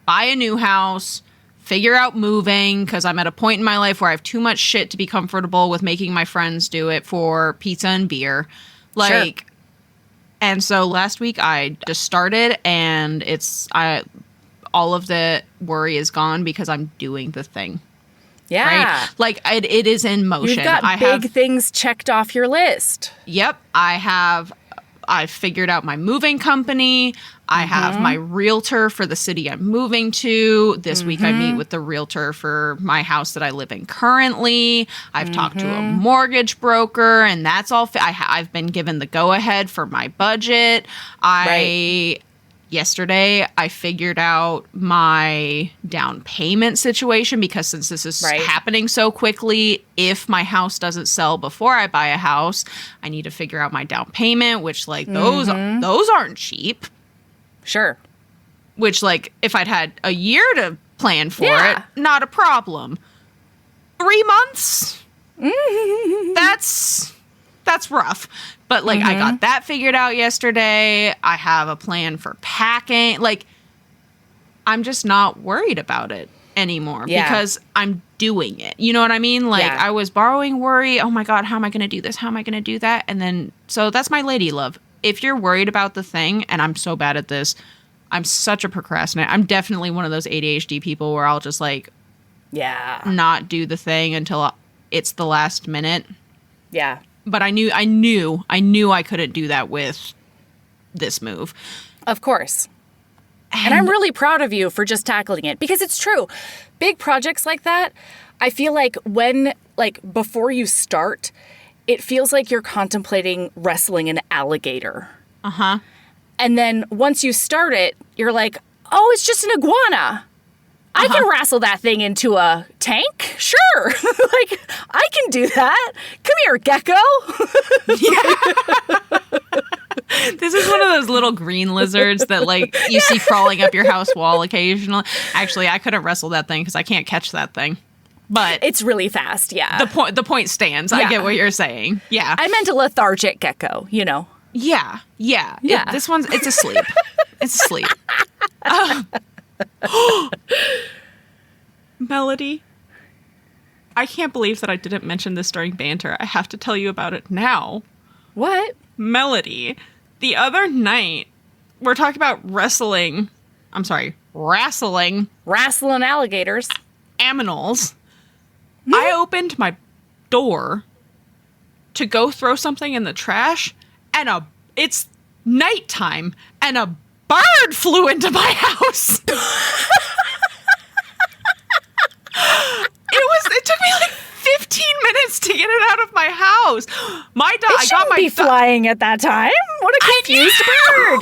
buy a new house, figure out moving, because I'm at a point in my life where I have too much shit to be comfortable with making my friends do it for pizza and beer. Sure. And so last week I just started and all of the worry is gone because I'm doing the thing. Yeah. Right? It is in motion. You've got big things checked off your list. Yep. I figured out my moving company. I have my realtor for the city I'm moving to. This week I meet with the realtor for my house that I live in currently. I've talked to a mortgage broker, and that's all. I've been given the go-ahead for my budget. Yesterday, I figured out my down payment situation because since this is happening so quickly, if my house doesn't sell before I buy a house, I need to figure out my down payment, which those aren't cheap. Sure. Which if I'd had a year to plan for it, not a problem. 3 months? That's rough. But I got that figured out yesterday. I have a plan for packing. I'm just not worried about it anymore because I'm doing it. You know what I mean? I was borrowing worry. Oh my God, how am I going to do this? How am I going to do that? And then, so that's my lady love. If you're worried about the thing, and I'm so bad at this, I'm such a procrastinator. I'm definitely one of those ADHD people where I'll just not do the thing until it's the last minute. Yeah. But I knew I couldn't do that with this move. Of course. And I'm really proud of you for just tackling it because it's true. Big projects like that, I feel before you start, it feels like you're contemplating wrestling an alligator. Uh-huh. And then once you start it, you're like, oh, it's just an iguana. I can wrestle that thing into a tank. Sure. I can do that. Come here, gecko. This is one of those little green lizards that you see crawling up your house wall occasionally. Actually, I couldn't wrestle that thing because I can't catch that thing. But it's really fast, yeah. The point stands. Yeah. I get what you're saying. Yeah. I meant a lethargic gecko, you know. Yeah. This one's, it's asleep. It's asleep. Melody, I can't believe that I didn't mention this during banter. I have to tell you about it now. What? Melody, the other night, we're talking about wrestling. Wrestling alligators. Aminals. I opened my door to go throw something in the trash, and it's nighttime, and a bird flew into my house. It took me like 15 minutes to get it out of my house. It shouldn't be flying at that time. What a confused bird.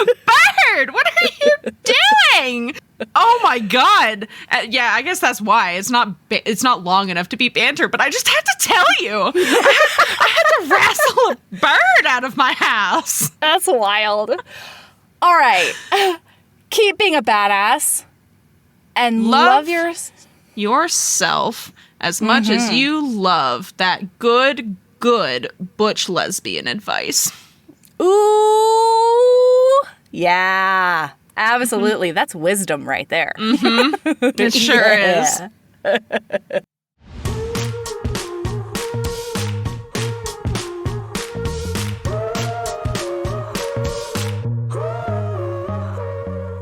Bird, what are you doing? Oh my God. Yeah, I guess that's why. It's not long enough to be banter, but I just had to tell you. I had to wrestle a bird out of my house. That's wild. All right. Keep being a badass and love yourself as much as you love that good butch lesbian advice. Ooh, yeah, absolutely. That's wisdom right there. It sure is.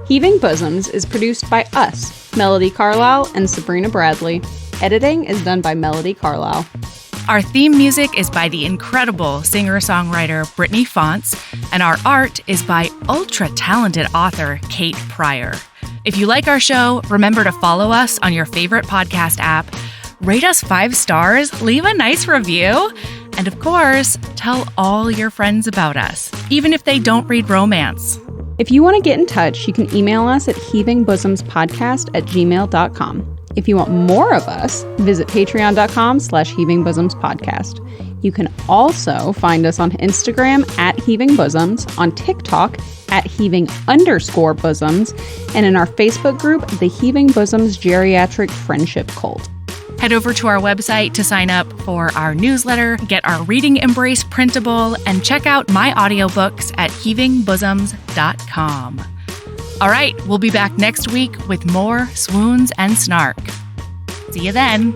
Heaving Bosoms is produced by us, Melody Carlisle and Sabrina Bradley. Editing is done by Melody Carlisle. Our theme music is by the incredible singer-songwriter Brittany Fonts, and our art is by ultra-talented author Kate Pryor. If you like our show, remember to follow us on your favorite podcast app, rate us 5 stars, leave a nice review, and of course, tell all your friends about us, even if they don't read romance. If you want to get in touch, you can email us at heavingbosoms.podcast@gmail.com. If you want more of us, visit patreon.com/heavingbosomspodcast. You can also find us on Instagram at Heaving Bosoms, on TikTok at Heaving_Bosoms, and in our Facebook group, the Heaving Bosoms Geriatric Friendship Cult. Head over to our website to sign up for our newsletter, get our Reading Embrace printable, and check out my audiobooks at heavingbosoms.com. All right, we'll be back next week with more swoons and snark. See you then.